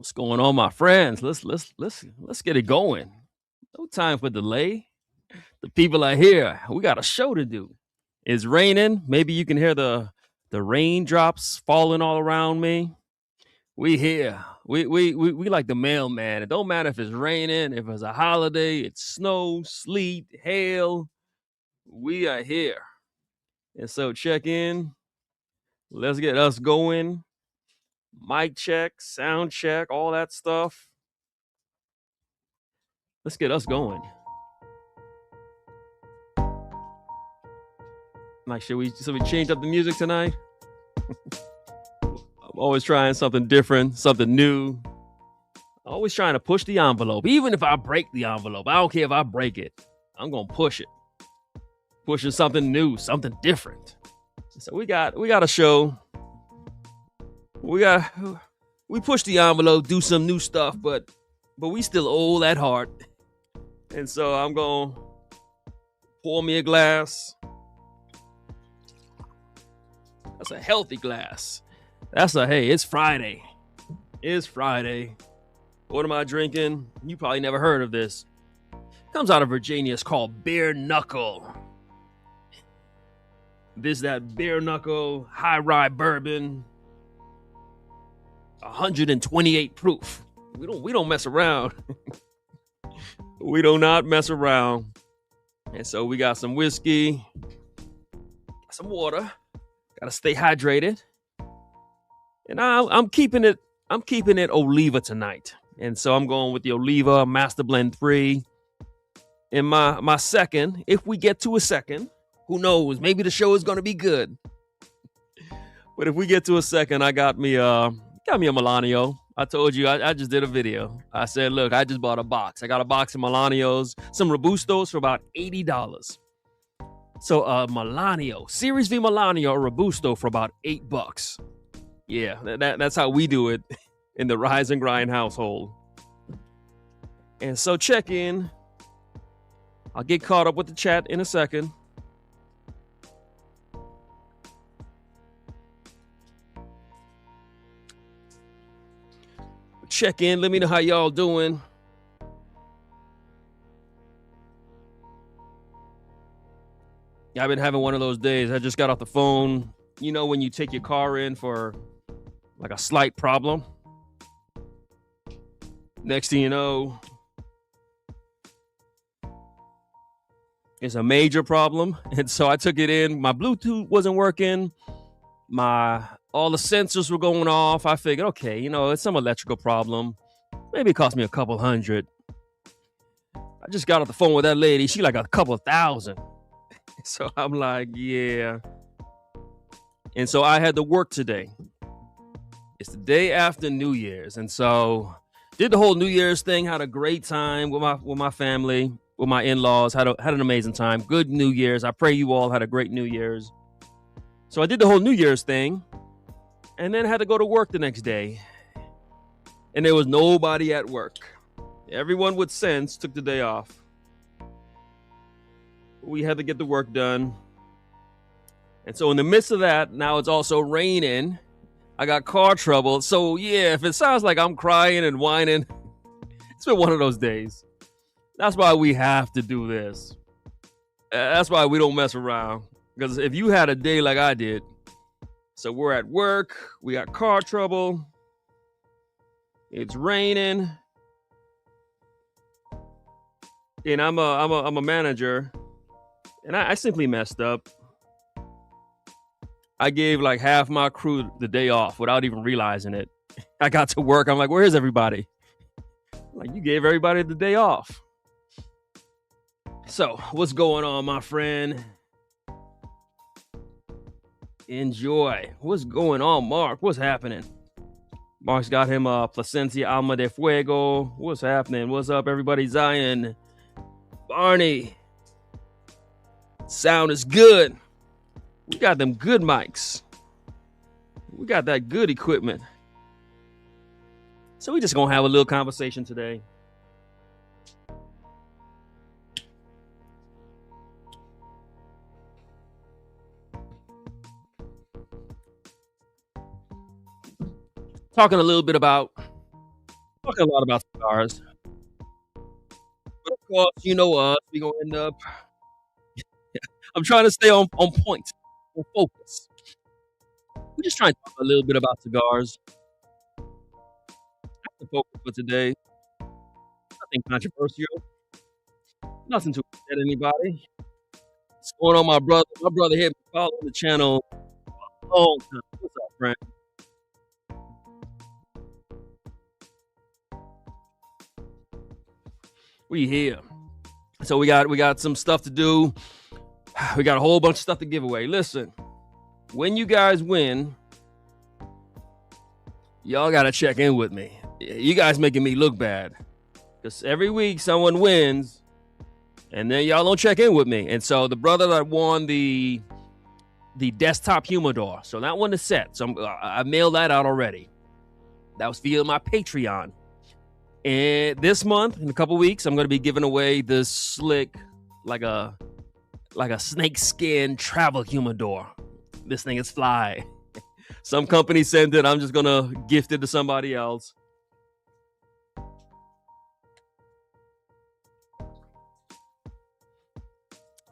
What's going on, my friends? Let's get it going. No time for delay. The people are here. We got a show to do. It's raining. Maybe you can hear the raindrops falling all around me. We here. We like the mailman. It don't matter if it's raining, if it's a holiday, it's snow, sleet, hail. We are here. And so check in. Let's get us going. Mic check, sound check, all that stuff. Let's get us going. Like, should we change up the music tonight? I'm always trying something different, something new. Always trying to push the envelope. Even if I break the envelope, I don't care if I break it. I'm gonna push it. Pushing something new, something different. So we got a show. We push the envelope, do some new stuff, but we still old at heart. And so I'm gonna pour me a glass. That's a healthy glass. Hey, it's Friday. It's Friday. What am I drinking? You probably never heard of this. Comes out of Virginia. It's called Bare Knuckle. That Bare Knuckle high rye bourbon. 128 proof. We don't mess around. We do not mess around. And so we got some whiskey, some water. Gotta stay hydrated. And I'm keeping it Oliva tonight. And so I'm going with the Oliva Master Blend 3. In my second, if we get to a second, who knows? Maybe the show is gonna be good. But if we get to a second, I got me a Melanio. I told you I just did a video. I said, look, I just bought a box. I got a box of Melanios, some Robustos for about $80. So Melanio, Series V Melanio or Robusto for about $8. Yeah, that's how we do it in the Rise and Grind household. And so check in. I'll get caught up with the chat in a second. Check in. Let me know how y'all doing. I've been having one of those days. I just got off the phone. You know, when you take your car in for like a slight problem. Next thing you know, it's a major problem. And so I took it in. My Bluetooth wasn't working. All the sensors were going off. I figured, okay, it's some electrical problem. Maybe it cost me a couple $100. I just got off the phone with that lady. She like a couple $1,000. So I'm like, yeah. And so I had to work today. It's the day after New Year's. And so did the whole New Year's thing, had a great time with my family, with my in-laws, had an amazing time. Good New Year's. I pray you all had a great New Year's. So I did the whole New Year's thing and then had to go to work the next day. And there was nobody at work. Everyone with sense took the day off. We had to get the work done. And so in the midst of that, now it's also raining. I got car trouble. So yeah, if it sounds like I'm crying and whining, it's been one of those days. That's why we have to do this. That's why we don't mess around. Because if you had a day like I did, so we're at work, we got car trouble, it's raining, and I'm a manager, and I simply messed up. I gave like half my crew the day off without even realizing it. I got to work, I'm like, where's everybody? Like, you gave everybody the day off. So, what's going on, my friend? Enjoy. What's going on, Mark? What's happening? Mark's got him Placencia Alma de Fuego. What's happening? What's up, everybody? Zion, Barney. Sound is good. We got them good mics. We got that good equipment. So we just gonna have a little conversation today. Talking a little bit about talking a lot about cigars, but of course, you know us. We gonna end up. I'm trying to stay on point, on focus. We're just trying to talk a little bit about cigars. The focus for today. Nothing controversial. Nothing to upset anybody. What's going on, my brother? My brother here been following the channel a long time. What's up, friend? We here. So we got some stuff to do. We got a whole bunch of stuff to give away. Listen, when you guys win, y'all gotta check in with me. You guys making me look bad. Because every week someone wins, and then y'all don't check in with me. And so the brother that won the desktop humidor, so that one is set. So I mailed that out already. That was via my Patreon. And this month, in a couple weeks, I'm going to be giving away this slick, like a snake skin travel humidor. This thing is fly. Some company sent it. I'm just going to gift it to somebody else.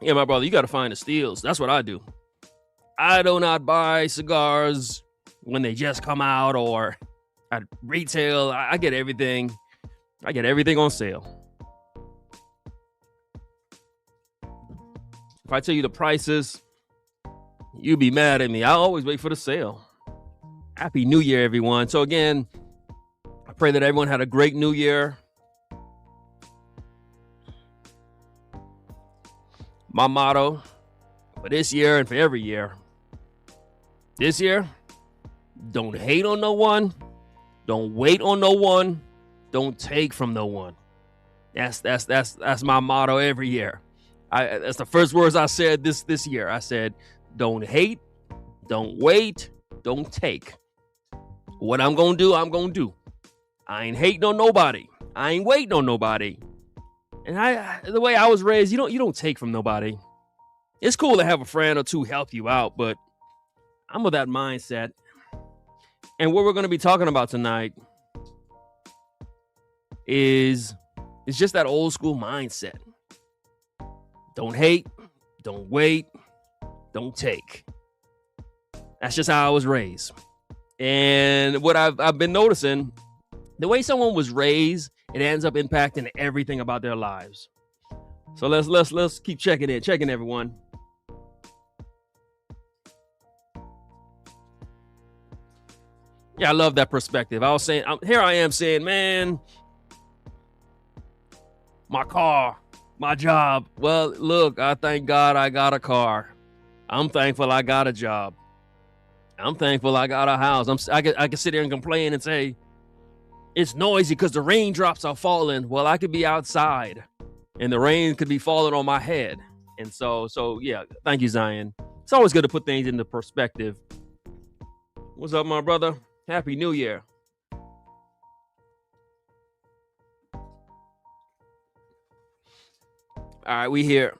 Yeah, my brother, you got to find the steals. That's what I do. I do not buy cigars when they just come out or at retail. I get everything. I get everything on sale. If I tell you the prices, you be mad at me. I always wait for the sale. Happy New Year, everyone. So again, I pray that everyone had a great New Year. My motto for this year and for every year. This year, don't hate on no one. Don't wait on no one. Don't take from no one. That's my motto every year. That's the first words I said this year. I said, don't hate, don't wait, don't take. What I'm gonna do, I'm gonna do. I ain't hating on nobody. I ain't waiting on nobody. And the way I was raised, you don't take from nobody. It's cool to have a friend or two help you out, but I'm of that mindset. And what we're going to be talking about tonight is just that old school mindset. Don't hate, don't wait, don't take. That's just how I was raised. And what I've been noticing, the way someone was raised, it ends up impacting everything about their lives. So let's keep checking everyone. Yeah, I love that perspective. I was saying, here I am saying, man, my car, my job. Well, look, I thank God I got a car. I'm thankful I got a job. I'm thankful I got a house. I can sit here and complain and say, it's noisy because the raindrops are falling. Well, I could be outside and the rain could be falling on my head. And so yeah, thank you, Zion. It's always good to put things into perspective. What's up, my brother? Happy New Year. All right, we here.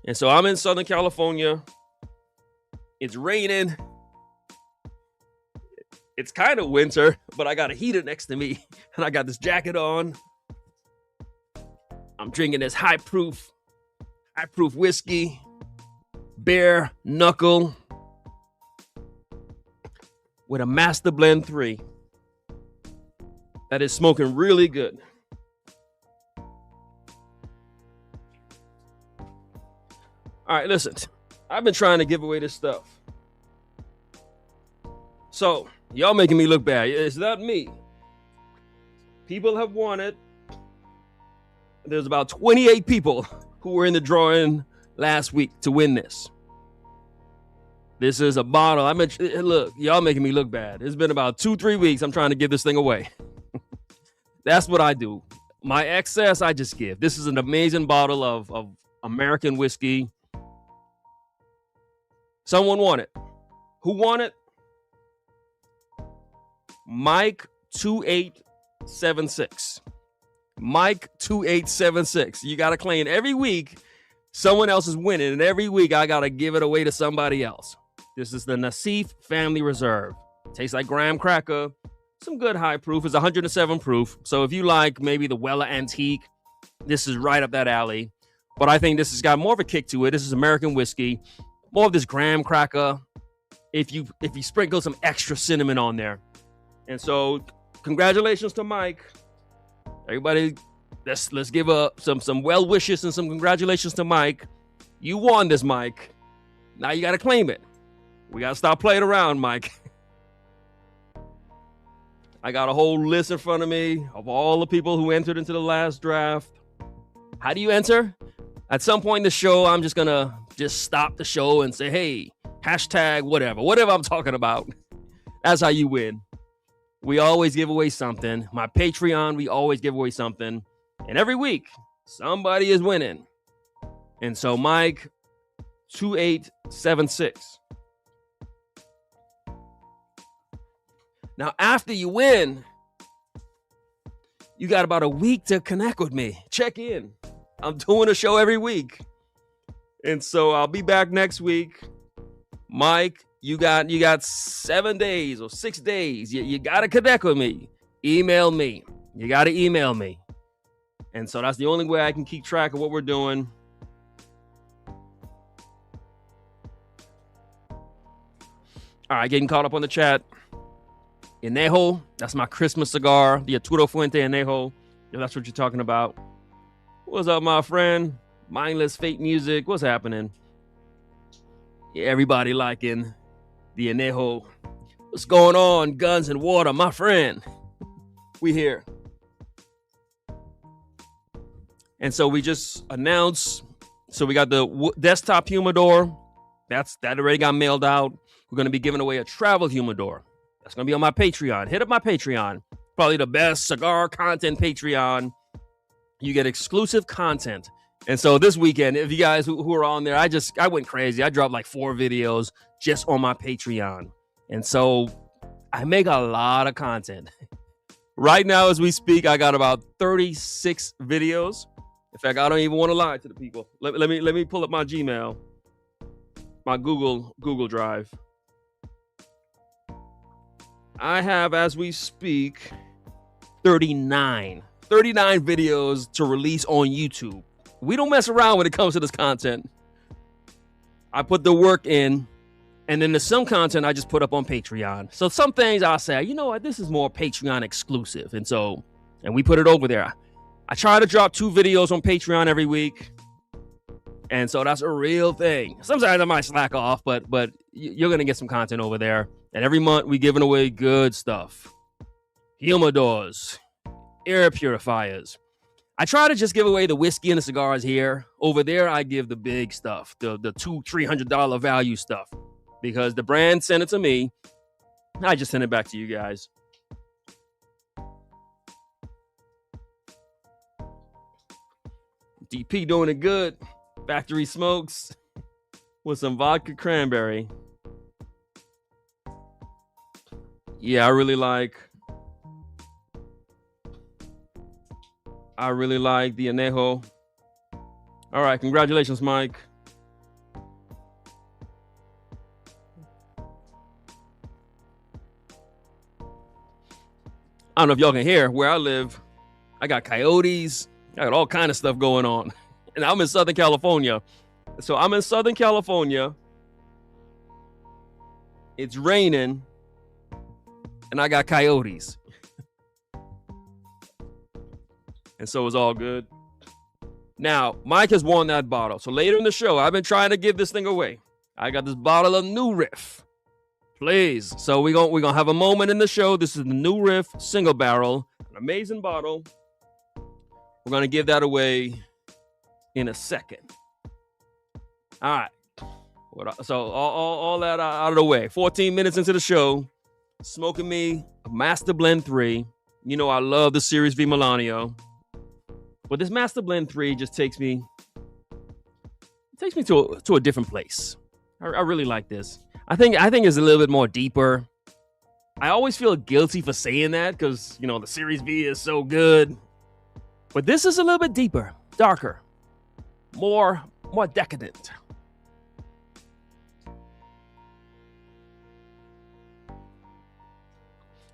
And so I'm in Southern California. It's raining. It's kind of winter, but I got a heater next to me and I got this jacket on. I'm drinking this high proof whiskey, bare knuckle with a Master Blend 3 that is smoking really good. All right, listen, I've been trying to give away this stuff. So, y'all making me look bad. It's not me. People have won it. There's about 28 people who were in the drawing last week to win this. This is a bottle. Look, y'all making me look bad. It's been about 2-3 weeks. I'm trying to give this thing away. That's what I do. My excess, I just give. This is an amazing bottle of American whiskey. Someone won it. Who won it? Mike 2876. Mike 2876. You got to claim every week someone else is winning, and every week I got to give it away to somebody else. This is the Nassif Family Reserve. Tastes like graham cracker. some good high proof. It's 107 proof. So if you like maybe the Weller Antique, this is right up that alley. But I think this has got more of a kick to it. This is American whiskey, more of this graham cracker. If you sprinkle some extra cinnamon on there. And so congratulations to Mike. Everybody, let's give some well wishes and some congratulations to Mike. You won this, Mike. Now you got to claim it. We got to stop playing around, Mike. I got a whole list in front of me of all the people who entered into the last draft. How do you enter? At some point in the show, I'm just going to stop the show and say, hey, hashtag whatever I'm talking about. That's how you win. We always give away something. My Patreon, we always give away something. And every week, somebody is winning. And so Mike, 2876. Now, after you win, you got about a week to connect with me. Check in. I'm doing a show every week. And so I'll be back next week. Mike, you got 7 days or 6 days. You got to connect with me. Email me. You got to email me. And so that's the only way I can keep track of what we're doing. All right, getting caught up on the chat. Anejo, that's my Christmas cigar. The Arturo Fuente Anejo. If that's what you're talking about. What's up, my friend? Mindless Fate Music. What's happening? Yeah, everybody liking the Anejo. What's going on? Guns and water, my friend. We here. And so we just announced. So we got the desktop humidor. That already got mailed out. We're going to be giving away a travel humidor. That's going to be on my Patreon. Hit up my Patreon. Probably the best cigar content Patreon. You get exclusive content. And so this weekend, if you guys who are on there, I went crazy. I dropped like 4 videos just on my Patreon. And so I make a lot of content. Right now, as we speak, I got about 36 videos. In fact, I don't even want to lie to the people. Let me pull up my Gmail, my Google Drive. I have, as we speak, 39 videos to release on YouTube. We don't mess around when it comes to this content. I put the work in, and then there's some content I just put up on Patreon. So some things I'll say, you know what, this is more Patreon exclusive. And we put it over there. I try to drop 2 videos on Patreon every week. And so that's a real thing. Sometimes I might slack off, but you're going to get some content over there. And every month we giving away good stuff. Humidors, air purifiers. I try to just give away the whiskey and the cigars here. Over there, I give the big stuff, the $200-$300 value stuff. Because the brand sent it to me. I just send it back to you guys. DP doing it good. Factory smokes with some vodka cranberry. Yeah, I really like the Anejo. All right, congratulations, Mike. I don't know if y'all can hear where I live. I got coyotes. I got all kind of stuff going on. And I'm in Southern California. So I'm in Southern California. It's raining. And I got coyotes. And so it's all good. Now, Mike has won that bottle. So later in the show, I've been trying to give this thing away. I got this bottle of New Riff. Please. So we're gonna have a moment in the show. This is the New Riff single barrel. An amazing bottle. We're going to give that away in a second. All right. So all that out of the way. 14 minutes into the show. Smoking me a Master Blend 3. You know I love the Series V Melanio. But this Master Blend 3 just takes me to a different place. I really like this. I think it's a little bit more deeper. I always feel guilty for saying that because, you know, the Series V is so good. But this is a little bit deeper, darker, more decadent.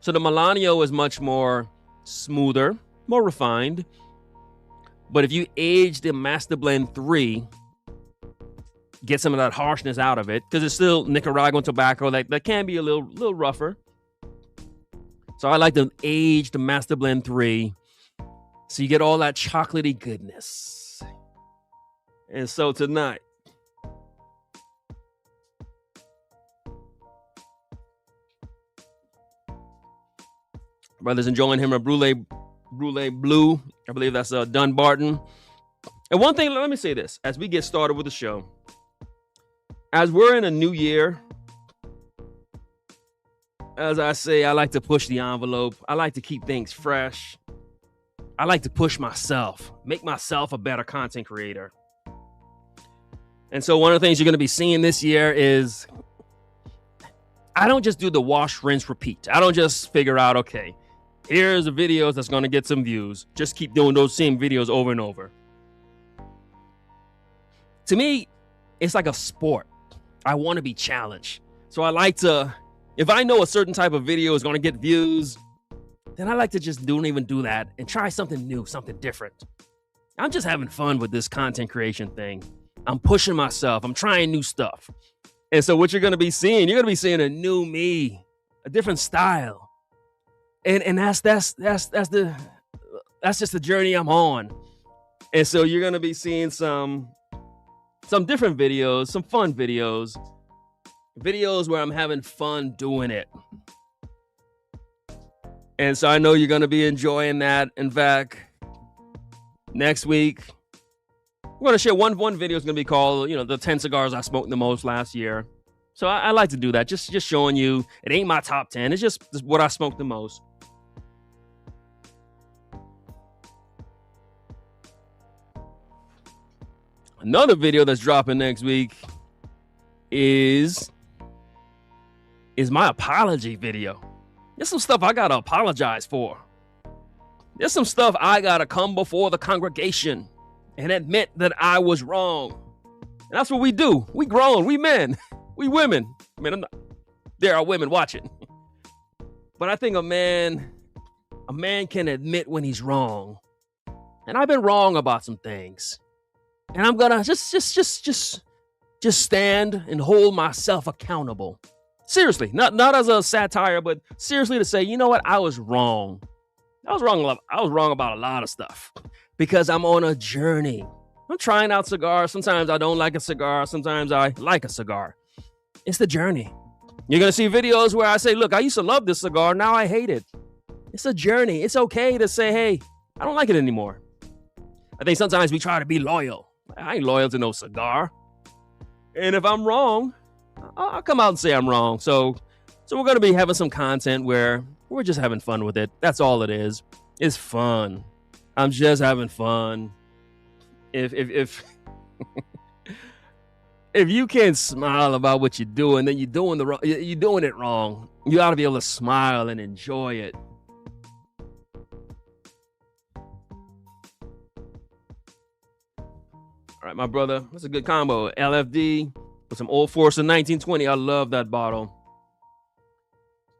So the Melanio is much more smoother, more refined. But if you age the Master Blend 3, get some of that harshness out of it, because it's still Nicaraguan tobacco that can be a little rougher. So I like to age the Master Blend 3 so you get all that chocolatey goodness. And so tonight, brother's enjoying him a Brûlé Blue. I believe that's Dunbarton. And one thing, let me say this as we get started with the show. As we're in a new year, as I say, I like to push the envelope. I like to keep things fresh. I like to push myself, make myself a better content creator. And so one of the things you're going to be seeing this year is I don't just do the wash, rinse, repeat. I don't just figure out, okay, here's the videos that's going to get some views. Just keep doing those same videos over and over. To me, it's like a sport. I want to be challenged. So I like to, if I know a certain type of video is going to get views, then I like to just don't even do that and try something new, something different. I'm just having fun with this content creation thing. I'm pushing myself. I'm trying new stuff. And so what you're going to be seeing, you're going to be seeing a new me, a different style. And that's just the journey I'm on. And so you're going to be seeing some different videos, some fun videos where I'm having fun doing it. And so I know you're going to be enjoying that. In fact, next week, we're going to share one video is going to be called, the 10 cigars I smoked the most last year. So I like to do that. Just showing you, it ain't my top 10. It's just what I smoked the most. Another video that's dropping next week is my apology video. There's some stuff I gotta apologize for. There's some stuff I gotta come before the congregation and admit that I was wrong. And that's what we do. We grown, we men, we women. I mean, there are women watching. But I think a man can admit when he's wrong. And I've been wrong about some things. And I'm gonna just stand and hold myself accountable. Seriously, not as a satire, but seriously to say, you know what? I was wrong. I was wrong about a lot of stuff because I'm on a journey. I'm trying out cigars. Sometimes I don't like a cigar. Sometimes I like a cigar. It's the journey. You're going to see videos where I say, look, I used to love this cigar. Now I hate it. It's a journey. It's okay to say, hey, I don't like it anymore. I think sometimes we try to be loyal. I ain't loyal to no cigar. And if I'm wrong, I'll come out and say I'm wrong. So we're going to be having some content where we're just having fun with it. That's all it is. It's fun. I'm just having fun. If if you can't smile about what you're doing, then you're doing it wrong. You ought to be able to smile and enjoy it. All right, my brother, that's a good combo. LFD with some Old Forester 1920. I love that bottle.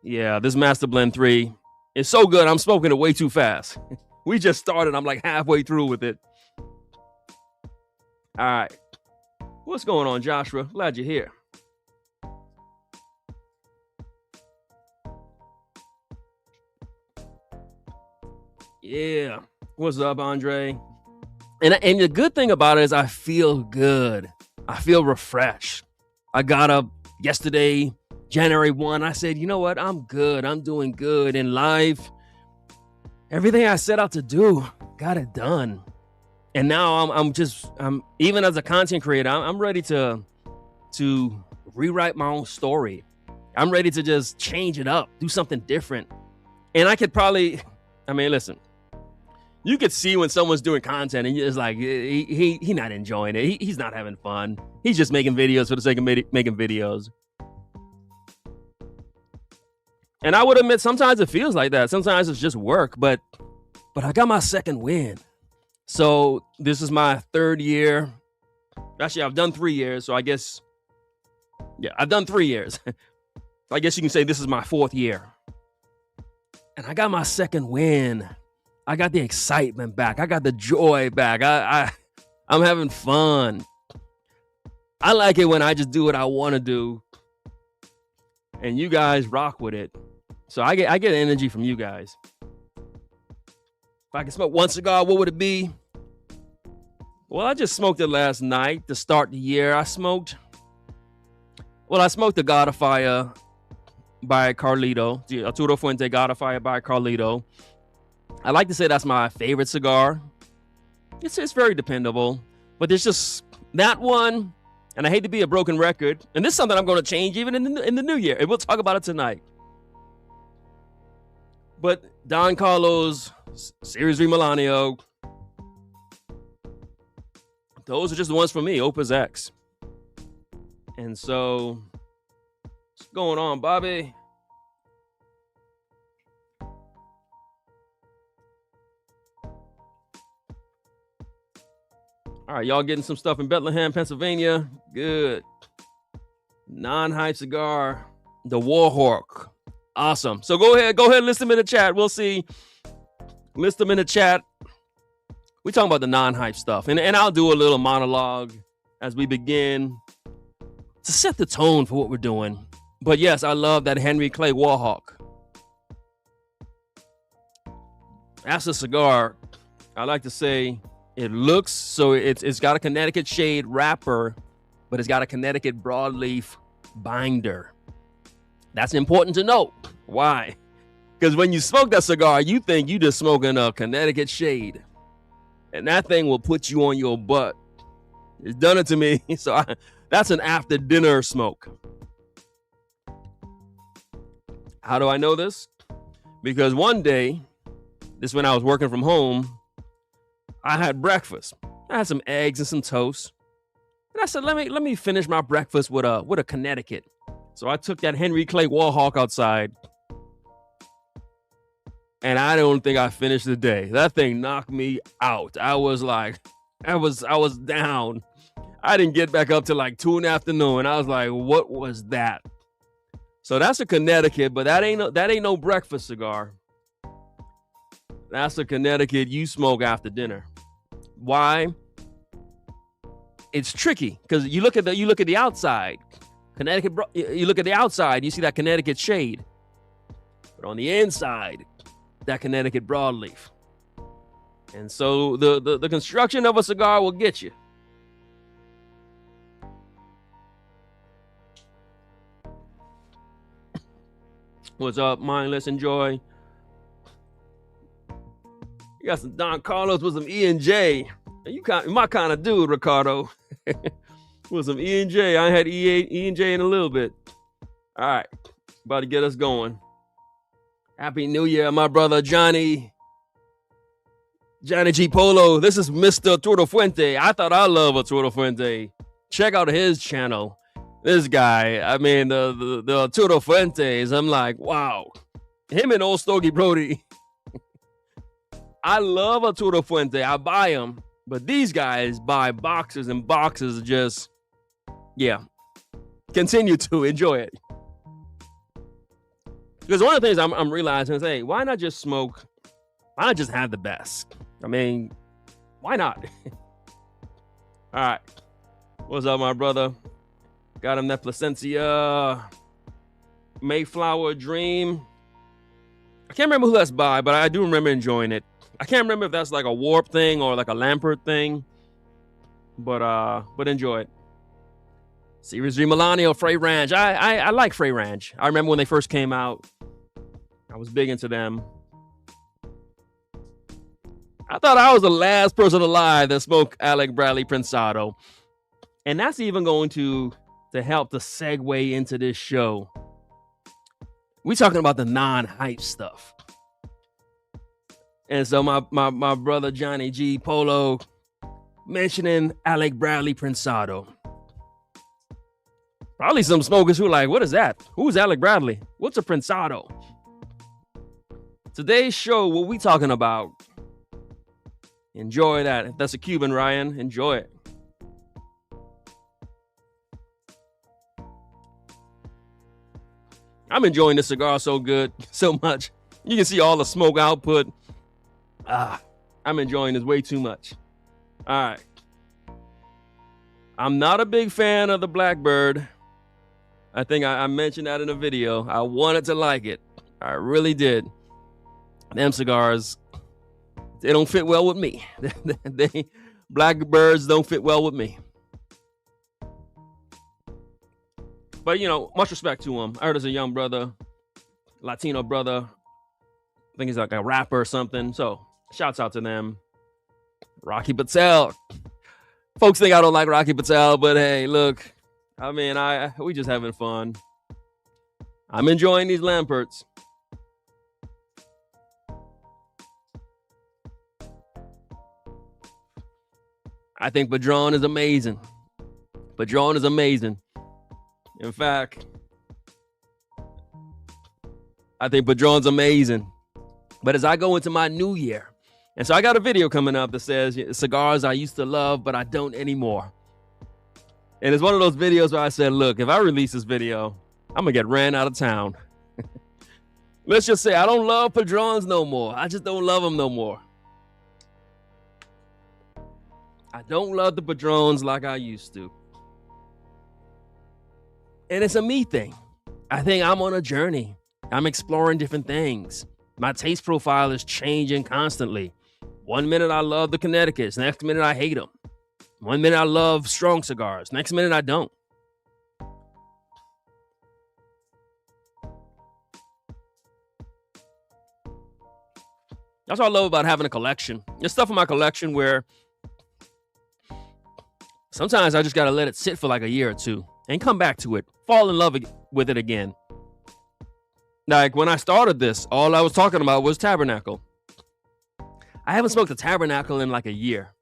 Yeah, this Master Blend 3 is so good. I'm smoking it way too fast. We just started. I'm like halfway through with it. All right. What's going on, Joshua? Glad you're here. Yeah. What's up, Andre? And the good thing about it is I feel good. I feel refreshed. I got up yesterday, January 1. I said, you know what? I'm good. I'm doing good in life. Everything I set out to do, got it done. And now I'm even as a content creator, I'm ready to rewrite my own story. I'm ready to just change it up, do something different. And I could probably, listen, you could see when someone's doing content and it's like, he not enjoying it. He's not having fun. He's just making videos for the sake of making videos. And I would admit, sometimes it feels like that. Sometimes it's just work, but I got my second win. So this is my third year. Actually, I've done 3 years. So I guess, yeah, I've done 3 years. I guess you can say this is my fourth year. And I got my second win. I got the excitement back. I got the joy back. I'm having fun. I like it when I just do what I want to do, and you guys rock with it. So I get energy from you guys. If I could smoke one cigar, what would it be? Well, I just smoked it last night to start the year. I smoked the God of Fire by Carlito, the Arturo Fuente God of Fire by Carlito. I like to say that's my favorite cigar. It's very dependable, but there's just that one, and I hate to be a broken record, and this is something I'm going to change even in the new year, and we'll talk about it tonight. But Don Carlos, Series 3 Milanio, those are just the ones for me, Opus X. And so, what's going on, Bobby? All right, y'all getting some stuff in Bethlehem, Pennsylvania. Good. Non-hype cigar, the Warhawk. Awesome. So go ahead, list them in the chat. We'll see. List them in the chat. We're talking about the non-hype stuff. And I'll do a little monologue as we begin to set the tone for what we're doing. But yes, I love that Henry Clay Warhawk. That's a cigar. I like to say it looks, so it's got a Connecticut shade wrapper, but it's got a Connecticut broadleaf binder. That's important to note. Why? Because when you smoke that cigar, you think you just smoking a Connecticut shade. And that thing will put you on your butt. It's done it to me. So that's an after dinner smoke. How do I know this? Because one day, this is when I was working from home, I had breakfast. I had some eggs and some toast. And I said, let me finish my breakfast with a Connecticut. So I took that Henry Clay Warhawk outside. And I don't think I finished the day. That thing knocked me out. I was like, I was down. I didn't get back up till like 2 p.m. I was like, what was that? So that's a Connecticut, but that ain't no breakfast cigar. That's a Connecticut you smoke after dinner. Why? It's tricky because you look at the outside. Connecticut, you look at the outside, you see that Connecticut shade. But on the inside, that Connecticut broadleaf. And so the construction of a cigar will get you. What's up, Mindless? Enjoy. You got some Don Carlos with some E&J. You my kind of dude, Ricardo. With some E&J. I had E&J in a little bit. All right. About to get us going. Happy New Year, my brother Johnny G. Polo. This is Mr. Arturo Fuente. I thought I love Arturo Fuente. Check out his channel. This guy, I mean, the Arturo Fuentes. I'm like, wow. Him and Old Stogie Brody. I love Arturo Fuente. I buy him. But these guys buy boxes and boxes of just, yeah. Continue to enjoy it. Because one of the things I'm realizing is, hey, why not just smoke? Why not just have the best? I mean, why not? All right. What's up, my brother? Got him that Placencia Mayflower Dream. I can't remember who that's by, but I do remember enjoying it. I can't remember if that's like a Warp thing or like a Lampert thing. But enjoy it. Series 3 Milanio, Frey Ranch. I like Frey Ranch. I remember when they first came out. I was big into them. I thought I was the last person alive that smoked Alec Bradley Prensado. And that's even going to help to segue into this show. We're talking about the non-hype stuff. And so my brother Johnny G. Polo mentioning Alec Bradley Prensado. Probably some smokers who are like, what is that? Who's Alec Bradley? What's a Prensado? Today's show, what we talking about? Enjoy that. If that's a Cuban, Ryan, enjoy it. I'm enjoying this cigar so much. You can see all the smoke output. I'm enjoying this way too much. All right. I'm not a big fan of the Blackbird. I think I mentioned that in a video. I wanted to like it. I really did. Them cigars, they don't fit well with me. Blackbirds don't fit well with me. But, much respect to him. I heard as a young brother, Latino brother. I think he's like a rapper or something. So, shouts out to them. Rocky Patel. Folks think I don't like Rocky Patel, but hey, look. I mean, we just having fun. I'm enjoying these Lamperts. I think Padron is amazing. Padron is amazing. In fact, I think Padron's amazing. But as I go into my new year, and so I got a video coming up that says cigars I used to love, but I don't anymore. And it's one of those videos where I said, look, if I release this video, I'm going to get ran out of town. Let's just say I don't love Padrons no more. I just don't love them no more. I don't love the Padrons like I used to. And it's a me thing. I think I'm on a journey. I'm exploring different things. My taste profile is changing constantly. One minute I love the Connecticut's, next minute I hate them. One minute I love strong cigars, next minute I don't. That's what I love about having a collection. There's stuff in my collection where sometimes I just got to let it sit for like a year or two and come back to it, fall in love with it again. Like when I started this, all I was talking about was Tabernacle. I haven't smoked a Tabernacle in like a year.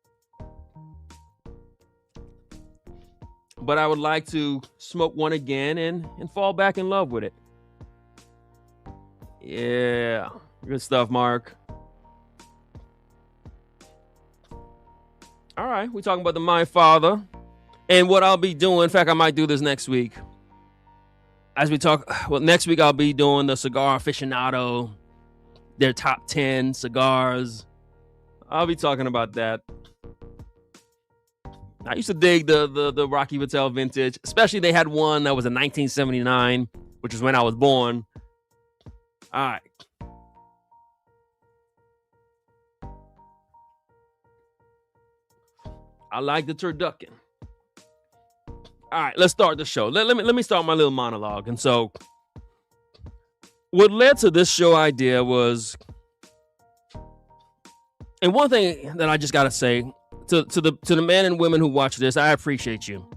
But I would like to smoke one again and fall back in love with it. Yeah, good stuff, Mark. All right, we're talking about the My Father and what I'll be doing. In fact, I might do this next week. As we talk, well, next week I'll be doing the Cigar Aficionado, their top 10 cigars. I'll be talking about that. I used to dig the Rocky Patel vintage, especially they had one that was in 1979, which is when I was born. All right. I like the turducken. All right, let's start the show. Let me start my little monologue. And so, what led to this show idea was, and one thing that I just gotta say to the men and women who watch this, I appreciate you.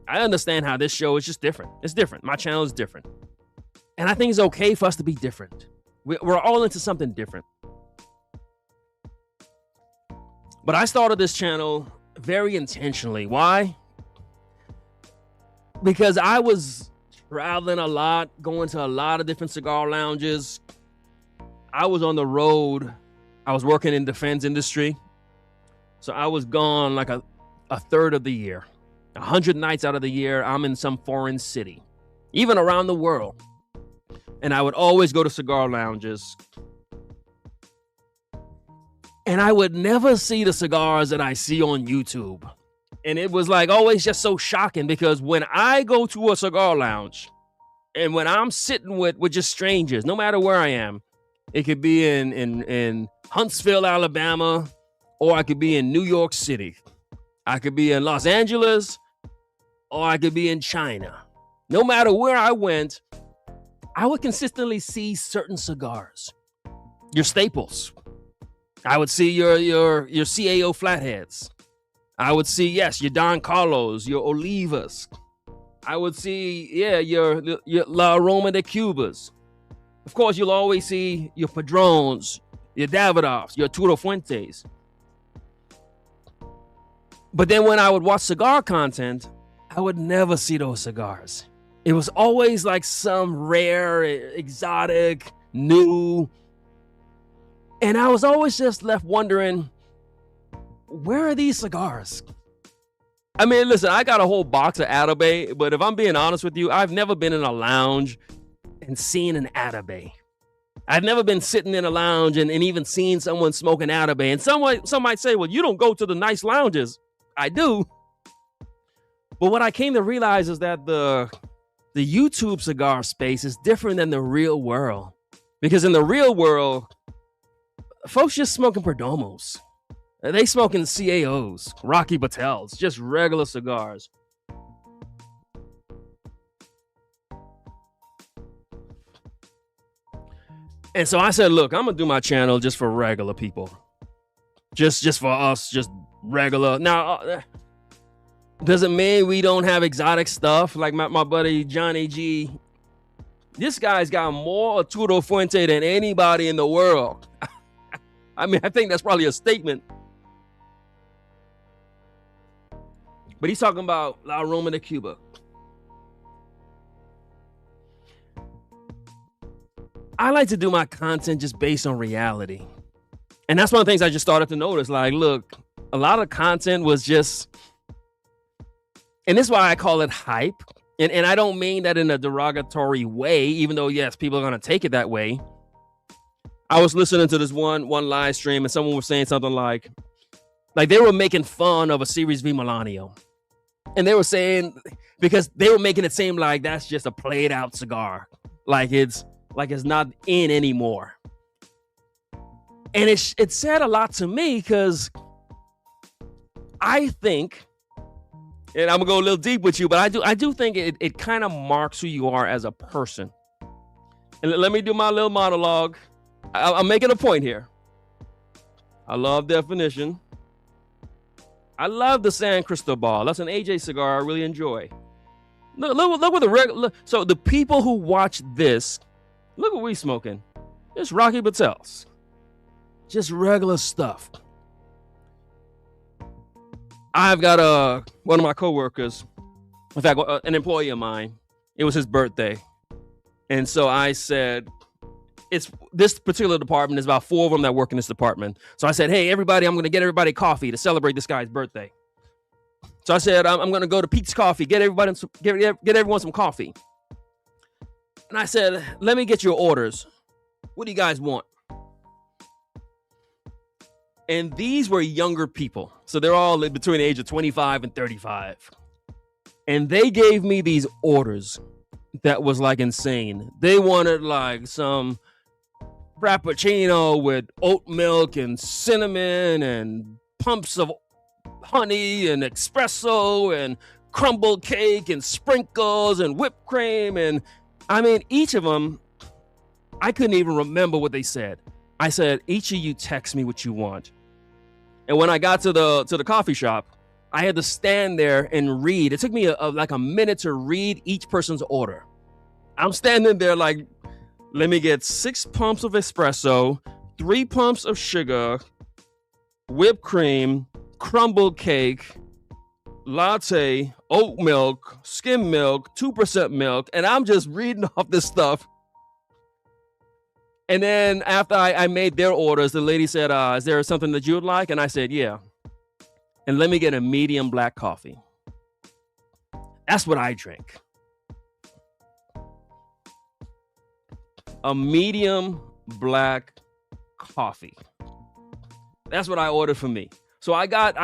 I understand how this show is just different. It's different. My channel is different, and I think it's okay for us to be different. We're all into something different. But I started this channel very intentionally. Why? Because I was traveling a lot, going to a lot of different cigar lounges. I was on the road. I was working in defense industry. So I was gone like a third of the year. 100 nights out of the year, I'm in some foreign city, even around the world. And I would always go to cigar lounges. And I would never see the cigars that I see on YouTube. And it was like always just so shocking because when I go to a cigar lounge and when I'm sitting with just strangers, no matter where I am, it could be in Huntsville, Alabama, or I could be in New York City. I could be in Los Angeles, or I could be in China. No matter where I went, I would consistently see certain cigars. Your staples. I would see your CAO flatheads. I would see, yes, your Don Carlos, your Olivas. I would see, yeah, your La Aroma de Cubas. Of course, you'll always see your Padrones, your Davidoffs, your Turo Fuentes. But then when I would watch cigar content, I would never see those cigars. It was always like some rare, exotic, new. And I was always just left wondering, where are these cigars? I mean, listen, I got a whole box of Atabey, but if I'm being honest with you, I've never been in a lounge and seen an Atabey. I've never been sitting in a lounge and even seen someone smoking Atabay. And some might say, well, you don't go to the nice lounges. I do. But what I came to realize is that the YouTube cigar space is different than the real world. Because in the real world, folks just smoking Perdomos. They smoking CAOs, Rocky Patels, just regular cigars. And so I said, look, I'm going to do my channel just for regular people. Just for us, just regular. Now, doesn't mean we don't have exotic stuff. Like my buddy Johnny G. This guy's got more Arturo Fuente than anybody in the world. I mean, I think that's probably a statement. But he's talking about La Roma de Cuba. I like to do my content just based on reality. And that's one of the things I just started to notice. Like, look, a lot of content was just, and this is why I call it hype. And I don't mean that in a derogatory way, even though, yes, people are going to take it that way. I was listening to this one live stream and someone was saying something like they were making fun of a Series V Melanio. And they were saying, because they were making it seem like that's just a played out cigar. Like it's not in anymore. And it said a lot to me because I think, and I'm gonna go a little deep with you, but I do think it kind of marks who you are as a person. And let me do my little monologue. I'm making a point here. I love definition. I love the San Cristobal. That's an AJ cigar I really enjoy. Look what the regular. So the people who watch this, look what we smoking. It's Rocky Patels. Just regular stuff. I've got one of my coworkers, in fact, an employee of mine. It was his birthday, and so I said, "It's this particular department. There's about 4 of them that work in this department." So I said, "Hey, everybody, I'm going to get everybody coffee to celebrate this guy's birthday." So I said, "I'm going to go to Pete's Coffee, get everyone some coffee." And I said, "Let me get your orders. What do you guys want?" And these were younger people. So they're all between the age of 25 and 35. And they gave me these orders that was like insane. They wanted like some frappuccino with oat milk and cinnamon and pumps of honey and espresso and crumbled cake and sprinkles and whipped cream. And I mean, each of them, I couldn't even remember what they said. I said, each of you text me what you want. And when I got to the coffee shop, I had to stand there and read. It took me like a minute to read each person's order. I'm standing there like, let me get 6 pumps of espresso, 3 pumps of sugar, whipped cream, crumbled cake, latte, oat milk, skim milk, 2% milk. And I'm just reading off this stuff. And then after I made their orders, the lady said, is there something that you would like? And I said, yeah. And let me get a medium black coffee. That's what I drink. A medium black coffee. That's what I ordered for me. So I got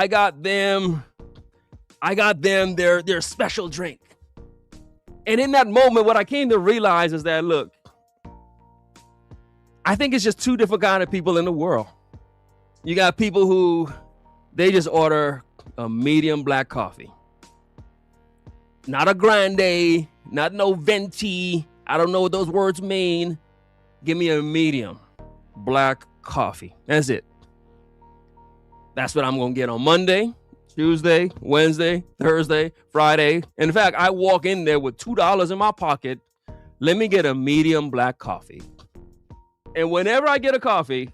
them their special drink. And in that moment, what I came to realize is that, look, I think it's just 2 different kind of people in the world. You got people who they just order a medium black coffee. Not a grande, not no venti. I don't know what those words mean. Give me a medium black coffee. That's it. That's what I'm going to get on Monday, Tuesday, Wednesday, Thursday, Friday. And in fact, I walk in there with $2 in my pocket. Let me get a medium black coffee. And whenever I get a coffee,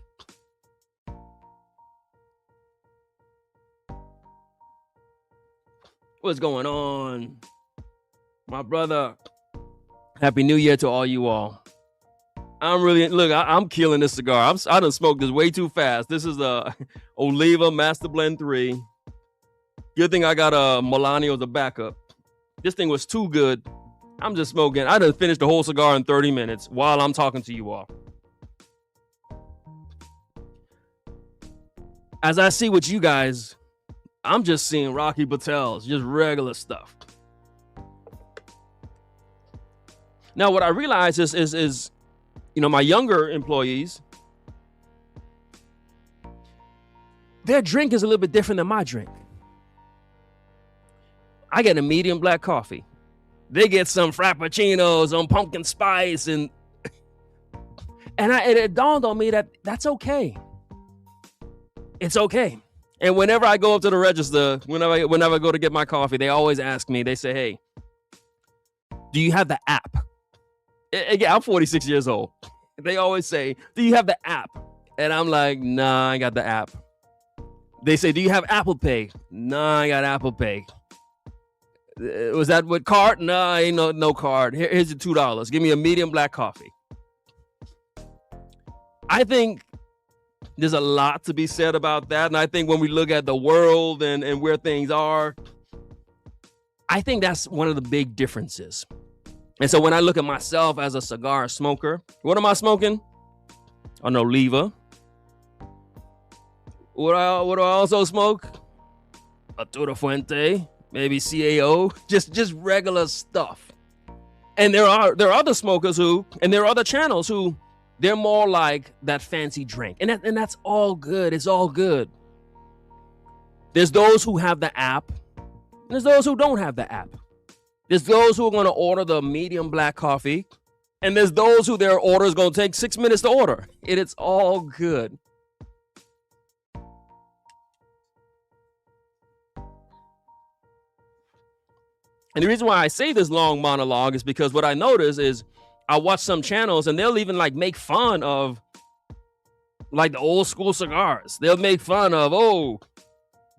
what's going on? My brother, Happy New Year to all you all. I'm killing this cigar. I done smoked this way too fast. This is a Oliva Master Blend 3. Good thing I got a Melanio as a backup. This thing was too good. I'm just smoking. I done finished the whole cigar in 30 minutes while I'm talking to you all. as I see with you guys, I'm just seeing Rocky Patel's, just regular stuff. Now, what I realize is my younger employees, their drink is a little bit different than my drink. I get a medium black coffee. They get some frappuccinos on pumpkin spice, and it dawned on me that that's okay. It's okay. And whenever I go up to the register, whenever I go to get my coffee, they always ask me, they say, hey, do you have the app? Again, I'm 46 years old. They always say, do you have the app? And I'm like, nah, I got the app. They say, do you have Apple Pay? Nah, I got Apple Pay. Was that with card? Nah, ain't no card. Here's your $2. Give me a medium black coffee. I think there's a lot to be said about that. And I think when we look at the world and where things are, I think that's one of the big differences. And so when I look at myself as a cigar smoker, what am I smoking? An Oliva. What do I also smoke? A Toro Fuente, maybe CAO, just regular stuff. And there are other smokers and there are other channels who they're more like that fancy drink. And that's all good. It's all good. There's those who have the app. And there's those who don't have the app. There's those who are going to order the medium black coffee. And there's those who their order is going to take 6 minutes to order. It's all good. And the reason why I say this long monologue is because what I notice is I watch some channels and they'll even like make fun of like the old school cigars. They'll make fun of, oh,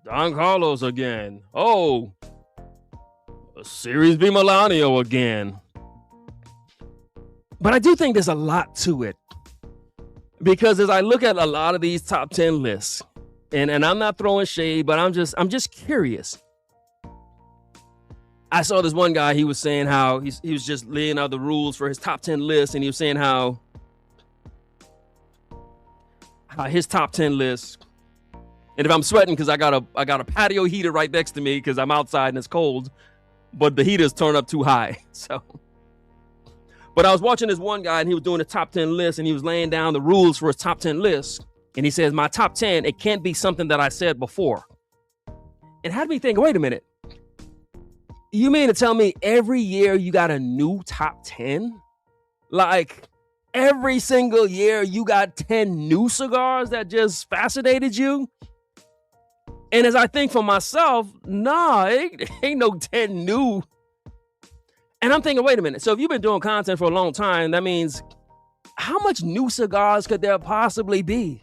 Don Carlos again. Oh, Series B Milano again. But I do think there's a lot to it. Because as I look at a lot of these top 10 lists, and I'm not throwing shade, but I'm just curious. I saw this one guy, he was saying how he was just laying out the rules for his top 10 list, and he was saying how his top 10 list, and if I'm sweating because I got a patio heater right next to me because I'm outside and it's cold, but the heater's turned up too high. So, but I was watching this one guy and he was doing a top 10 list and he was laying down the rules for his top 10 list. And he says, my top 10, it can't be something that I said before. It had me think, wait a minute. You mean to tell me every year you got a new top 10? Like every single year you got 10 new cigars that just fascinated you? And as I think for myself, nah, ain't no 10 new. And I'm thinking, wait a minute. So if you've been doing content for a long time, that means how much new cigars could there possibly be?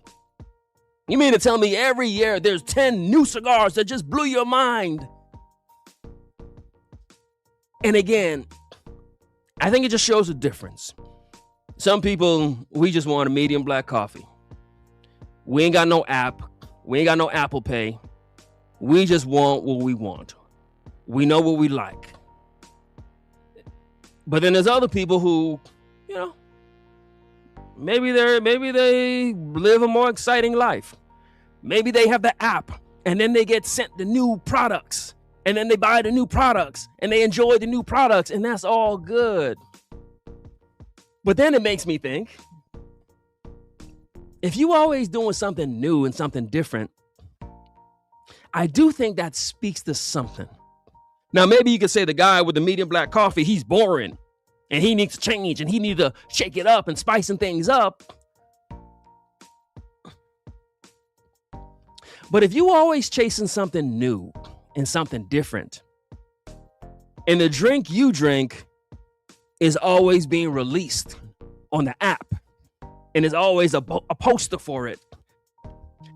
You mean to tell me every year there's 10 new cigars that just blew your mind? And again, I think it just shows a difference. Some people, we just want a medium black coffee. We ain't got no app. We ain't got no Apple Pay. We just want what we want. We know what we like. But then there's other people who, maybe they live a more exciting life. Maybe they have the app and then they get sent the new products. And then they buy the new products and they enjoy the new products, and that's all good. But then it makes me think, if you always doing something new and something different, I do think that speaks to something. Now, maybe you could say the guy with the medium black coffee, he's boring and he needs to change and he needs to shake it up and spicing things up. But if you always chasing something new and something different, and the drink you drink is always being released on the app, and there's always a poster for it,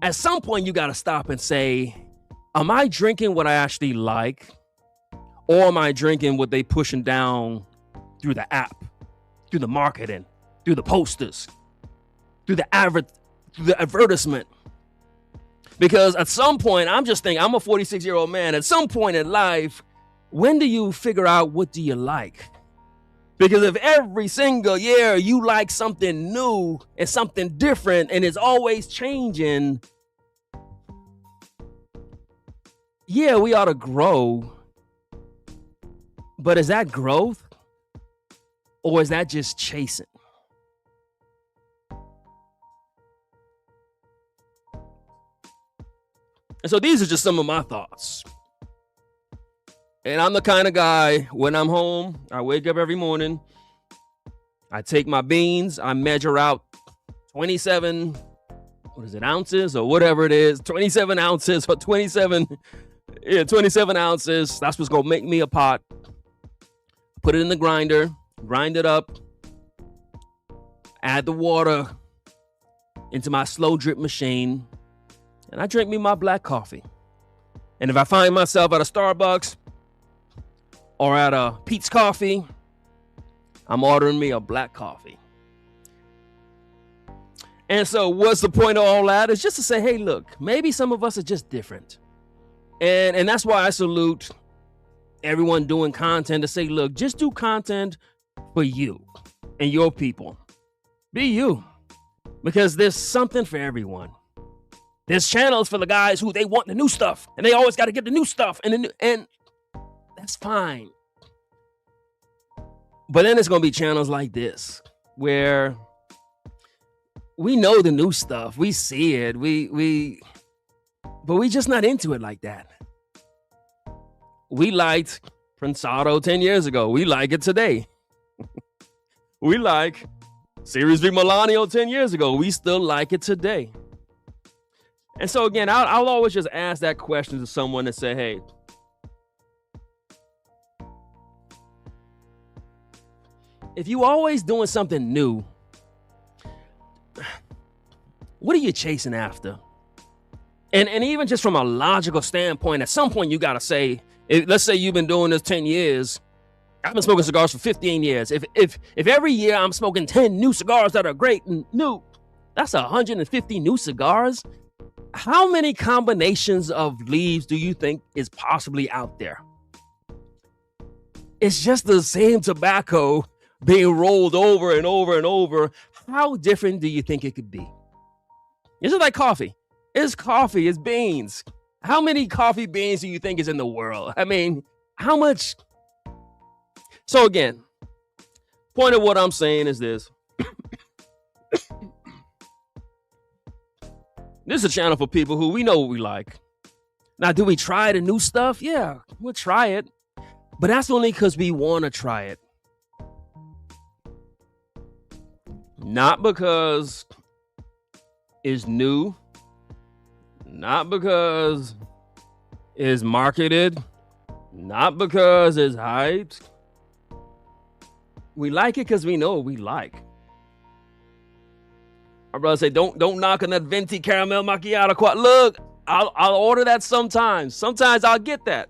at some point you got to stop and say, am I drinking what I actually like, or am I drinking what they pushing down through the app, through the marketing, through the posters, through the advertisement? Because at some point, I'm just thinking, I'm a 46-year-old man. At some point in life, when do you figure out what do you like? Because if every single year you like something new and something different and it's always changing, yeah, we ought to grow, but is that growth or is that just chasing? And so these are just some of my thoughts. And I'm the kind of guy, when I'm home, I wake up every morning, I take my beans, I measure out 27, ounces or whatever it is, 27 ounces or 27 ounces. That's what's going to make me a pot. Put it in the grinder, grind it up, add the water into my slow drip machine, and I drink me my black coffee. And if I find myself at a Starbucks or at a Pete's Coffee, I'm ordering me a black coffee. And so what's the point of all that? It's just to say, hey, look, maybe some of us are just different. And that's why I salute everyone doing content to say, look, just do content for you and your people. Be you. Because there's something for everyone. There's channels for the guys who they want the new stuff and they always got to get the new stuff and that's fine. But then it's going to be channels like this where we know the new stuff. We see it. But we just not into it like that. We liked Prensado 10 years ago. We like it today. We like Series V Milano 10 years ago. We still like it today. And so again, I'll always just ask that question to someone and say, hey, if you always doing something new, what are you chasing after? And even just from a logical standpoint, at some point you got to say, let's say you've been doing this 10 years. I've been smoking cigars for 15 years. If every year I'm smoking 10 new cigars that are great and new, that's 150 new cigars. How many combinations of leaves do you think is possibly out there? It's just the same tobacco being rolled over and over and over. How different do you think it could be? It's just like coffee. It's coffee, it's beans. How many coffee beans do you think is in the world? I mean, how much? So again, point of what I'm saying is this. This is a channel for people who we know what we like. Now, do we try the new stuff? Yeah, we'll try it. But that's only because we want to try it. Not because it's new. Not because it's marketed. Not because it's hyped. We like it because we know what we like. My brother say, don't knock on that venti caramel macchiato. Look, I'll order that sometimes. Sometimes I'll get that.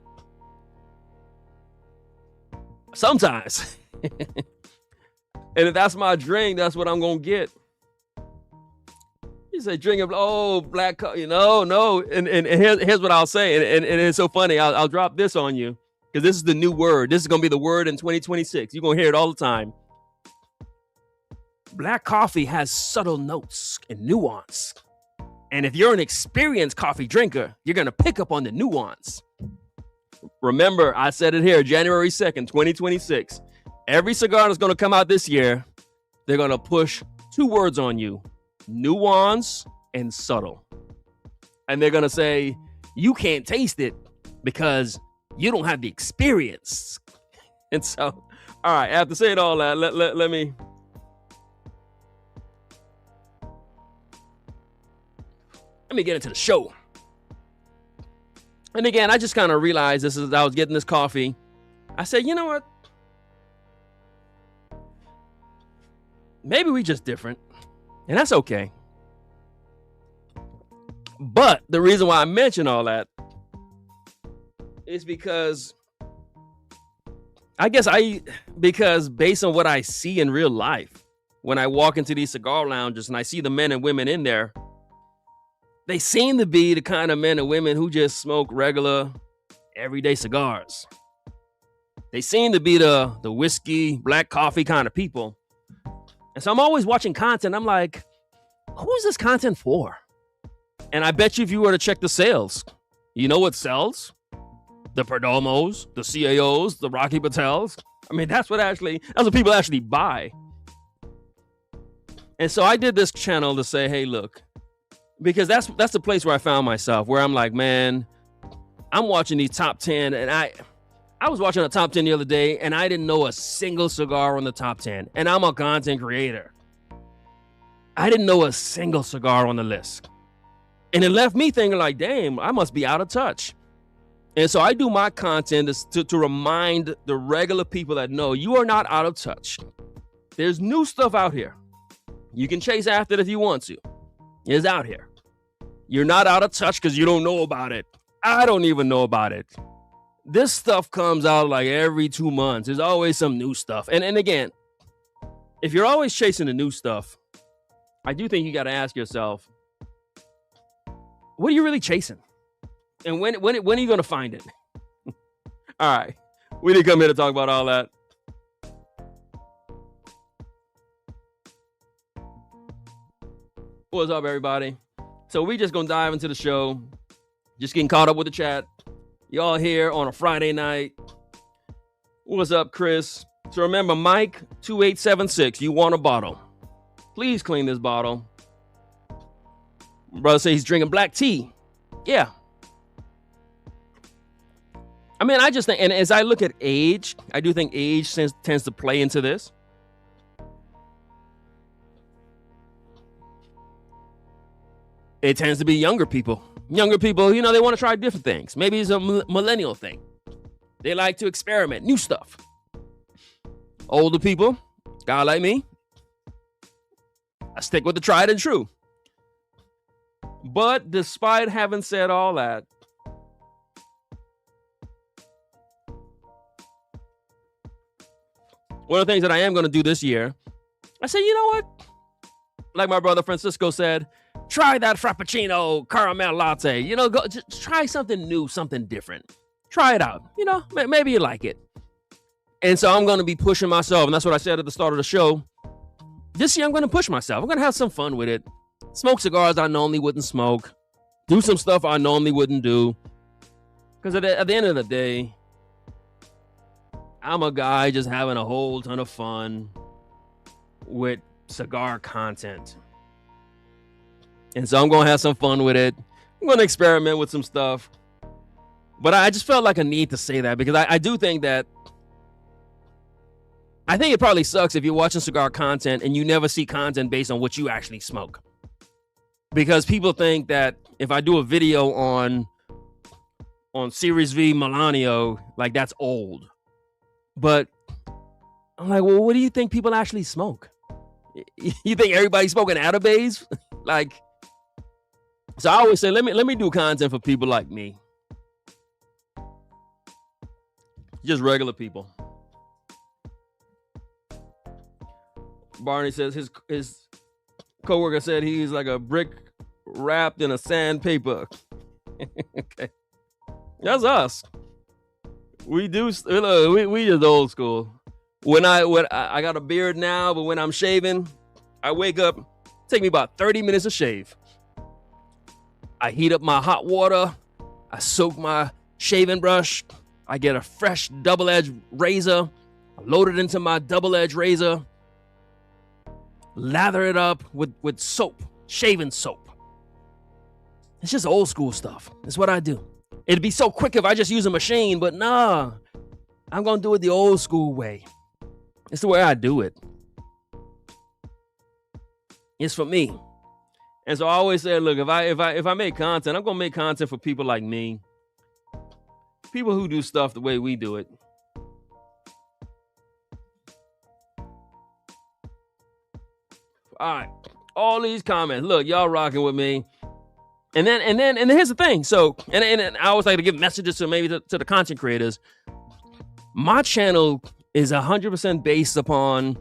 Sometimes. And if that's my drink, that's what I'm going to get. You say, drink it, oh, black coffee. No. And here's what I'll say. And it's so funny. I'll drop this on you because this is the new word. This is going to be the word in 2026. You're going to hear it all the time. Black coffee has subtle notes and nuance. And if you're an experienced coffee drinker, you're going to pick up on the nuance. Remember, I said it here, January 2nd, 2026. Every cigar that's going to come out this year, they're going to push two words on you: nuance and subtle. And they're going to say, you can't taste it because you don't have the experience. And so, all right, after saying all that, let me get into the show. And again, I just kind of realized this as I was getting this coffee. I said, you know what? Maybe we just different. And that's okay. But the reason why I mention all that is because because based on what I see in real life, when I walk into these cigar lounges and I see the men and women in there, they seem to be the kind of men and women who just smoke regular, everyday cigars. They seem to be the whiskey, black coffee kind of people. And so I'm always watching content. I'm like, who is this content for? And I bet you if you were to check the sales, you know what sells? the Perdomos, the CAOs, the Rocky Patels. I mean, that's what people actually buy. And so I did this channel to say, hey, look, because that's the place where I found myself, where I'm like, man, I'm watching these top 10, and I was watching a top 10 the other day, and I didn't know a single cigar on the top 10, and I'm a content creator. I didn't know a single cigar on the list. And it left me thinking like, damn, I must be out of touch. And so I do my content to remind the regular people that know you are not out of touch. There's new stuff out here. You can chase after it if you want to. It's out here. You're not out of touch because you don't know about it. I don't even know about it. This stuff comes out like every 2 months. There's always some new stuff. And again, if you're always chasing the new stuff, I do think you got to ask yourself, what are you really chasing? And when are you going to find it? All right. We didn't come here to talk about all that. What's up, everybody? So we just going to dive into the show. Just getting caught up with the chat. Y'all here on a Friday night. What's up, Chris? So remember, Mike 2876, you want a bottle. Please clean this bottle. Brother says he's drinking black tea. Yeah. I mean, I just think, and as I look at age, I do think age tends to play into this. It tends to be younger people. Younger people, you know, they want to try different things. Maybe it's a millennial thing. They like to experiment, new stuff. Older people, guy like me, I stick with the tried and true. But despite having said all that, one of the things that I am going to do this year, I said, you know what? Like my brother Francisco said, try that Frappuccino caramel latte. You know, go just try something new, something different. Try it out. You know, maybe you like it. And so I'm going to be pushing myself. And that's what I said at the start of the show. This year, I'm going to push myself. I'm going to have some fun with it. Smoke cigars I normally wouldn't smoke. Do some stuff I normally wouldn't do. Because at the end of the day, I'm a guy just having a whole ton of fun with cigar content. And so I'm going to have some fun with it. I'm going to experiment with some stuff. But I just felt like a need to say that because I do think that I think it probably sucks if you're watching cigar content and you never see content based on what you actually smoke. Because people think that if I do a video on Series V Melanio, like that's old. But I'm like, well, what do you think people actually smoke? You think everybody's smoking Atabase? Like, so I always say, let me do content for people like me. Just regular people. Barney says his coworker said he's like a brick wrapped in a sandpaper. Okay, that's us. We do. We just old school. When I got a beard now, but when I'm shaving, I wake up. Take me about 30 minutes to shave. I heat up my hot water. I soak my shaving brush. I get a fresh double-edged razor. I load it into my double-edged razor. Lather it up with soap, shaving soap. It's just old school stuff. That's what I do. It'd be so quick if I just use a machine, but nah. I'm gonna do it the old school way. It's the way I do it. It's for me. And so I always say, look, if I make content, I'm gonna make content for people like me. People who do stuff the way we do it. All right, all these comments. Look, y'all rocking with me. And then here's the thing. So, and I always like to give messages to maybe to the content creators. My channel is 100% based upon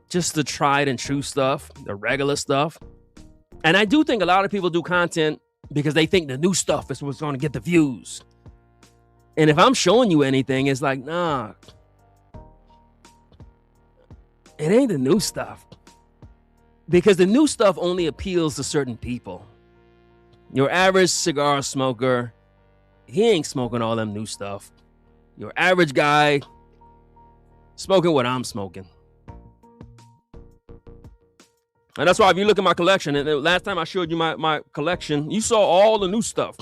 just the tried and true stuff, the regular stuff. And I do think a lot of people do content because they think the new stuff is what's going to get the views. And if I'm showing you anything, it's like, nah, it ain't the new stuff. Because the new stuff only appeals to certain people. Your average cigar smoker, he ain't smoking all them new stuff. Your average guy smoking what I'm smoking. And that's why if you look at my collection, and the last time I showed you my collection, you saw all the new stuff.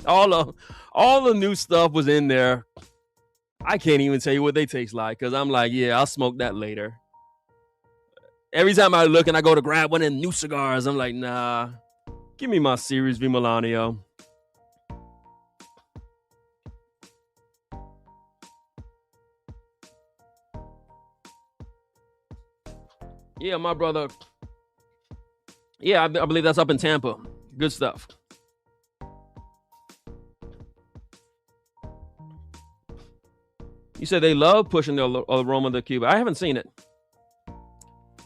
all the new stuff was in there. I can't even tell you what they taste like because I'm like, yeah, I'll smoke that later. Every time I look and I go to grab one of the new cigars, I'm like, nah, give me my Series V Milanio. Yeah, my brother. Yeah, I believe that's up in Tampa. Good stuff. You said they love pushing the aroma of the Cuba. I haven't seen it.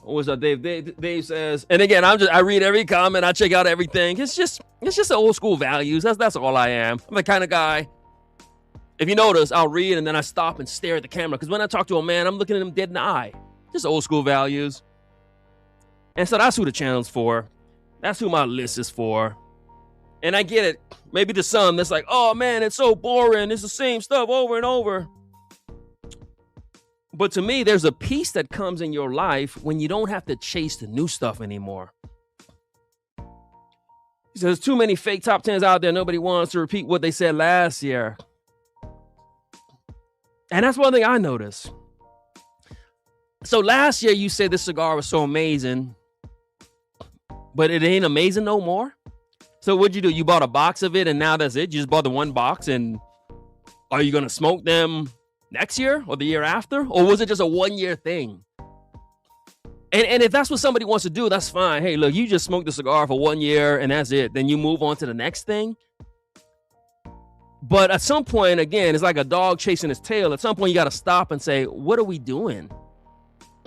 What was that? Dave says, and again, I read every comment, I check out everything. It's just the old school values. That's all I am. I'm the kind of guy. If you notice, I'll read and then I stop and stare at the camera because when I talk to a man, I'm looking at him dead in the eye. Just old school values. And so that's who the channel's for. That's who my list is for. And I get it. Maybe to some that's like, oh man, it's so boring. It's the same stuff over and over. But to me, there's a peace that comes in your life when you don't have to chase the new stuff anymore. He says, there's too many fake top 10s out there. Nobody wants to repeat what they said last year. And that's one thing I noticed. So last year, you said this cigar was so amazing, but it ain't amazing no more. So what'd you do? You bought a box of it and now that's it? You just bought the one box and are you going to smoke them next year or the year after? Or was it just a 1 year thing? And if that's what somebody wants to do, that's fine. Hey, look, you just smoked the cigar for 1 year and that's it. Then you move on to the next thing. But at some point, again, it's like a dog chasing its tail. At some point, you got to stop and say, what are we doing?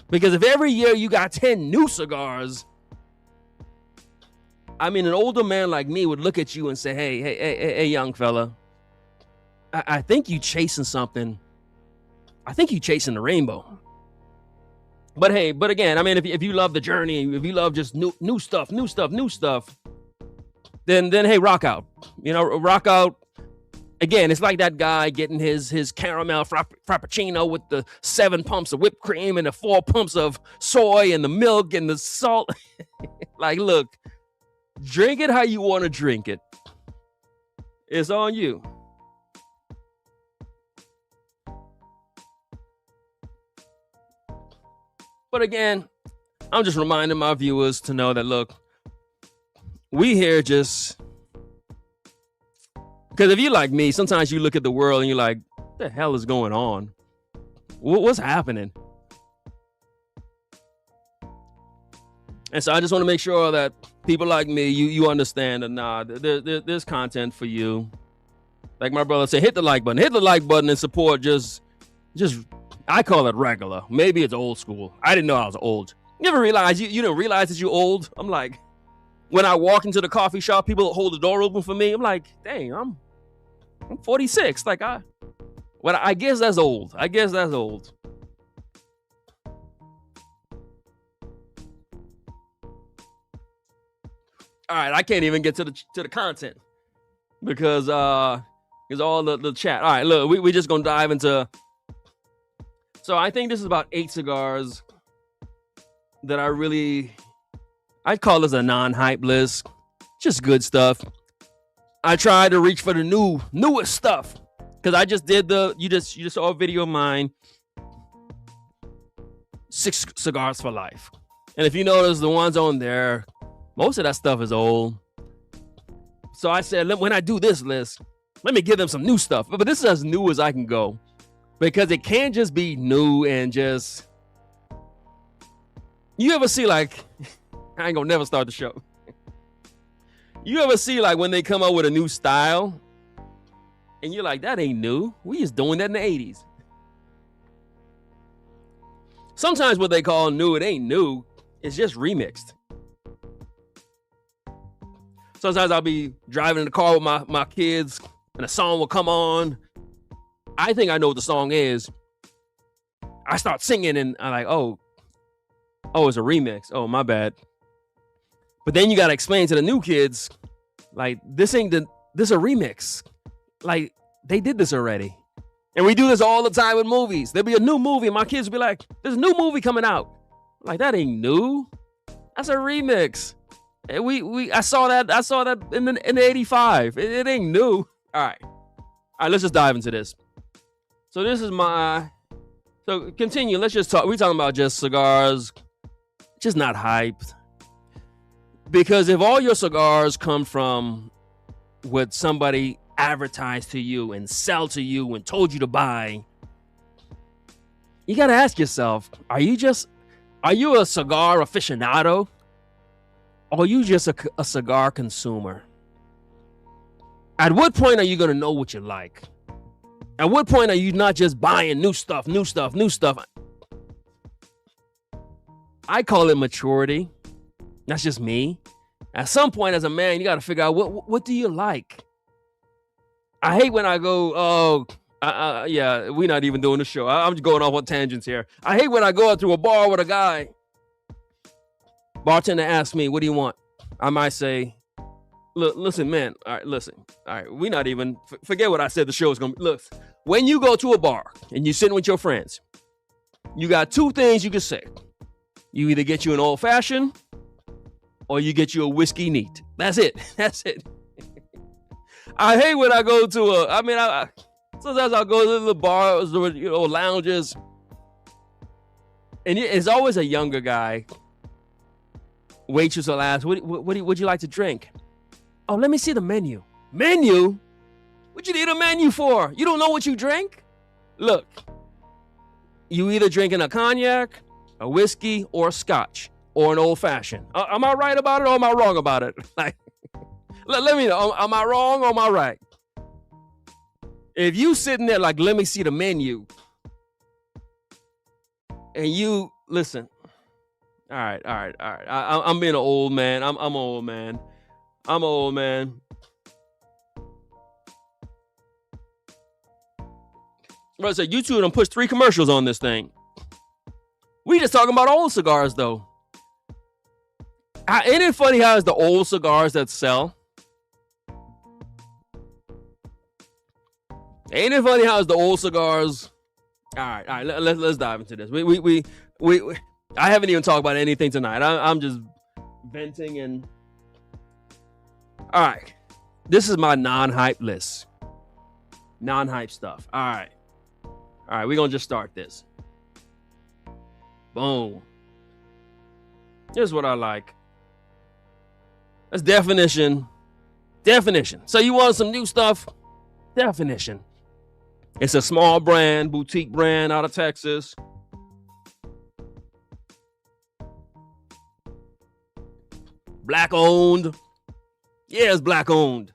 Because if every year you got 10 new cigars, I mean, an older man like me would look at you and say, hey, young fella, I think you chasing something. I think you chasing the rainbow. But hey, but again, I mean, if you love the journey, if you love just new stuff, then hey, rock out. You know, rock out. Again, it's like that guy getting his caramel frappuccino with the 7 pumps of whipped cream and the 4 pumps of soy and the milk and the salt. Like, look, drink it how you want to drink it. It's on you. But again, I'm just reminding my viewers to know that, look, we here just... Because if you're like me, sometimes you look at the world and you're like, what the hell is going on? What's happening? And so I just want to make sure that people like me, you understand that, nah, there's content for you. Like my brother said, hit the like button. Hit the like button and support just I call it regular. Maybe it's old school. I didn't know I was old. You ever realize you didn't realize that you're old? I'm like, when I walk into the coffee shop, people hold the door open for me. I'm like, dang, I'm 46. Like I guess that's old. I guess that's old. All right, I can't even get to the content because all the chat. All right, look, we just gonna dive into. So I think this is about 8 cigars that I'd call this a non-hype list. Just good stuff. I tried to reach for the newest stuff because I just did you just saw a video of mine. 6 cigars for life. And if you notice the ones on there, most of that stuff is old. So I said, when I do this list, let me give them some new stuff. But this is as new as I can go because it can't just be new and just. You ever see like, I ain't gonna never start the show. You ever see like when they come up with a new style and you're like, that ain't new. We just doing that in the 80s. Sometimes what they call new, it ain't new. It's just remixed. Sometimes I'll be driving in the car with my kids and a song will come on. I think I know what the song is. I start singing and I'm like, oh, it's a remix. Oh, my bad. But then you got to explain to the new kids, like, this a remix. Like, They did this already. And we do this all the time with movies. There'll be a new movie, and my kids will be like, there's a new movie coming out. I'm like, that ain't new. That's a remix. And I saw that in the 85. It ain't new. All right, let's just dive into this. So this is so continue. Let's just talk. We're talking about just cigars, just not hyped. Because if all your cigars come from what somebody advertised to you and sell to you and told you to buy, you got to ask yourself, are you a cigar aficionado? Or are you just a cigar consumer? At what point are you going to know what you like? At what point are you not just buying new stuff? I call it maturity. That's just me. At some point as a man, you got to figure out what do you like? I hate when I go, yeah, we're not even doing the show. I'm just going off on tangents here. I hate when I go out to a bar with a guy. Bartender asks me, what do you want? I might say, look, listen, man. All right, listen. All right, we're not even, forget what I said the show is going to be. Look, when you go to a bar and you're sitting with your friends, you got two things you can say. You either get you an old fashioned or you get you a whiskey neat. That's it. That's it. I hate when I go to sometimes I'll go to the bars or, lounges. And it's always a younger guy. Waitress will ask, what would you like to drink? Oh, let me see the menu. Menu? What you need a menu for? You don't know what you drink? Look, you either drinking a cognac, a whiskey, or a scotch, or an old fashioned. Am I right about it or am I wrong about it? Like, let me know. Am I wrong or am I right? If you sitting there like, let me see the menu, and you listen. All right. I'm being an old man. I'm an old man. I'm an old man. Bro, so you two done pushed 3 commercials on this thing. We just talking about old cigars though. Ain't it funny how it's the old cigars that sell? Ain't it funny how it's the old cigars? All right. Let's dive into this. We I haven't even talked about anything tonight. I'm just venting and. All right, this is my non-hype list. Non-hype stuff. All right. We're gonna just start this. Boom. Here's what I like. That's definition. So you want some new stuff? Definition. It's a small brand, boutique brand out of Texas. Black owned. Yeah, it's black owned.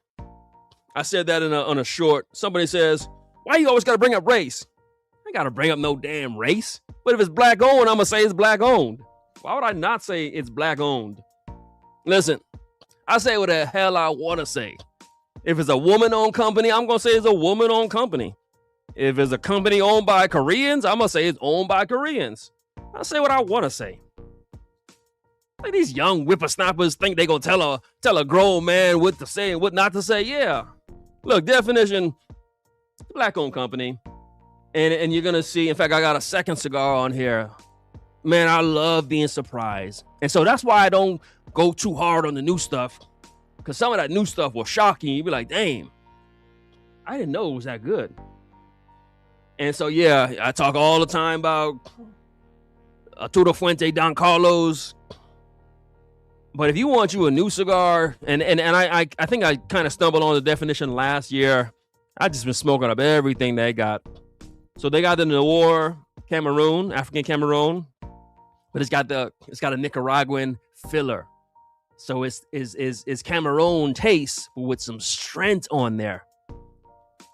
I said that on a short. Somebody says, why you always got to bring up race? I ain't got to bring up no damn race. But if it's black owned, I'm going to say it's black owned. Why would I not say it's black owned? Listen, I say what the hell I want to say. If it's a woman-owned company, I'm going to say it's a woman-owned company. If it's a company owned by Koreans, I'm going to say it's owned by Koreans. I say what I want to say. Like these young whippersnappers think they going to tell a grown man what to say and what not to say. Yeah. Look, definition, black-owned company. And you're going to see, in fact, I got a second cigar on here. Man, I love being surprised. And so that's why I don't go too hard on the new stuff. Because some of that new stuff will shock you. You'll be like, damn, I didn't know it was that good. And so, yeah, I talk all the time about Arturo Fuente, Don Carlos. But if you want you a new cigar, and I think I kind of stumbled on the definition last year. I just been smoking up everything they got. So they got the Noir Cameroon, African Cameroon, but it's got a Nicaraguan filler. So it's Cameroon taste with some strength on there.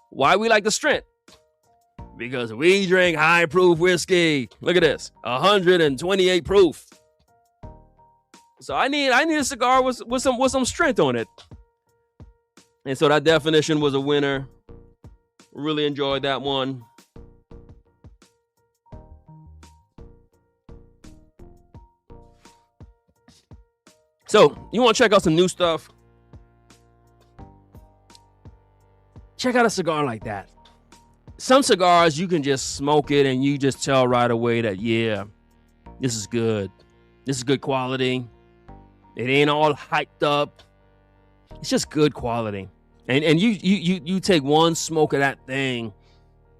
Why we like the strength? Because we drink high proof whiskey. Look at this, 128 proof. So I need a cigar with some strength on it. And so that definition was a winner. Really enjoyed that one. So you want to check out some new stuff? check out a cigar like that. Some cigars, you can just smoke it and you just tell right away that, yeah, this is good. This is good quality. It ain't all hyped up. It's just good quality. And you take one smoke of that thing.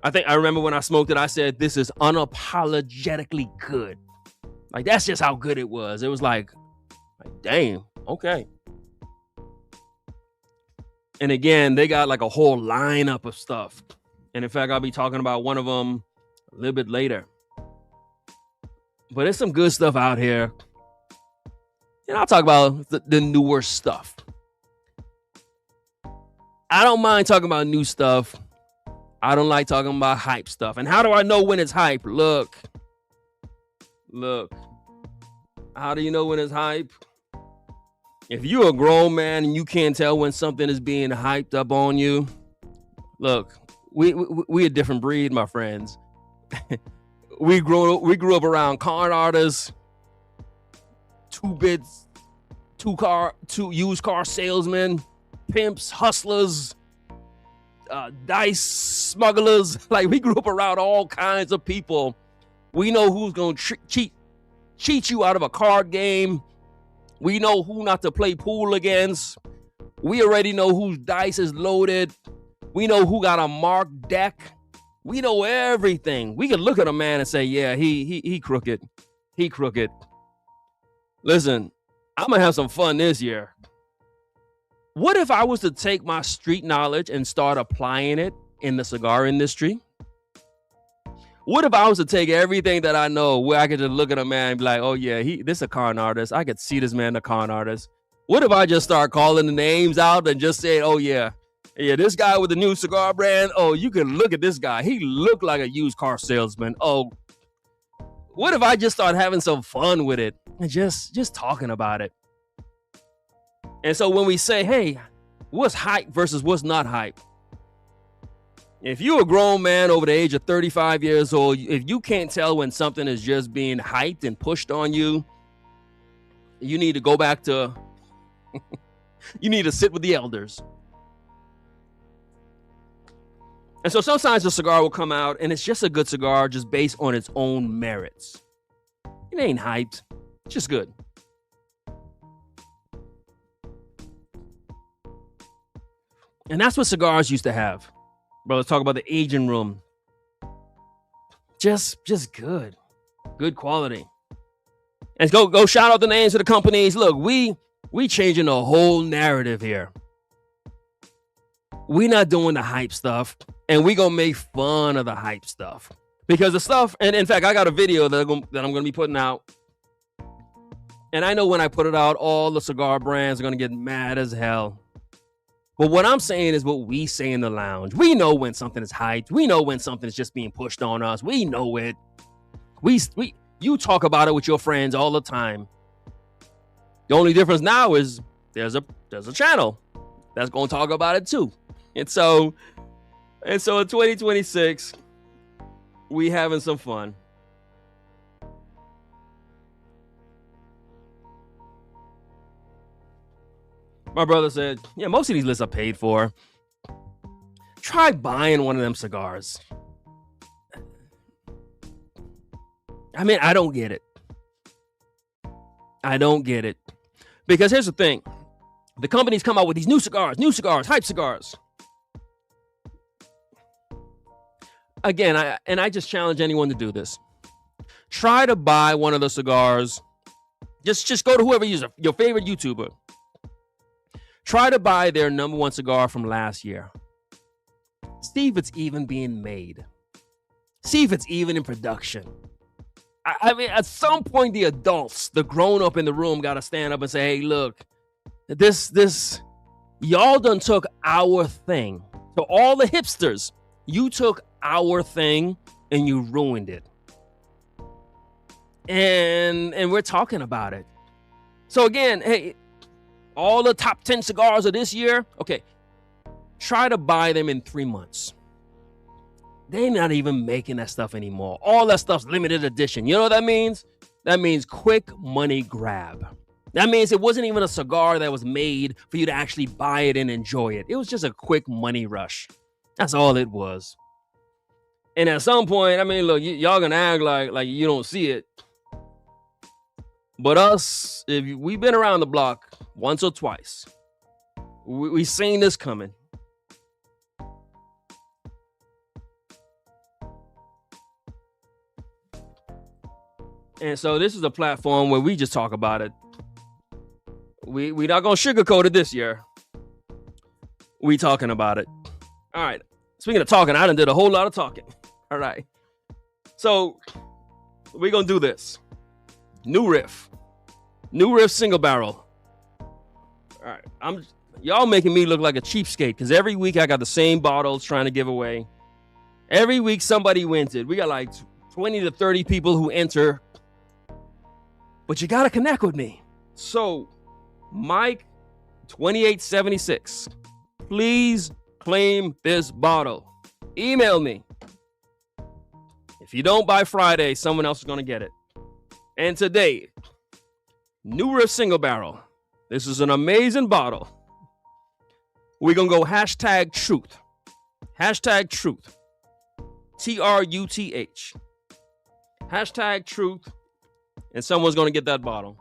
I remember when I smoked it, I said, this is unapologetically good. Like, that's just how good it was. It was like damn, okay. And again, they got like a whole lineup of stuff. And in fact, I'll be talking about one of them a little bit later. But there's some good stuff out here. And I'll talk about the newer stuff. I don't mind talking about new stuff. I don't like talking about hype stuff. And how do I know when it's hype? Look. How do you know when it's hype? If you're a grown man and you can't tell when something is being hyped up on you, look, we a different breed, my friends. we grew up around con artists, two used car salesmen, pimps, hustlers, dice smugglers. Like, we grew up around all kinds of people. We know who's gonna cheat you out of a card game. We know who not to play pool against. We already know whose dice is loaded. We know who got a marked deck. We know everything. We can look at a man and say, yeah, he crooked. He crooked. Listen, I'm gonna have some fun this year. What if I was to take my street knowledge and start applying it in the cigar industry? What if I was to take everything that I know, where I could just look at a man and be like, oh yeah, this a con artist. I could see this man a con artist. What if I just start calling the names out and just say, oh yeah, this guy with the new cigar brand, oh, you can look at this guy. He looked like a used car salesman. Oh, what if I just start having some fun with it and just talking about it? And so when we say, hey, what's hype versus what's not hype? If you're a grown man over the age of 35 years old, if you can't tell when something is just being hyped and pushed on you, you need to go back to, you need to sit with the elders. And so sometimes a cigar will come out and it's just a good cigar just based on its own merits. It ain't hyped, it's just good. And that's what cigars used to have. Bro, let's talk about the aging room. Just good. Good quality. And go shout out the names of the companies. Look, we changing the whole narrative here. We not doing the hype stuff. And we gonna make fun of the hype stuff. Because the stuff, and in fact, I got a video that I'm gonna be putting out. And I know when I put it out, all the cigar brands are gonna get mad as hell. But what I'm saying is what we say in the lounge. We know when something is hyped. We know when something is just being pushed on us. We know it. You talk about it with your friends all the time. The only difference now is there's a channel that's going to talk about it too. And so in 2026, we having some fun. My brother said, yeah, most of these lists are paid for. Try buying one of them cigars. I mean, I don't get it. Because here's the thing. The companies come out with these new cigars, hype cigars. Again, I just challenge anyone to do this. Try to buy one of the cigars. Just go to whoever you use, your favorite YouTuber. Try to buy their number one cigar from last year. See if it's even being made. See if it's even in production. I mean, at some point, the adults, the grown-up in the room, got to stand up and say, hey, look, this, y'all done took our thing. So all the hipsters, you took our thing and you ruined it. And we're talking about it. So again, hey, all the top 10 cigars of this year, okay, try to buy them in 3 months. They're not even making that stuff anymore. All that stuff's limited edition. You know what that means? That means quick money grab. That means it wasn't even a cigar that was made for you to actually buy it and enjoy it. It was just a quick money rush. That's all it was. And at some point, I mean, look, y'all gonna act like you don't see it. But us, if we've been around the block once or twice, we seen this coming. And so this is a platform where we just talk about it. We not gonna sugarcoat it this year. We talking about it. All right. Speaking of talking, I done did a whole lot of talking. All right. So we're gonna do this. New riff single barrel. All right. Y'all making me look like a cheapskate because every week I got the same bottles trying to give away. Every week somebody wins it. We got like 20 to 30 people who enter. But you gotta connect with me. So, Mike 2876, please claim this bottle. Email me. If you don't by Friday, someone else is gonna get it. And today, New Riff Single Barrel. This is an amazing bottle. We're gonna go hashtag truth. Hashtag truth. TRUTH. Hashtag truth. And someone's going to get that bottle.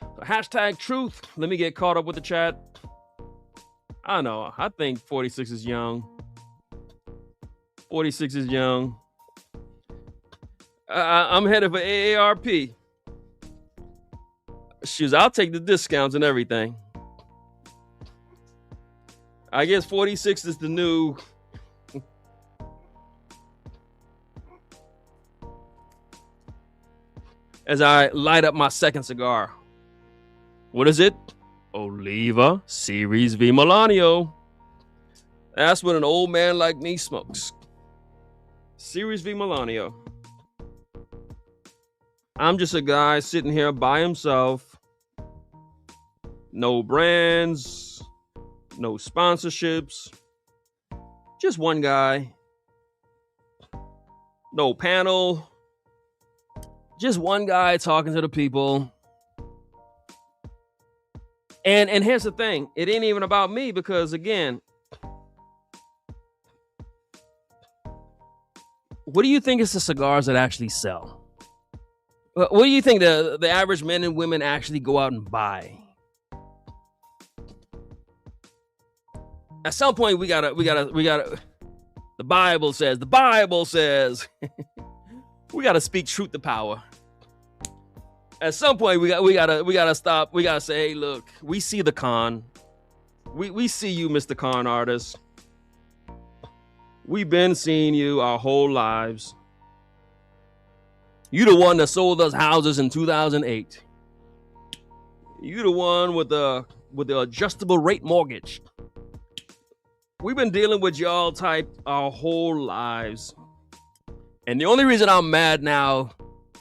So hashtag truth. Let me get caught up with the chat. I don't know. I think 46 is young. 46 is young. I'm headed for AARP. Shoes, I'll take the discounts and everything. I guess 46 is the new... As I light up my second cigar. What is it? Oliva Series V Milanio. That's what an old man like me smokes. Series V Milanio. I'm just a guy sitting here by himself. No brands. No sponsorships. Just one guy. No panel. Just one guy talking to the people. And here's the thing. It ain't even about me because, again, what do you think is the cigars that actually sell? What do you think the average men and women actually go out and buy? At some point, we gotta. The Bible says, we gotta speak truth to power. At some point, we gotta stop. We gotta say, hey, look, we see the con. We see you, Mr. Con Artist. We've been seeing you our whole lives. You the one that sold us houses in 2008. You the one with the adjustable rate mortgage. We've been dealing with y'all type our whole lives. And the only reason I'm mad now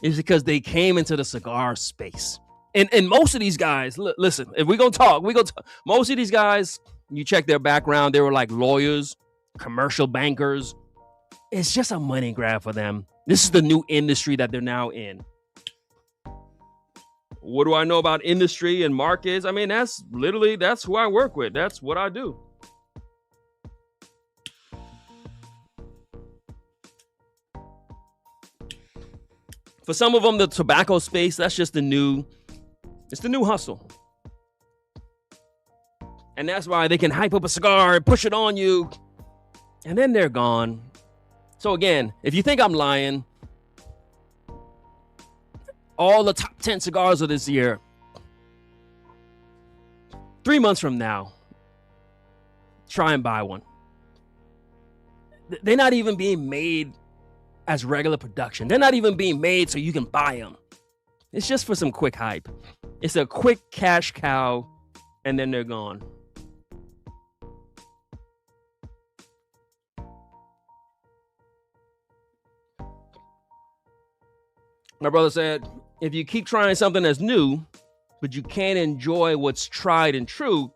is because they came into the cigar space. And most of these guys, listen, if we're going to talk, most of these guys, you check their background, they were like lawyers, commercial bankers. It's just a money grab for them. This is the new industry that they're now in. What do I know about industry and markets? I mean, that's who I work with. That's what I do. For some of them, the tobacco space, that's just the new hustle. And that's why they can hype up a cigar and push it on you. And then they're gone. So again, if you think I'm lying, all the top 10 cigars of this year, 3 months from now, try and buy one. They're not even being made as regular production. They're not even being made so you can buy them. It's just for some quick hype. It's a quick cash cow, and then they're gone. My brother said, if you keep trying something that's new, but you can't enjoy what's tried and true,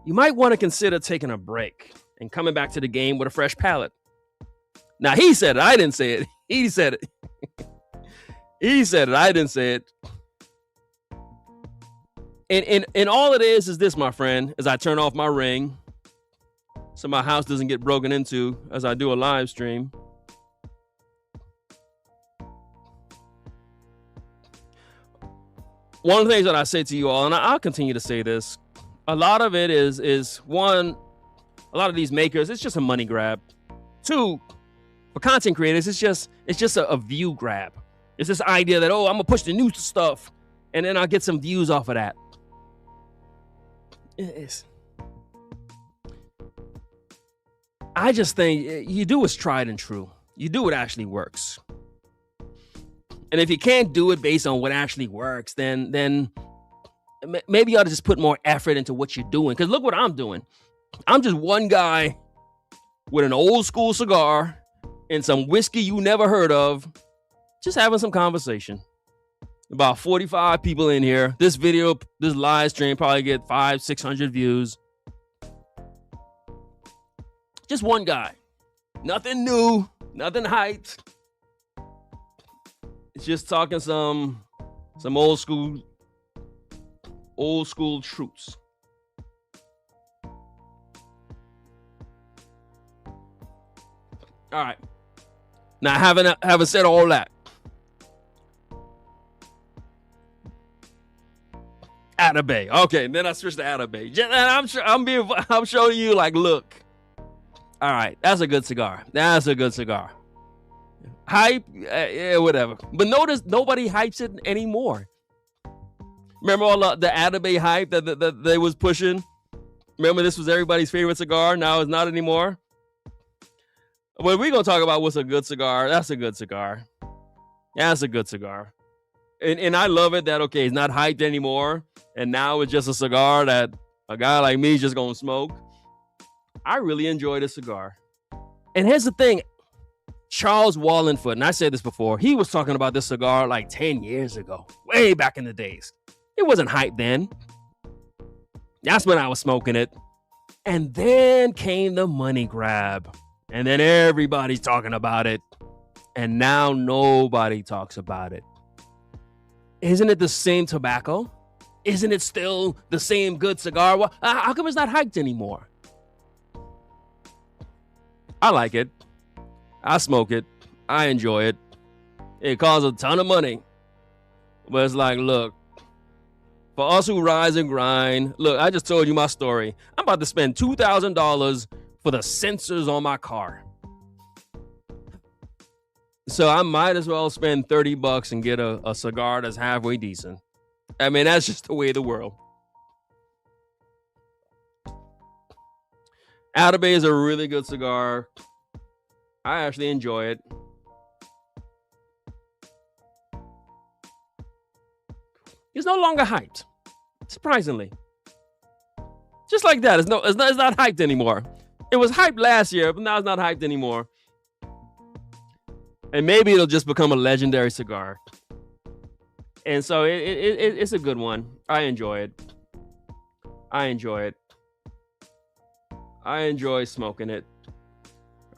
you might want to consider taking a break and coming back to the game with a fresh palate. Now, he said it. I didn't say it. He said it. He said it. I didn't say it. And all it is this, my friend, as I turn off my ring. so my house doesn't get broken into as I do a live stream. One of the things that I say to you all, and I'll continue to say this, a lot of it is one, a lot of these makers, it's just a money grab. Two, for content creators, it's just a view grab. It's this idea that, oh, I'm gonna push the new stuff, and then I'll get some views off of that. I just think you do what's tried and true. You do what actually works. And if you can't do it based on what actually works, then maybe you ought to just put more effort into what you're doing. Because look what I'm doing. I'm just one guy with an old school cigar and some whiskey you never heard of, just having some conversation. About 45 people in here. This video, this live stream probably get 500-600 views. Just one guy. Nothing new, nothing hyped. It's just talking some old school truths. All right. Now, having said all that, Atabey. Okay, then I switched to Atabey. And I'm showing you, like, look. All right, that's a good cigar. That's a good cigar. Hype, yeah, whatever. But notice nobody hypes it anymore. Remember all the Atabey hype that they was pushing? Remember this was everybody's favorite cigar? Now it's not anymore. But we're going to talk about what's a good cigar. That's a good cigar. That's a good cigar. And I love it that, okay, it's not hyped anymore. And now it's just a cigar that a guy like me is just going to smoke. I really enjoy this cigar. And here's the thing. Charles Wallenfoot, and I said this before, he was talking about this cigar like 10 years ago, way back in the days. It wasn't hyped then. That's when I was smoking it. And then came the money grab. And then everybody's talking about it. And now nobody talks about it. Isn't it the same tobacco? Isn't it still the same good cigar? How come it's not hyped anymore? I like it. I smoke it. I enjoy it. It costs a ton of money. But it's like, look, for us who rise and grind, look, I just told you my story. I'm about to spend $2,000 for the sensors on my car. So I might as well spend $30 and get a cigar that's halfway decent. I mean, that's just the way of the world. Atabey is a really good cigar. I actually enjoy it. It's no longer hyped, surprisingly. Just like that, it's not hyped anymore. It was hyped last year, but now it's not hyped anymore. And maybe it'll just become a legendary cigar. And so it's a good one. I enjoy it. I enjoy smoking it.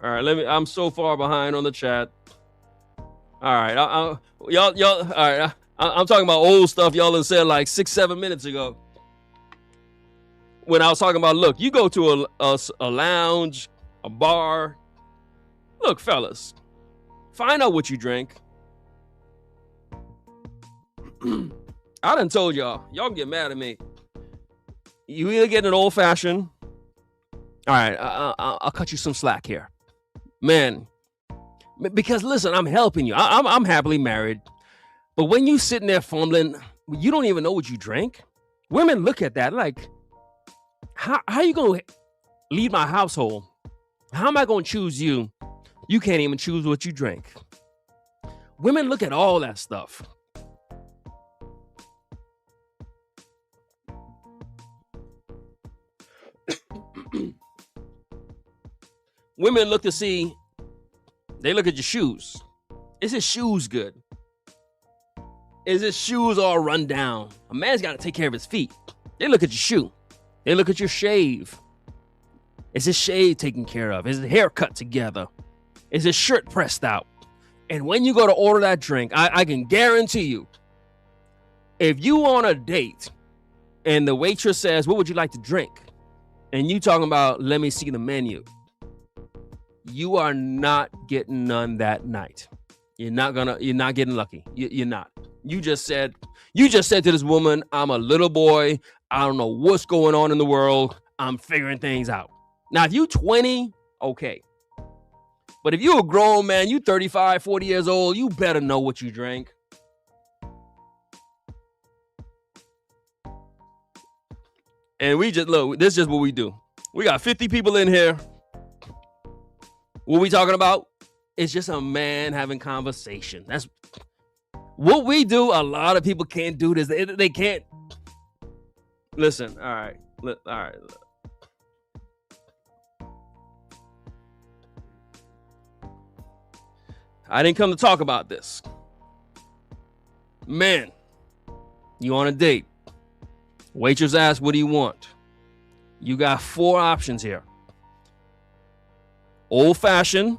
All right, I'm so far behind on the chat. All right, y'all. All right, I'm talking about old stuff y'all had said like 6-7 minutes ago. When I was talking about, look, you go to a lounge, a bar. Look, fellas, find out what you drink. I done told y'all. Y'all can get mad at me. You either get an old fashioned. All right, I'll cut you some slack here. Man, because listen, I'm helping you. I'm happily married. But when you sitting there fumbling, you don't even know what you drink. Women look at that like, how you going to lead my household? How am I going to choose you? You can't even choose what you drink. Women look at all that stuff. Women look at your shoes. Is his shoes good? Is his shoes all run down? A man's got to take care of his feet. They look at your shoe. They look at your shave. Is his shave taken care of? Is his hair cut together? Is his shirt pressed out? And when you go to order that drink, I can guarantee you, if you on a date and the waitress says, what would you like to drink? and you talking about let me see the menu, you are not getting none that night. You're not getting lucky. You're not. You just said to this woman, I'm a little boy. I don't know what's going on in the world. I'm figuring things out. Now, if you 20, okay. But if you a grown man, you 35, 40 years old, you better know what you drank. And we just, look, this is just what we do. We got 50 people in here. What we talking about? It's just a man having conversation. That's what we do. A lot of people can't do this. They can't. Listen, all right. All right. I didn't come to talk about this. Man, you on a date. Waitress asks, what do you want? You got 4 options here. Old fashioned,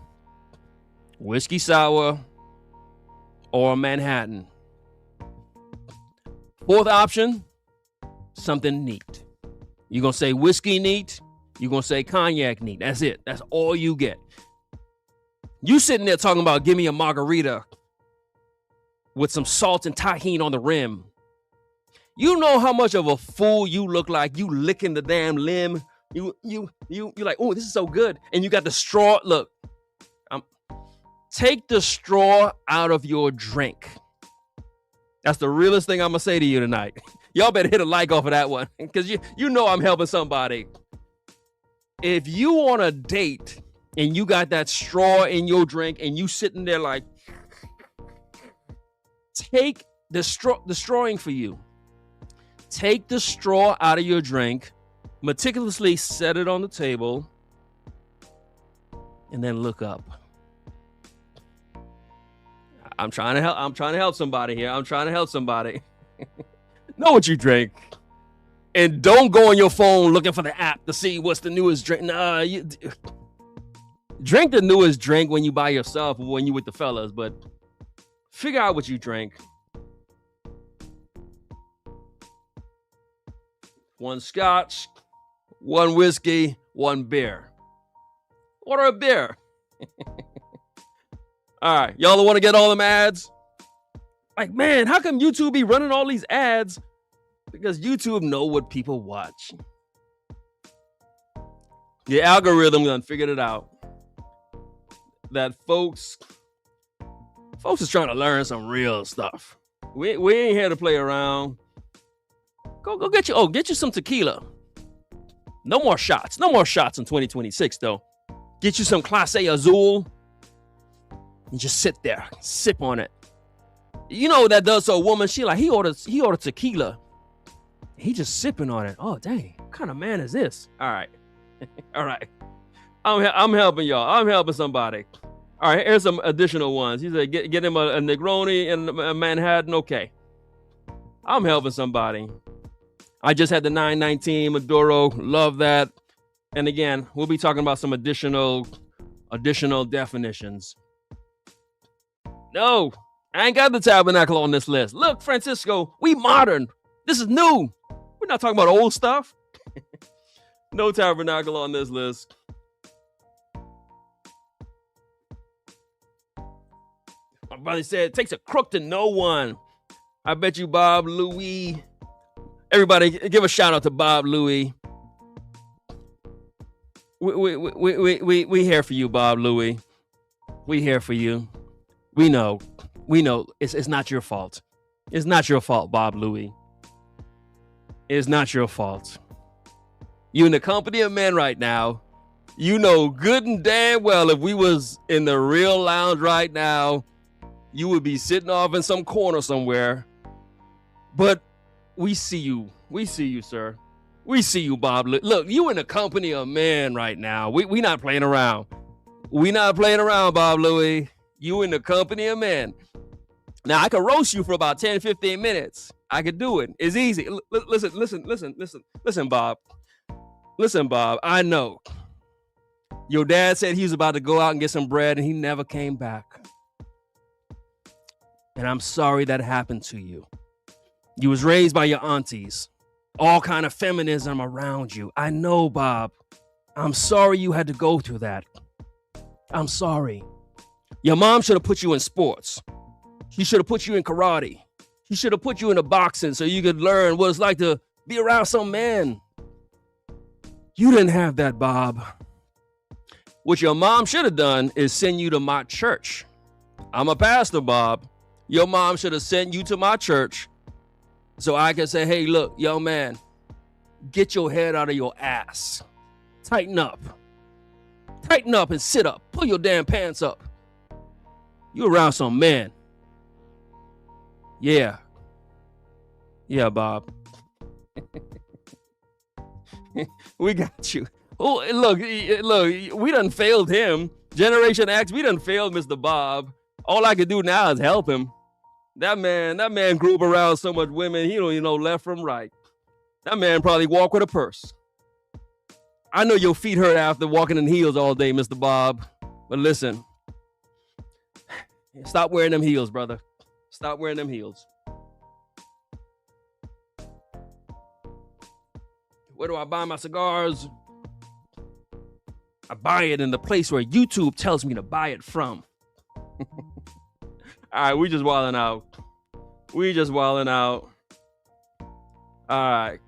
whiskey sour, or Manhattan. 4th option, something neat. You're going to say whiskey neat. You're going to say cognac neat. That's it. That's all you get. You sitting there talking about give me a margarita with some salt and tahini on the rim. You know how much of a fool you look like. You licking the damn limb. You're like, oh, this is so good. And you got the straw. Look, take the straw out of your drink. That's the realest thing I'm going to say to you tonight. Y'all better hit a like off of that one because you know I'm helping somebody. If you on a date and you got that straw in your drink and you sitting there like, take the strawing for you. Take the straw out of your drink, meticulously set it on the table, and then look up. I'm trying to help somebody here. I'm trying to help somebody. Know what you drink. And don't go on your phone looking for the app to see what's the newest drink. Nah, drink the newest drink when you by yourself or when you with the fellas, but figure out what you drink. 1 scotch, 1 whiskey, 1 beer. Order a beer. All right, y'all want to get all them ads? Like, man, how come YouTube be running all these ads? Because YouTube know what people watch. The algorithm done figured it out. That folks is trying to learn some real stuff. We ain't here to play around. Go get you some tequila. No more shots. No more shots in 2026 though. Get you some Clase Azul. And just sit there, sip on it. You know what that does to a woman? He ordered tequila. He just sipping on it. Oh dang, what kind of man is this? All right, all right. I'm helping y'all. I'm helping somebody. All right, here's some additional ones. He said, get him a Negroni and a Manhattan. Okay, I'm helping somebody. I just had the 919 Maduro. Love that. And again, we'll be talking about some additional definitions. No, I ain't got the tabernacle on this list. Look, Francisco, we modern. This is new. We're not talking about old stuff. No tabernacle on this list. My brother said, it takes a crook to know one. I bet you Bob Louis. Everybody, give a shout out to Bob Louis. We here for you, Bob Louis. We here for you. We know. It's not your fault. It's not your fault, Bob Louis. It's not your fault. You in the company of men right now. You know good and damn well if we was in the real lounge right now, you would be sitting off in some corner somewhere. But we see you. We see you, sir. We see you, Bob. Look, you in the company of men right now. We not playing around. We not playing around, Bob Louis. You in the company of men. Now, I could roast you for about 10, 15 minutes. I could do it. It's easy. Listen, Bob. Listen, Bob. I know. Your dad said he was about to go out and get some bread, and he never came back. And I'm sorry that happened to you. You was raised by your aunties. all kind of feminism around you. I know, Bob. I'm sorry you had to go through that. I'm sorry. Your mom should have put you in sports. She should have put you in karate. She should have put you into boxing so you could learn what it's like to be around some man. You didn't have that, Bob. What your mom should have done is send you to my church. I'm a pastor, Bob. Your mom should have sent you to my church so I can say, hey, look, young man, get your head out of your ass. Tighten up. Tighten up and sit up. Pull your damn pants up. You around some men. Yeah. Yeah, Bob. We got you. Oh, look, we done failed him. Generation X, we done failed Mr. Bob. All I can do now is help him. That man grew up around so much women, he don't even know left from right. That man probably walk with a purse. I know your feet hurt after walking in heels all day, Mr. Bob. But listen, stop wearing them heels, brother. Stop wearing them heels. Where do I buy my cigars? I buy it in the place where YouTube tells me to buy it from. All right, we just wilding out. All right.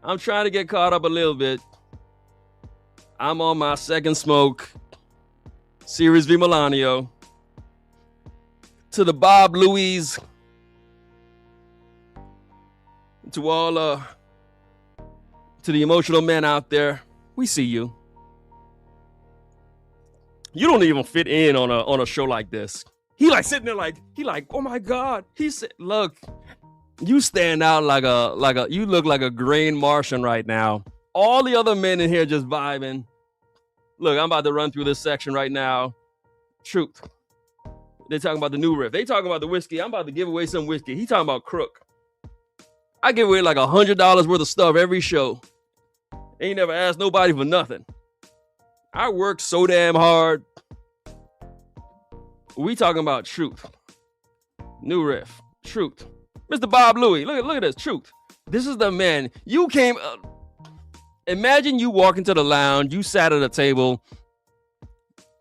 I'm trying to get caught up a little bit. I'm on my second smoke. Series V Melanio. To the Bob Louis. To all to the emotional men out there, we see you. You don't even fit in on a show like this. He like sitting there like, oh my God. He said, look, you stand out you look like a green Martian right now. All the other men in here just vibing. Look, I'm about to run through this section right now. Truth. They're talking about the new riff. They talking about the whiskey. I'm about to give away some whiskey. He talking about Crook. I give away like $100 worth of stuff every show. Ain't never asked nobody for nothing. I work so damn hard. We talking about truth. New riff. Truth. Mr. Bob Louis. Look at this. Truth. This is the man. You came. Imagine you walk into the lounge. You sat at a table.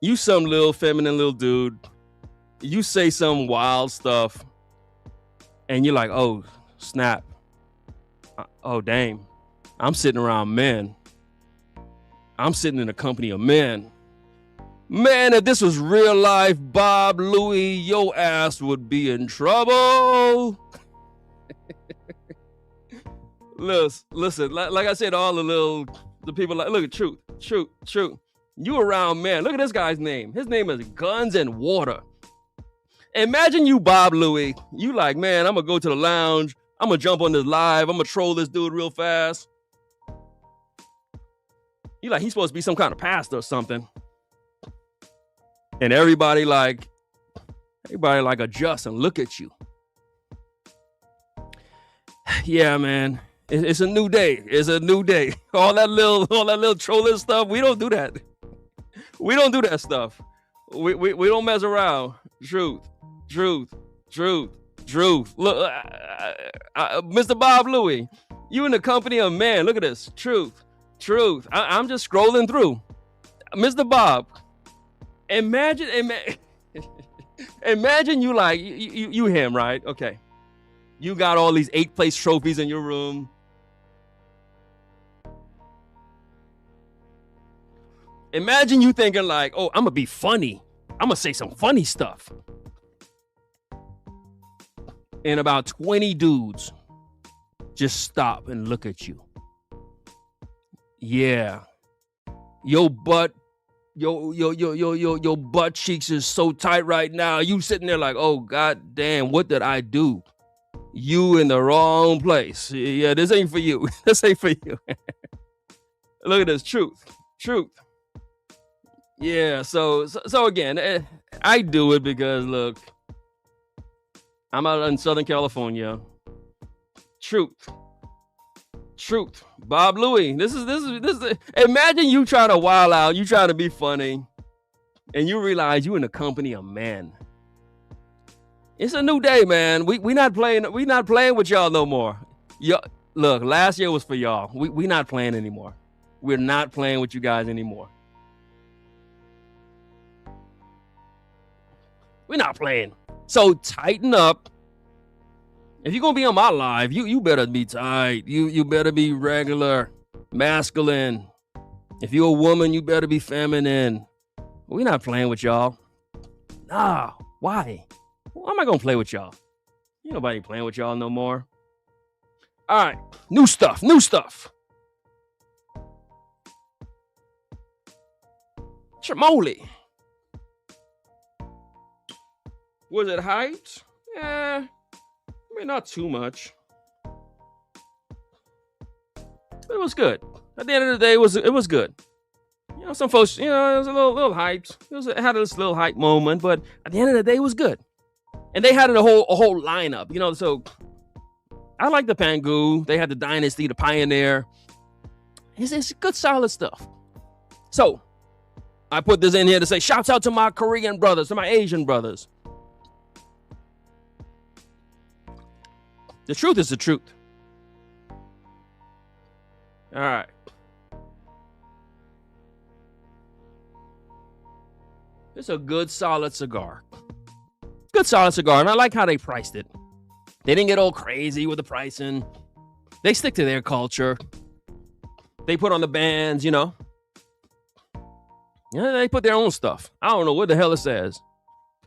You some little feminine little dude. You say some wild stuff. And you're like, oh, snap. Oh, dang. I'm sitting around men. I'm sitting in a company of men. Man, if this was real life, Bob Louis, your ass would be in trouble. Listen, like I said, all the people like, look at truth. You around men. Look at this guy's name. His name is Guns and Water. Imagine you, Bob Louis. You like, man, I'm going to go to the lounge. I'm going to jump on this live. I'm going to troll this dude real fast. You like, he's supposed to be some kind of pastor or something. And everybody like adjust and look at you. Yeah, man. It's a new day. It's a new day. All that little trolling stuff. We don't do that. We don't do that stuff. We don't mess around. Truth. Look, Mr. Bob Louis, you in the company of man. Look at this. Truth. I'm just scrolling through. Mr. Bob, imagine you like, you him, right? Okay. You got all these 8th place trophies in your room. Imagine you thinking like, oh, I'm going to be funny. I'm going to say some funny stuff. And about 20 dudes just stop and look at you. Yeah. Your butt cheeks is so tight right now. You sitting there like, oh, God damn, what did I do? You in the wrong place. Yeah, this ain't for you. This ain't for you. Look at this. Truth. Yeah, so again, I do it because, look, I'm out in Southern California. Truth. Bob Louis, this is imagine you trying to wild out, you trying to be funny, and you realize you in the company of men. It's a new day, man. We not playing with y'all no more. look, last year was for y'all. We not playing anymore. We're not playing with you guys anymore. We're not playing. So tighten up. If you're gonna be on my live, you better be tight. You better be regular, masculine. If you're a woman, you better be feminine. We're not playing with y'all. Nah, why? Why am I gonna play with y'all? Ain't nobody playing with y'all no more. All right, new stuff. Chamoli. Was it hyped? I mean, not too much. But it was good. At the end of the day, it was good. You know, some folks, it was a little hyped. It had this little hype moment, but at the end of the day, it was good. And they had a whole lineup, so I like the Pangu. They had the Dynasty, the Pioneer. It's good, solid stuff. So I put this in here to say, shouts out to my Korean brothers, to my Asian brothers. The truth is the truth. All right. It's a good, solid cigar. Good, solid cigar. And I like how they priced it. They didn't get all crazy with the pricing. They stick to their culture. They put on the bands, Yeah, they put their own stuff. I don't know what the hell it says.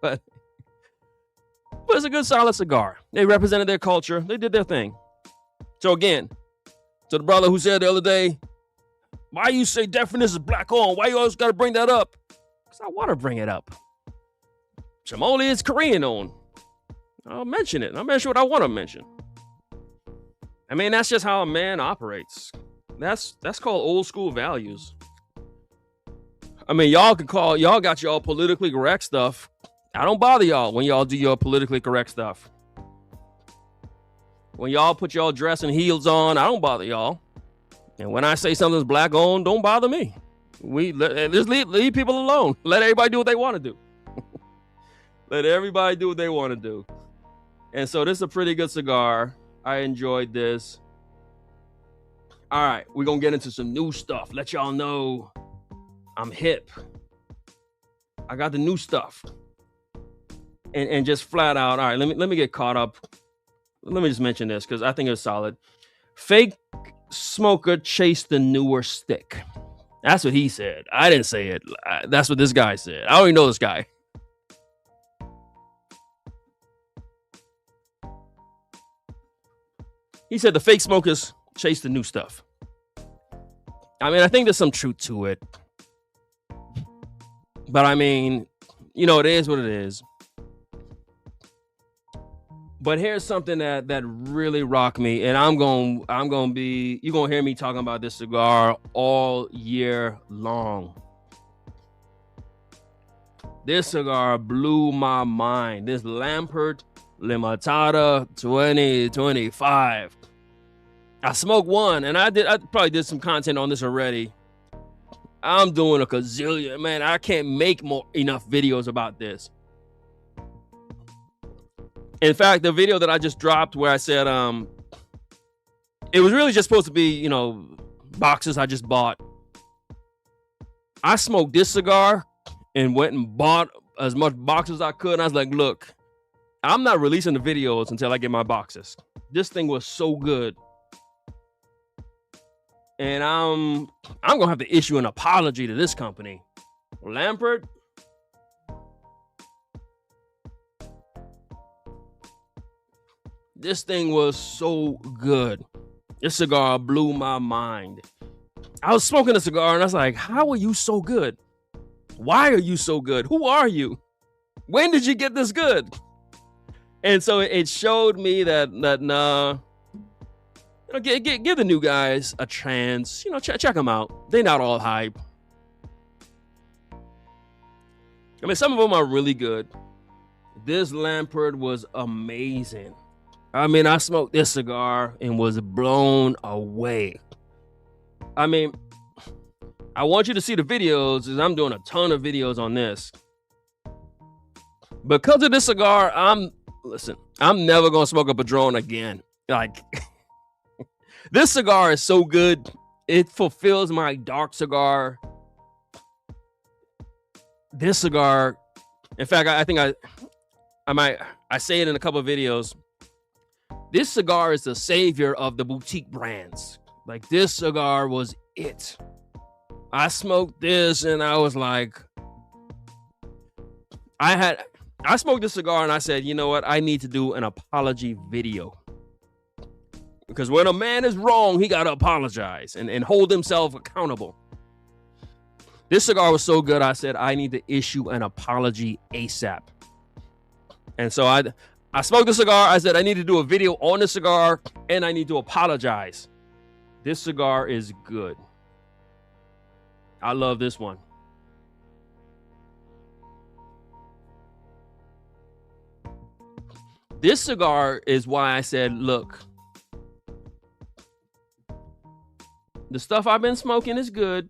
But it's a good, solid cigar. They represented their culture. They did their thing. So again, to the brother who said the other day, why you say deafness is black on? Why you always got to bring that up? Because I want to bring it up. Chamoli is Korean on. I'll mention it. I'll mention what I want to mention. I mean, that's just how a man operates. That's called old school values. I mean, y'all got y'all politically correct stuff. I don't bother y'all when y'all do your politically correct stuff. When y'all put y'all dress and heels on, I don't bother y'all. And when I say something's black on, don't bother me. Just leave people alone. Let everybody do what they want to do. Let everybody do what they want to do. And so this is a pretty good cigar. I enjoyed this. All right, we're going to get into some new stuff. Let y'all know I'm hip. I got the new stuff. And just flat out, all right, let me get caught up. Let me just mention this because I think it's solid. Fake smoker chased the newer stick. That's what he said. I didn't say it. That's what this guy said. I don't even know this guy. He said the fake smokers chase the new stuff. I mean, I think there's some truth to it. But I mean, it is what it is. But here's something that really rocked me, and you're gonna hear me talking about this cigar all year long. This cigar blew my mind. This Lampert Limitada 2025. I smoked one, and I probably did some content on this already. I'm doing a gazillion, man. I can't make enough videos about this. In fact, the video that I just dropped where I said, it was really just supposed to be, boxes I just bought. I smoked this cigar and went and bought as much boxes as I could. And I was like, look, I'm not releasing the videos until I get my boxes. This thing was so good. And I'm going to have to issue an apology to this company. Lampert. This thing was so good. This cigar blew my mind. I was smoking a cigar and I was like, how are you so good? Why are you so good? Who are you? When did you get this good? And so it showed me that nah, give the new guys a chance. Check them out. They're not all hype. I mean, some of them are really good. This Lampert was amazing. I mean, I smoked this cigar and was blown away. I mean, I want you to see the videos, because I'm doing a ton of videos on this. Because of this cigar, I'm never going to smoke a Padron again. Like, This cigar is so good. It fulfills my dark cigar. This cigar, in fact, I think I say it in a couple of videos. This cigar is the savior of the boutique brands. Like, this cigar was it. I smoked this and I was like, I smoked this cigar and I said, you know what? I need to do an apology video. Because when a man is wrong, he got to apologize and hold himself accountable. This cigar was so good, I said, I need to issue an apology ASAP. And so I smoked the cigar. I said, I need to do a video on the cigar and I need to apologize. This cigar is good. I love this one. This cigar is why I said, look, the stuff I've been smoking is good.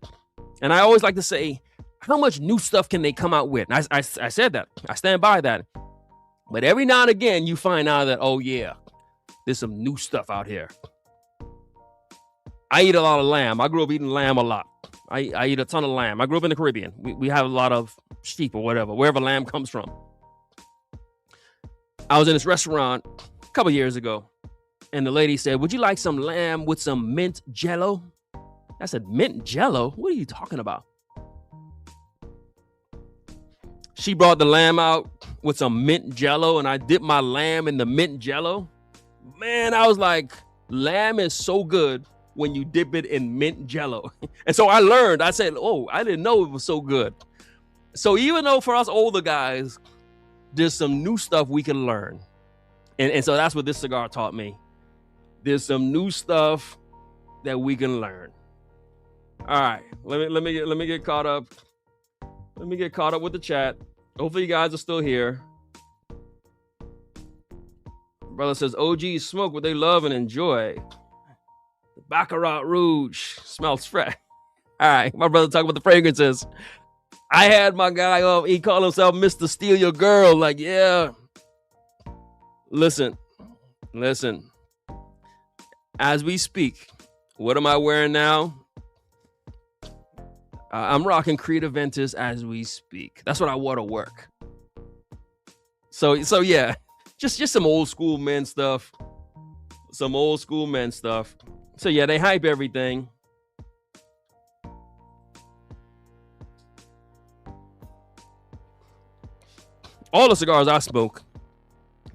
And I always like to say, how much new stuff can they come out with? And I said that. I stand by that. But every now and again, you find out that, oh, yeah, there's some new stuff out here. I eat a lot of lamb. I grew up eating lamb a lot. I eat a ton of lamb. I grew up in the Caribbean. We have a lot of sheep or whatever, wherever lamb comes from. I was in this restaurant a couple years ago, and the lady said, would you like some lamb with some mint jello? I said, mint jello? What are you talking about? She brought the lamb out with some mint jello, and I dipped my lamb in the mint jello. Man, I was like, lamb is so good when you dip it in mint jello. And so I learned. I said, oh, I didn't know it was so good. So even though for us older guys, there's some new stuff we can learn. And so that's what this cigar taught me. There's some new stuff that we can learn. All right, let me get caught up. Let me get caught up with the chat. Hopefully you guys are still here. Brother says, OGs smoke what they love and enjoy. The Baccarat Rouge smells fresh. All right, my brother talking about the fragrances. I had my guy, he called himself Mr. Steal Your Girl. Like, yeah. Listen. As we speak, what am I wearing now? I'm rocking Creed Aventus as we speak. That's what I wore to work. So yeah, just some old school men stuff. So yeah, they hype everything. All the cigars I smoke,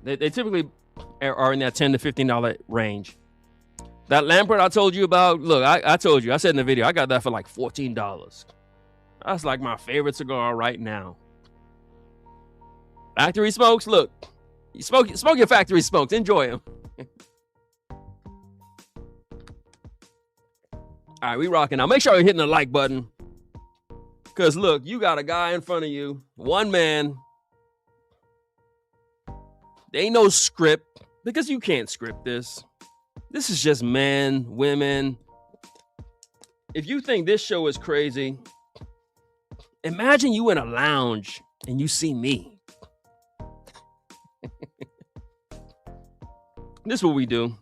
they typically are in that $10 to $15 range. That Lampert I told you about, look, I told you, I said in the video, I got that for like $14. That's like my favorite cigar right now. Factory smokes, look, you smoke your factory smokes, enjoy them. All right, we rocking now. Make sure you're hitting the like button. Because look, you got a guy in front of you, one man. There ain't no script, because you can't script this. This is just men, women. If you think this show is crazy, imagine you in a lounge and you see me. This is what we do.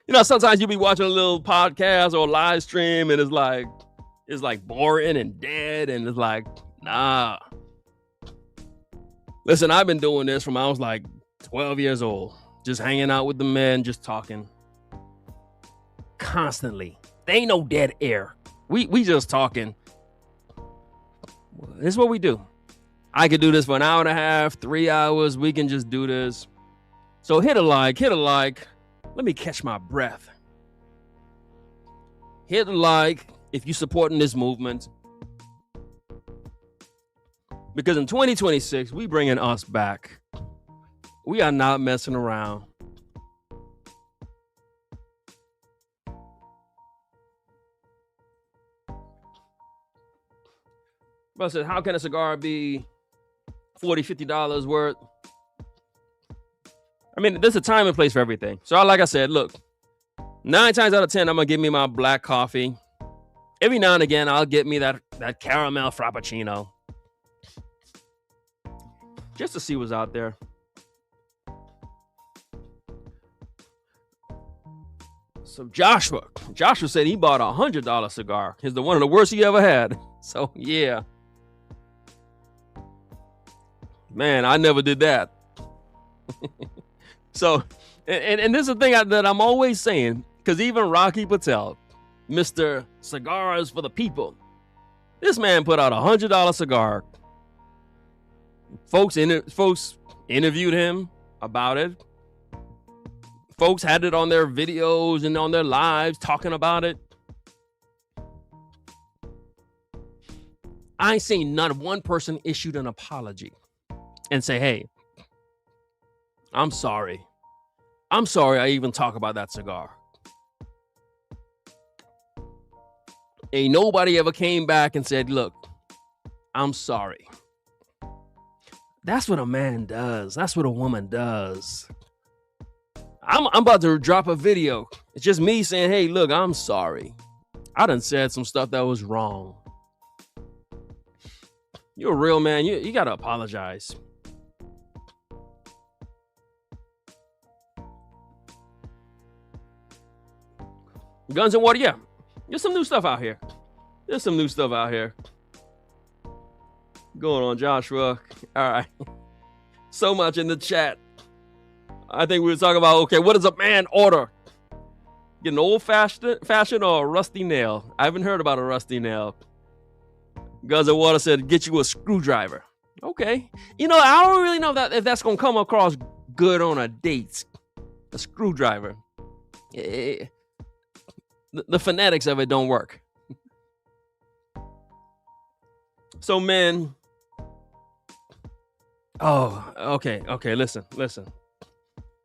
You know, sometimes you be watching a little podcast or a live stream and it's like boring and dead and it's like, nah. Listen, I've been doing this from I was like 12 years old, just hanging out with the men, just talking. Constantly. There ain't no dead air. We just talking. This is what we do. I could do this for an hour and a half, 3 hours. We can just do this. So hit a like. Let me catch my breath. Hit a like if you're supporting this movement. Because in 2026, we bringing us back. We are not messing around. Bro said, how can a cigar be $40, $50 worth? I mean, there's a time and place for everything. So like I said, look, 9 times out of 10, I'm going to give me my black coffee. Every now and again, I'll get me that caramel frappuccino. Just to see what's out there. So Joshua said he bought $100 cigar. It's one of the worst he ever had. So yeah, man, I never did that. So, and this is the thing that I'm always saying, because even Rocky Patel, Mr. Cigars for the People, this man put out $100 cigar. Folks interviewed him about it. Folks had it on their videos and on their lives talking about it. I ain't seen not one person issued an apology and say, hey, I'm sorry. I'm sorry I even talk about that cigar. Ain't nobody ever came back and said, look, I'm sorry. That's what a man does. That's what a woman does. I'm about to drop a video. It's just me saying, hey, look, I'm sorry. I done said some stuff that was wrong. You're a real man. You got to apologize. Guns and water, yeah. There's some new stuff out here. Going on, Joshua. All right. So much in the chat. I think we were talking about, okay, what does a man order? Get an old-fashioned or a rusty nail? I haven't heard about a rusty nail. Guns and Water said, get you a screwdriver. Okay. You know, I don't really know if that's going to come across good on a date. A screwdriver. The phonetics of it don't work. So, men. Oh, okay. Listen.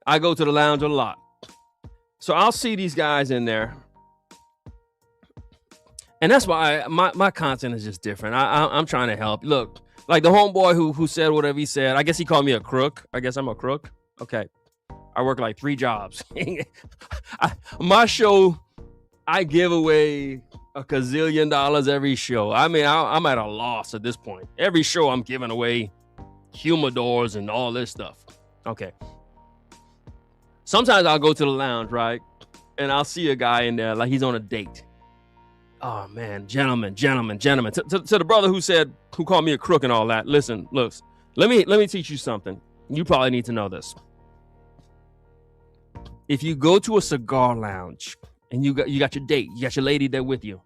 I go to the lounge a lot. So I'll see these guys in there. And that's why my content is just different. I'm trying to help. Look, like the homeboy who said whatever he said. I guess he called me a crook. I guess I'm a crook. Okay. I work like 3 jobs. My show, I give away a gazillion dollars every show. I mean, I'm at a loss at this point. Every show I'm giving away humidors and all this stuff. Okay. Sometimes I'll go to the lounge, right? And I'll see a guy in there like he's on a date. Oh man, gentlemen. To the brother who called me a crook and all that. Listen, look, let me teach you something. You probably need to know this. If you go to a cigar lounge and you got your date, you got your lady there with you,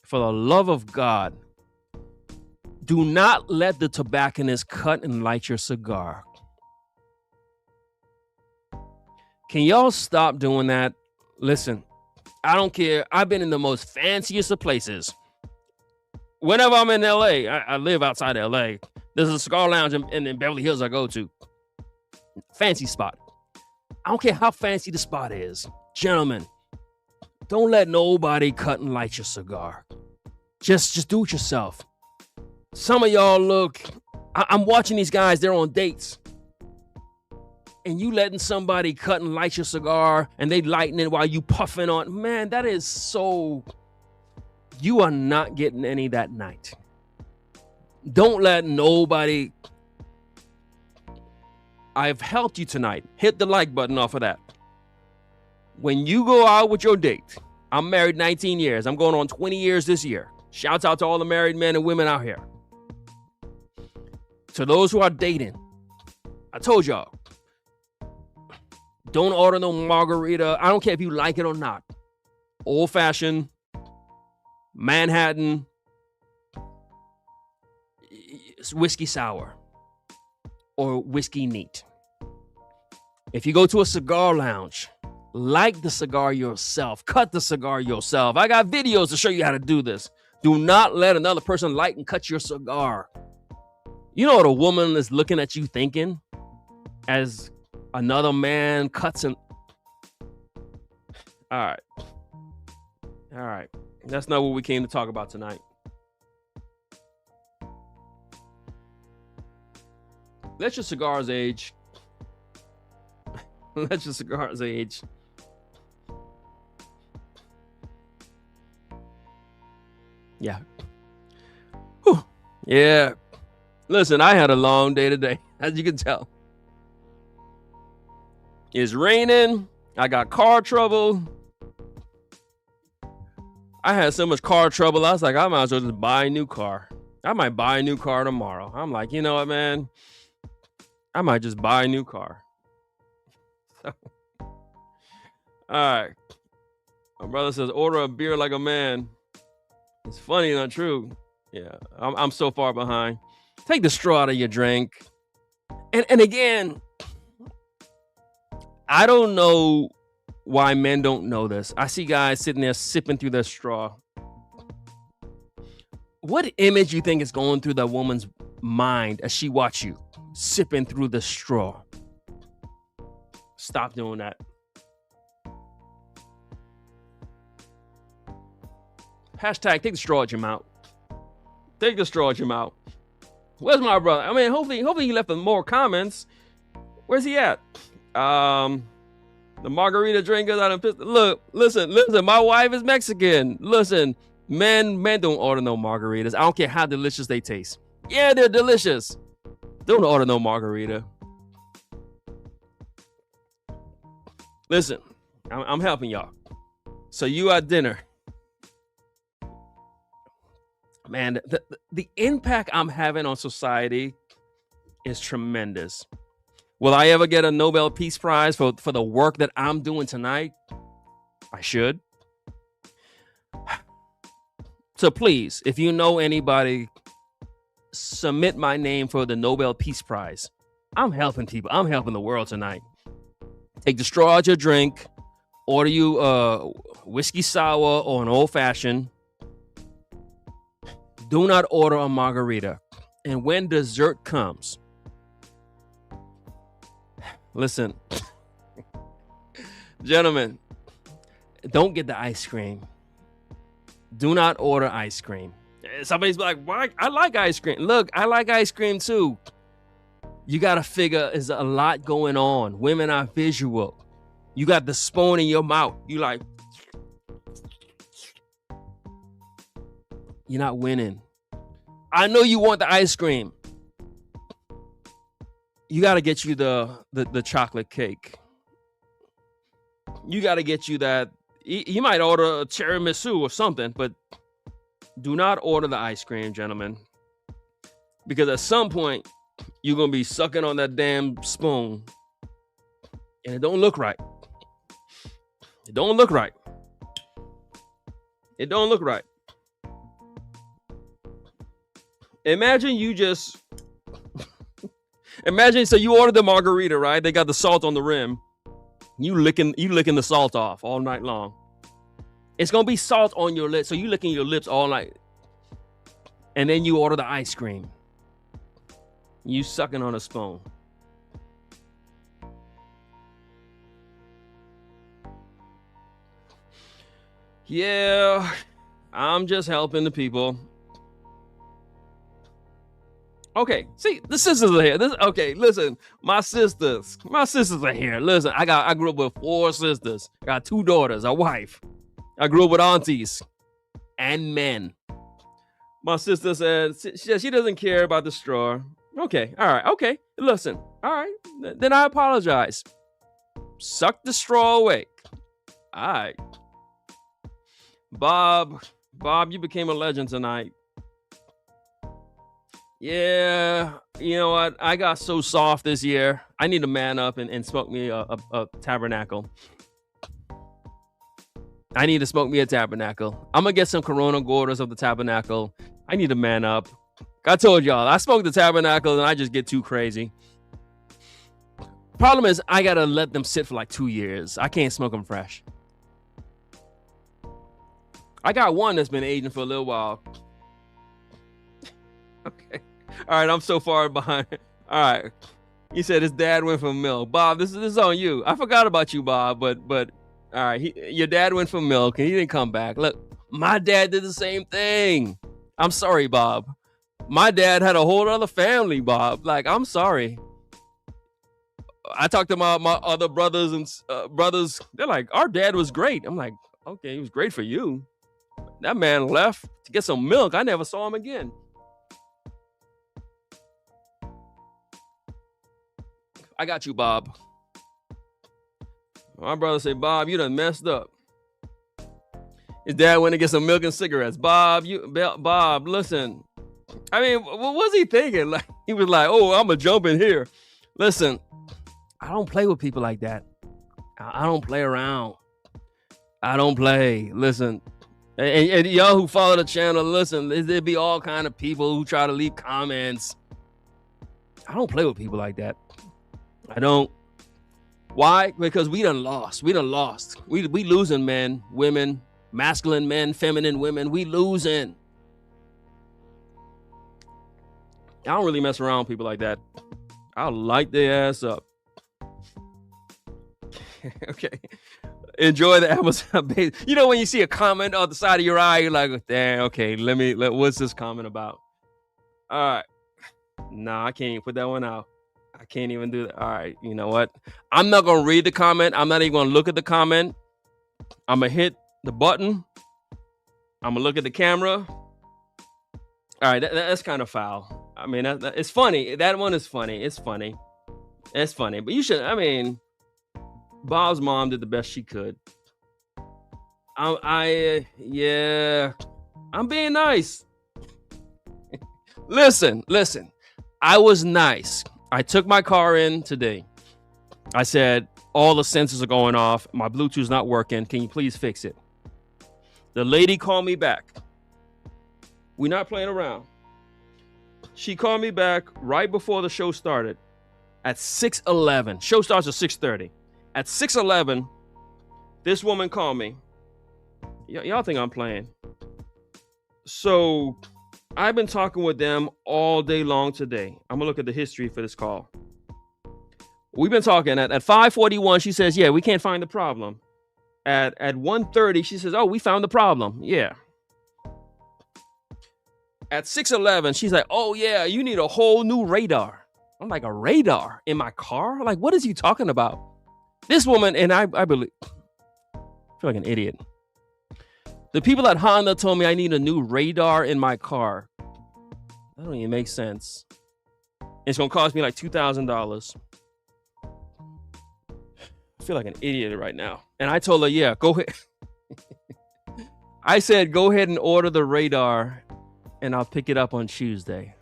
for the love of God, do not let the tobacconist cut and light your cigar. Can y'all stop doing that? Listen, I don't care. I've been in the most fanciest of places. Whenever I'm in LA, I live outside LA. There's a cigar lounge in Beverly Hills I go to. Fancy spot. I don't care how fancy the spot is. Gentlemen, don't let nobody cut and light your cigar. Just do it yourself. Some of y'all look, I'm watching these guys, they're on dates. And you letting somebody cut and light your cigar and they lighting it while you puffing on. Man, that is so... You are not getting any that night. Don't let nobody... I've helped you tonight. Hit the like button off of that. When you go out with your date, I'm married 19 years. I'm going on 20 years this year. Shouts out to all the married men and women out here. To those who are dating, I told y'all, don't order no margarita. I don't care if you like it or not. Old fashioned, Manhattan, whiskey sour, or whiskey neat. If you go to a cigar lounge, light the cigar yourself. Cut the cigar yourself. I got videos to show you how to do this. Do not let another person light and cut your cigar. You know what a woman is looking at you thinking as another man cuts and... All right. That's not what we came to talk about tonight. Let your cigars age. Let your cigars age. Yeah. Whew. Yeah. Listen, I had a long day today, as you can tell. It's raining. I got car trouble. I had so much car trouble. I was like, I might as well just buy a new car. I might buy a new car tomorrow. I'm like, you know what, man? I might just buy a new car. All right. My brother says, order a beer like a man. It's funny, not true. Yeah, I'm so far behind. Take the straw out of your drink. And again, I don't know why men don't know this. I see guys sitting there sipping through their straw. What image you think is going through that woman's mind as she watch you sipping through the straw? Stop doing that. Hashtag take the straw at your mouth. Take the straw at your mouth. Where's my brother? I mean, hopefully he left more comments. Where's he at? The margarita drinkers out of look, listen. My wife is Mexican. Listen, men don't order no margaritas. I don't care how delicious they taste. Yeah, they're delicious. Don't order no margarita. Listen, I'm helping y'all. So you at dinner. Man, the impact I'm having on society is tremendous. Will I ever get a Nobel Peace Prize for the work that I'm doing tonight? I should. So please, if you know anybody, submit my name for the Nobel Peace Prize. I'm helping people. I'm helping the world tonight. Take the straw out your drink. Order you whiskey sour or an old fashioned. Do not order a margarita. And when dessert comes, listen, gentlemen, don't get the ice cream. Do not order ice cream. Somebody's like, why? I like ice cream. Look, I like ice cream too. You got to figure there's a lot going on. Women are visual. You got the spoon in your mouth. You like, you're not winning. I know you want the ice cream. You got to get you the chocolate cake. You got to get you that. You might order a tiramisu or something, but do not order the ice cream, gentlemen. Because at some point, you're going to be sucking on that damn spoon. And it don't look right. It don't look right. It don't look right. Imagine you just... Imagine, so you ordered the margarita, right? They got the salt on the rim. You licking the salt off all night long. It's going to be salt on your lips. So you licking your lips all night. And then you order the ice cream. You sucking on a spoon. Yeah, I'm just helping the people. Okay, see, the sisters are here. Okay, listen, my sisters are here. Listen, I grew up with 4 sisters. I got 2 daughters, a wife. I grew up with aunties and men. My sister said she doesn't care about the straw. Okay, all right, okay. Listen, all right, then I apologize. Suck the straw away. All right. Bob, you became a legend tonight. Yeah, you know what? I got so soft this year. I need to man up and smoke me a tabernacle. I need to smoke me a tabernacle. I'm going to get some Corona Gordas of the tabernacle. I need to man up. I told y'all, I smoke the tabernacle and I just get too crazy. Problem is, I got to let them sit for like 2 years. I can't smoke them fresh. I got one that's been aging for a little while. Okay. All right, I'm so far behind. All right. He said his dad went for milk. Bob, this is on you. I forgot about you, Bob, but all right, your dad went for milk and he didn't come back. Look, my dad did the same thing. I'm sorry, Bob. My dad had a whole other family, Bob. Like, I'm sorry. I talked to my other brothers and brothers. They're like, our dad was great. I'm like, okay, he was great for you. That man left to get some milk. I never saw him again. I got you, Bob. My brother said, Bob, you done messed up. His dad went to get some milk and cigarettes. Bob, listen. I mean, what was he thinking? Like, he was like, "Oh, I'm gonna jump in here." Listen, I don't play with people like that. I don't play around. I don't play. Listen, and y'all who follow the channel, listen. There'd be all kind of people who try to leave comments. I don't play with people like that. I don't. Why? Because we done lost. We losing men, women, masculine men, feminine women. We losing. I don't really mess around with people like that. I'll light their ass up. Okay. Enjoy the Amazon base. You know, when you see a comment on the side of your eye, you're like, damn, okay, what's this comment about? All right. Nah, I can't even put that one out. I can't even do that. All right, you know what? I'm not going to read the comment. I'm not even going to look at the comment. I'm going to hit the button. I'm going to look at the camera. All right, that's kind of foul. I mean, it's funny. That one is funny. It's funny. It's funny. But you should, I mean, Bob's mom did the best she could. Yeah, I'm being nice. Listen. I was nice. I took my car in today. I said, all the sensors are going off. My Bluetooth's not working. Can you please fix it? The lady called me back. We're not playing around. She called me back right before the show started at 6:11. Show starts at 6:30. At 6:11, this woman called me. Y'all think I'm playing. So I've been talking with them all day long today. I'm going to look at the history for this call. We've been talking at 5:41. She says, yeah, we can't find the problem. At 1:30, she says, oh, we found the problem. Yeah. At 6:11, she's like, oh, yeah, you need a whole new radar. I'm like, a radar in my car? Like, what is he talking about? This woman, and I believe, I feel like an idiot. The people at Honda told me I need a new radar in my car. That don't even make sense. It's going to cost me like $2,000. I feel like an idiot right now. And I told her, yeah, go ahead. I said, go ahead and order the radar and I'll pick it up on Tuesday.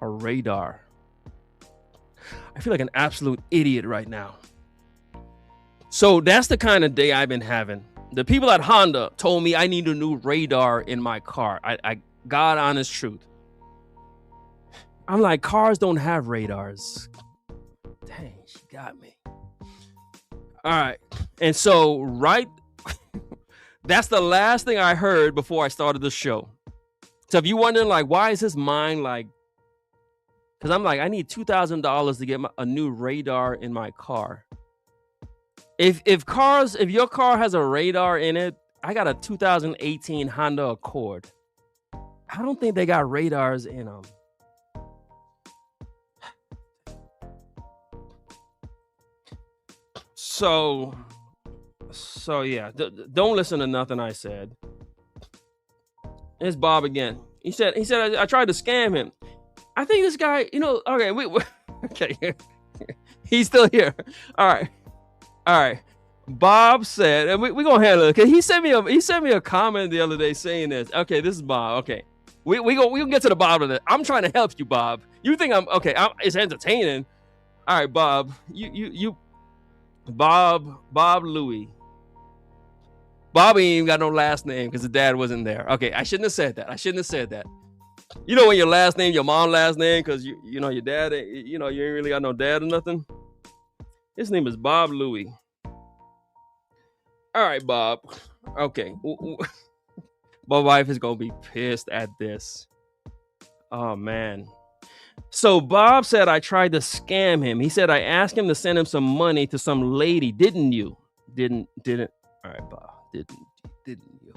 A radar. I feel like an absolute idiot right now. So that's the kind of day I've been having. The people at Honda told me I need a new radar in my car. I God honest truth. I'm like, cars don't have radars. Dang, she got me. All right. And so, that's the last thing I heard before I started the show. So if you're wondering, like, why is his mind like, because I'm like, I need $2,000 to get a new radar in my car. If your car has a radar in it, I got a 2018 Honda Accord. I don't think they got radars in them. So yeah, don't listen to nothing I said. It's Bob again. He said I tried to scam him. I think this guy, okay, okay. He's still here. All right. Bob said, and we're gonna handle it. Okay, he sent me a comment the other day saying this. Okay, this is Bob. Okay, we gonna get to the bottom of it. I'm trying to help you, Bob. You think I'm okay? It's entertaining. All right, Bob. Bob Louie. Bob ain't even got no last name because the dad wasn't there. Okay, I shouldn't have said that. You know when your last name, your mom's last name, because you know your dad, you ain't really got no dad or nothing. His name is Bob Louie. All right, Bob. Okay. My wife is gonna be pissed at this. Oh man. So Bob said I tried to scam him. He said I asked him to send him some money to some lady. Didn't you? Didn't. All right, Bob. Didn't you?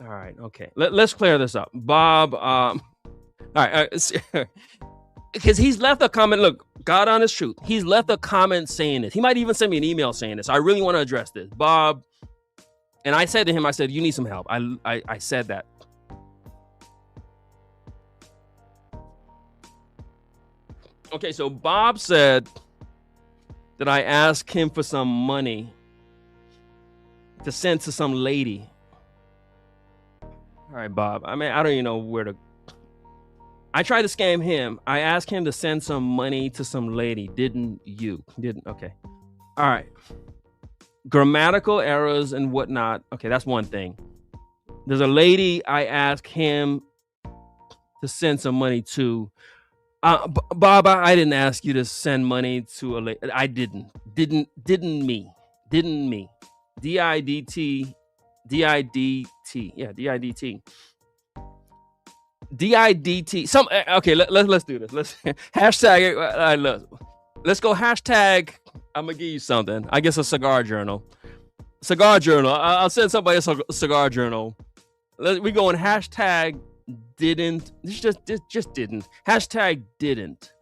All right. Okay. Let's clear this up. Bob. All right. Because he's left a comment. Look, God honest truth. He's left a comment saying this. He might even send me an email saying this. I really want to address this. Bob. And I said to him, I said, you need some help. I said that. Okay, so Bob said that I asked him for some money. to send to some lady. All right, Bob. I mean, I don't even know where to. I tried to scam him. I asked him to send some money to some lady. Didn't you? Didn't. Okay. All right. Grammatical errors and whatnot. Okay, that's one thing. There's a lady I asked him to send some money to. Bob, I didn't ask you to send money to a lady. I didn't. Didn't me. Didn't me. D-I-D-T. D-I-D-T. Yeah, D-I-D-T. D-I-D-T. Some okay, let's do this. Let's hashtag let's go hashtag. I'm gonna give you something. I guess a cigar journal. Cigar journal. I'll send somebody a cigar journal. We going hashtag didn't. Just didn't. Hashtag didn't.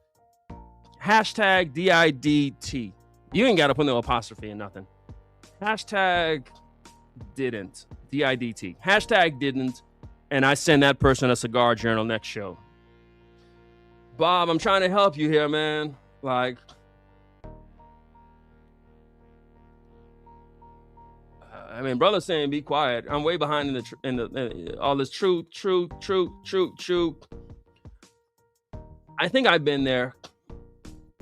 Hashtag D-I-D-T. You ain't gotta put no apostrophe or nothing. Hashtag didn't. D-I-D-T. Hashtag didn't. And I send that person a cigar journal next show. Bob, I'm trying to help you here, man. Like, I mean, brother's saying be quiet. I'm way behind in all this truth. I think I've been there.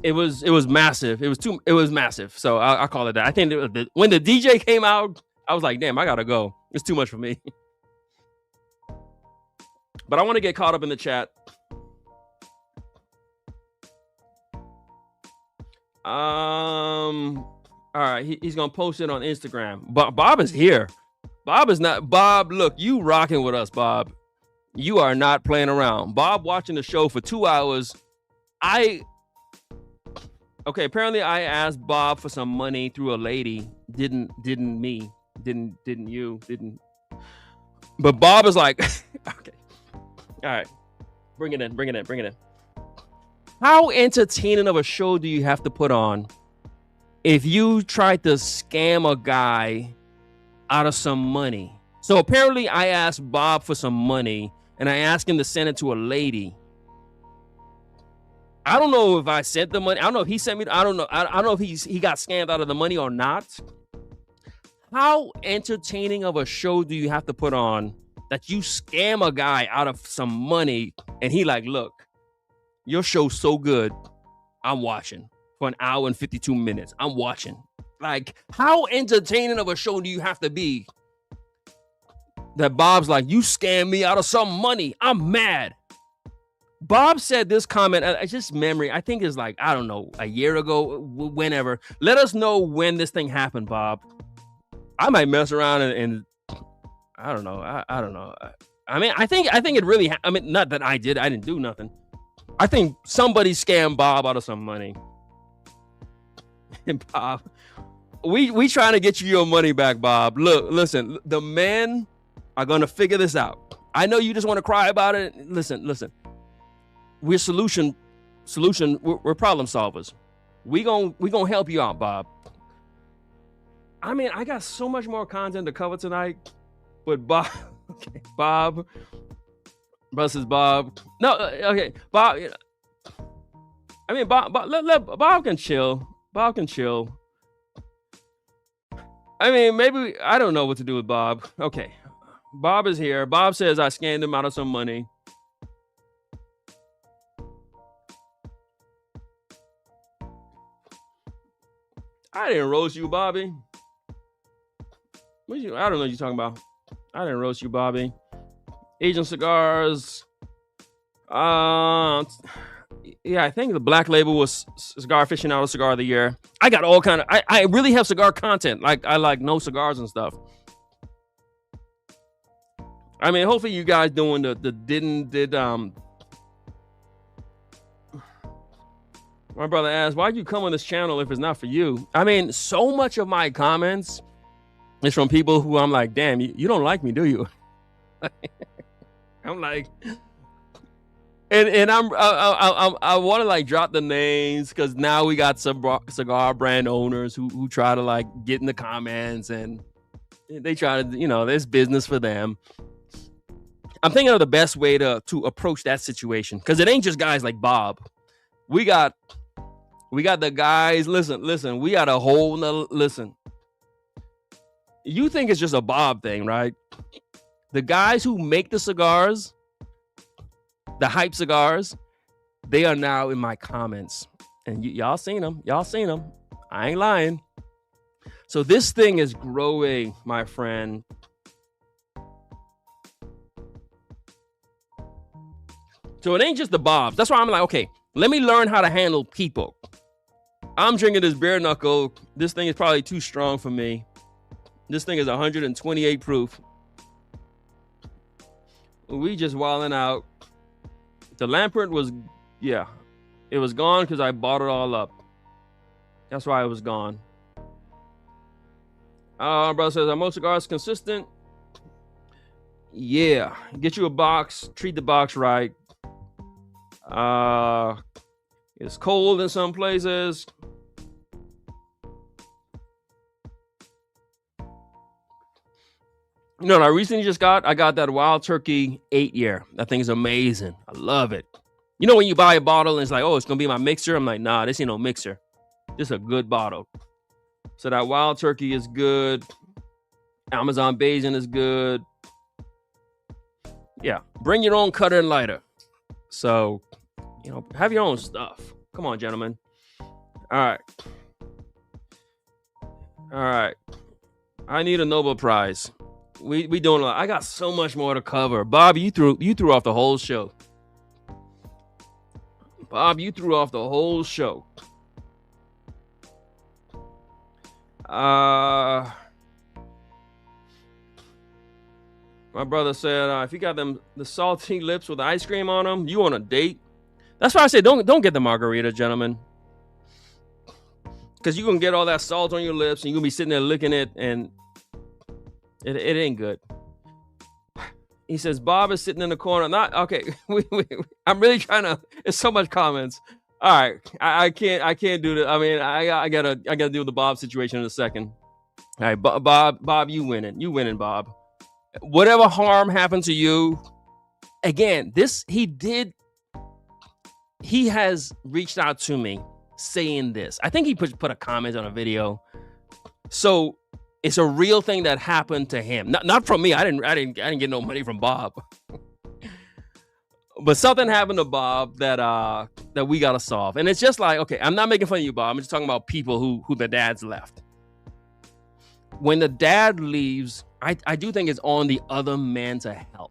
It was massive. It was massive. So I'll call it that. I think when the DJ came out, I was like, damn, I gotta go. It's too much for me. But I want to get caught up in the chat. All right, he's gonna post it on Instagram. Bob is here. Bob is not. Bob, look, you rocking with us, Bob. You are not playing around. Bob watching the show for 2 hours. Okay, apparently I asked Bob for some money through a lady. Didn't me. Didn't you. But Bob is like, okay. All right. Bring it in. How entertaining of a show do you have to put on if you try to scam a guy out of some money? So apparently I asked Bob for some money and I asked him to send it to a lady. I don't know if I sent the money. I don't know if he sent me. I don't know. I don't know if he got scammed out of the money or not. How entertaining of a show do you have to put on that you scam a guy out of some money and he like, look, your show's so good, I'm watching for an hour and 52 minutes. I'm watching. Like, how entertaining of a show do you have to be that Bob's like, you scammed me out of some money. I'm mad. Bob said this comment, it's just memory. I think it's like, I don't know, a year ago, whenever. Let us know when this thing happened, Bob. I might mess around and I don't know. I don't know. I mean, I think it really. I mean, not that I did. I didn't do nothing. I think somebody scammed Bob out of some money. And Bob, we trying to get you your money back, Bob. Look, listen. The men are gonna figure this out. I know you just want to cry about it. Listen. We're solution. We're problem solvers. We gonna help you out, Bob. I mean, I got so much more content to cover tonight. But Bob, okay, Bob versus Bob. No, okay, Bob. I mean, Bob Bob can chill. Bob can chill. I mean, maybe I don't know what to do with Bob. Okay, Bob is here. Bob says I scammed him out of some money. I didn't roast you, Bobby. I don't know what you're talking about. I didn't roast you, Bobby. Asian Cigars. Yeah, I think the Black Label was Cigar Aficionado Cigar of the Year. I got all kind of. I really have cigar content. Like I like no cigars and stuff. I mean, hopefully you guys doing the did. My brother asked, "Why'd you come on this channel if it's not for you?" I mean, so much of my comments is from people who I'm like, damn, you don't like me, do you? I'm like, and I want to like drop the names because now we got some cigar brand owners who try to like get in the comments and they try to, there's business for them. I'm thinking of the best way to approach that situation because it ain't just guys like Bob. We got the guys. Listen. We got a whole nother. Listen. you think it's just a Bob thing, right? The guys who make the cigars, the hype cigars, they are now in my comments. And y'all seen them. Y'all seen them. I ain't lying. So this thing is growing, my friend. So it ain't just the Bobs. That's why I'm like, okay, let me learn how to handle people. I'm drinking this bare knuckle. This thing is probably too strong for me. This thing is 128 proof. We just wilding out. The Lampert was, yeah, it was gone because I bought it all up. That's why it was gone. Brother says, are most cigars consistent? Yeah. Get you a box. Treat the box right. It's cold in some places. You know what I recently just got? I got that Wild Turkey 8-year. That thing is amazing. I love it. You know when you buy a bottle and it's like, oh, it's going to be my mixer? I'm like, nah, this ain't no mixer. This is a good bottle. So that Wild Turkey is good. Amazon Bajan is good. Yeah. Bring your own cutter and lighter. So, you know, have your own stuff. Come on, gentlemen. All right. All right. I need a Nobel Prize. We doing a lot. I got so much more to cover. Bob, you threw off the whole show. Bob, you threw off the whole show. My brother said, if you got the salty lips with the ice cream on them, you on a date. That's why I say don't get the margarita, gentlemen. Because you're going to get all that salt on your lips and you're going to be sitting there licking it and it ain't good. He says, Bob is sitting in the corner. Not okay. I'm really trying to. It's so much comments. All right, I can't do that. I mean, I gotta deal with the Bob situation in a second. All right, Bob, you winning. You winning, Bob. Whatever harm happened to you, again, he has reached out to me saying this. I think he put a comment on a video. So it's a real thing that happened to him. Not from me. I didn't get no money from Bob. But something happened to Bob that we gotta solve. And it's just like, okay, I'm not making fun of you, Bob. I'm just talking about people who the dads left. When the dad leaves, I do think it's on the other man to help.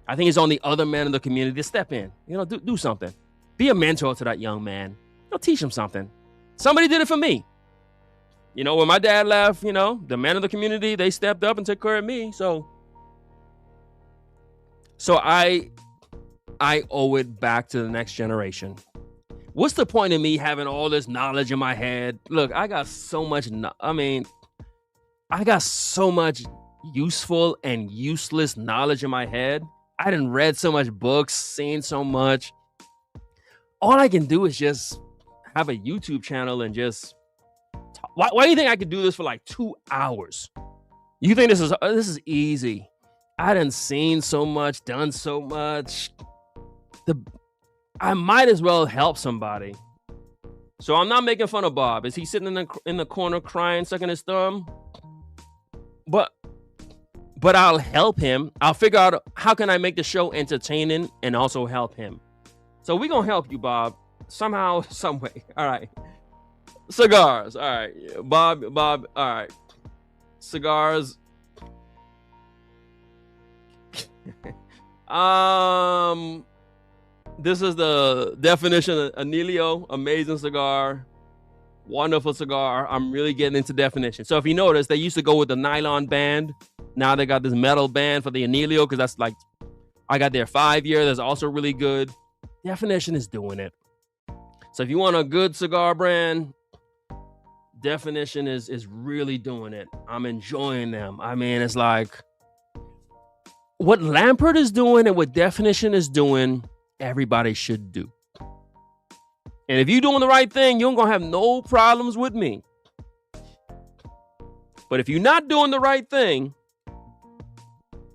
I think it's on the other man in the community to step in. You know, do something. Be a mentor to that young man. You know, teach him something. Somebody did it for me. You know, when my dad left, you know, the men of the community, they stepped up and took care of me. So I owe it back to the next generation. What's the point of me having all this knowledge in my head? Look, I got so much useful and useless knowledge in my head. I done read so much books, seen so much. All I can do is just have a YouTube channel and just talk. Why do you think I could do this for like 2 hours? You think this is easy? I done seen so much, done so much. I might as well help somebody. So I'm not making fun of Bob. Is he sitting in the corner crying, sucking his thumb? But I'll help him. I'll figure out how can I make the show entertaining and also help him. So we're going to help you, Bob, somehow, some way. All right. Cigars. All right. Bob, all right. Cigars. This is the definition of Anilio. Amazing cigar. Wonderful cigar. I'm really getting into definition. So if you notice, they used to go with the nylon band. Now they got this metal band for the Anilio because that's like, I got their 5-year. That's also really good. Definition is doing it. So if you want a good cigar brand, Definition is really doing it. I'm enjoying them. I mean, it's like what Lampert is doing and what Definition is doing, everybody should do. And if you're doing the right thing, you're going to have no problems with me. But if you're not doing the right thing,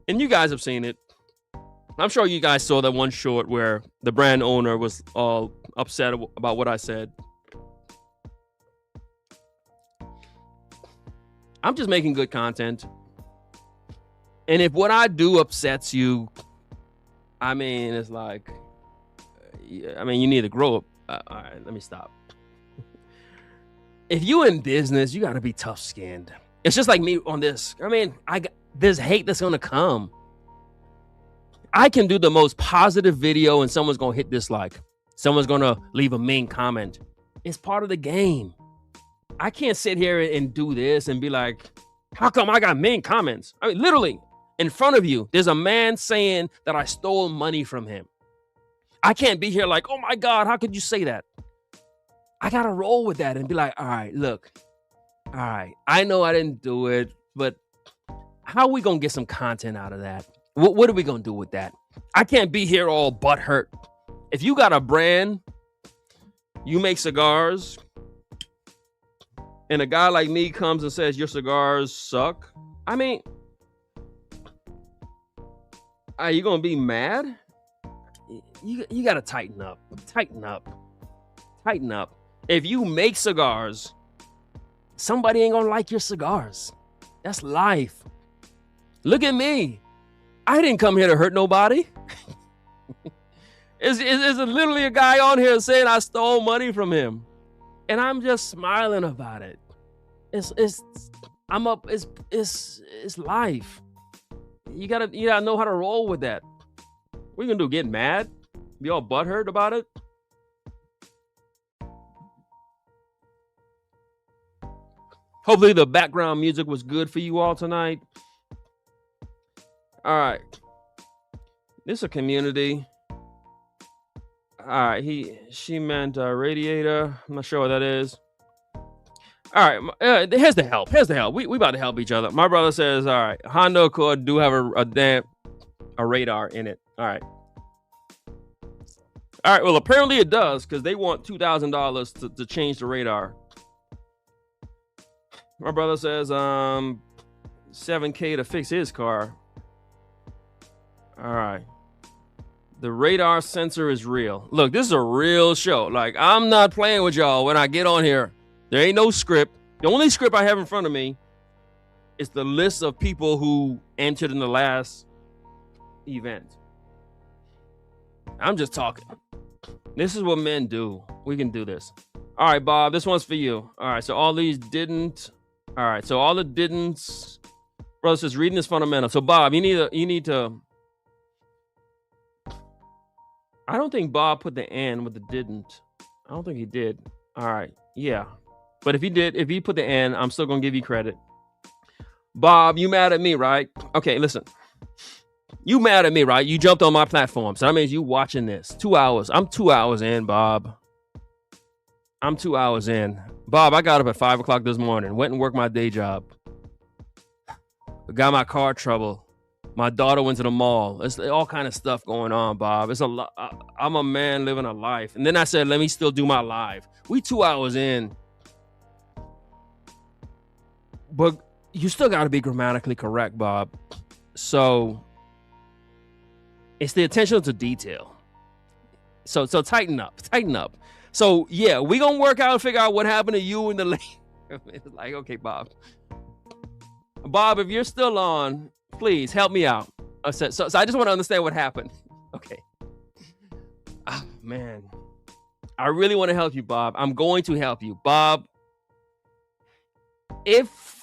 and you guys have seen it, I'm sure you guys saw that one short where the brand owner was all upset about what I said. I'm just making good content. And if what I do upsets you, I mean, it's like, I mean, you need to grow up. All right, let me stop. If you in business, you got to be tough skinned. It's just like me on this. I mean, there's hate that's going to come. I can do the most positive video and someone's going to hit dislike. Someone's going to leave a mean comment. It's part of the game. I can't sit here and do this and be like, how come I got mean comments? I mean, literally in front of you, there's a man saying that I stole money from him. I can't be here like, oh my God, how could you say that? I got to roll with that and be like, all right, look, all right, I know I didn't do it, but how are we going to get some content out of that? What are we going to do with that? I can't be here all butthurt. If you got a brand, you make cigars, and a guy like me comes and says your cigars suck, I mean, are you going to be mad? You got to tighten up. Tighten up. Tighten up. If you make cigars, somebody ain't going to like your cigars. That's life. Look at me. I didn't come here to hurt nobody. It's literally a guy on here saying I stole money from him. And I'm just smiling about it. It's life. You gotta know how to roll with that. What are you gonna do? Get mad? Be all butthurt about it? Hopefully the background music was good for you all tonight. All right. This is a community. All right. She meant radiator. I'm not sure what that is. All right. Here's the help. We about to help each other. My brother says, all right, Honda Accord do have a radar in it. All right. All right. Well, apparently it does because they want $2,000 to change the radar. My brother says $7K to fix his car. All right. The radar sensor is real. Look, this is a real show. Like, I'm not playing with y'all when I get on here. There ain't no script. The only script I have in front of me is the list of people who entered in the last event. I'm just talking. This is what men do. We can do this. All right, Bob, this one's for you. All right, so all these didn't. All right, so all the didn't. Brother says reading is fundamental. So Bob, you need to. I don't think Bob put the "and" with the "didn't." I don't think he did. All right, yeah, but if he put the "and," I'm still gonna give you credit. Bob, you mad at me, right? Okay, listen. You mad at me, right? You jumped on my platform, so that means you watching this. 2 hours. I'm 2 hours in, Bob. I'm 2 hours in. Bob, I got up at 5 o'clock this morning, went and worked my day job. Got my car trouble. My daughter went to the mall. It's all kind of stuff going on, Bob. It's a lot. I'm a man living a life. And then I said, let me still do my live. We 2 hours in. But you still got to be grammatically correct, Bob. So it's the attention to detail. So tighten up. So yeah, we gonna work out and figure out what happened to you and the lady. It's like, okay, Bob, if you're still on, please help me out. So I just want to understand what happened. Okay. Ah, man, I really want to help you, Bob. I'm going to help you, Bob. If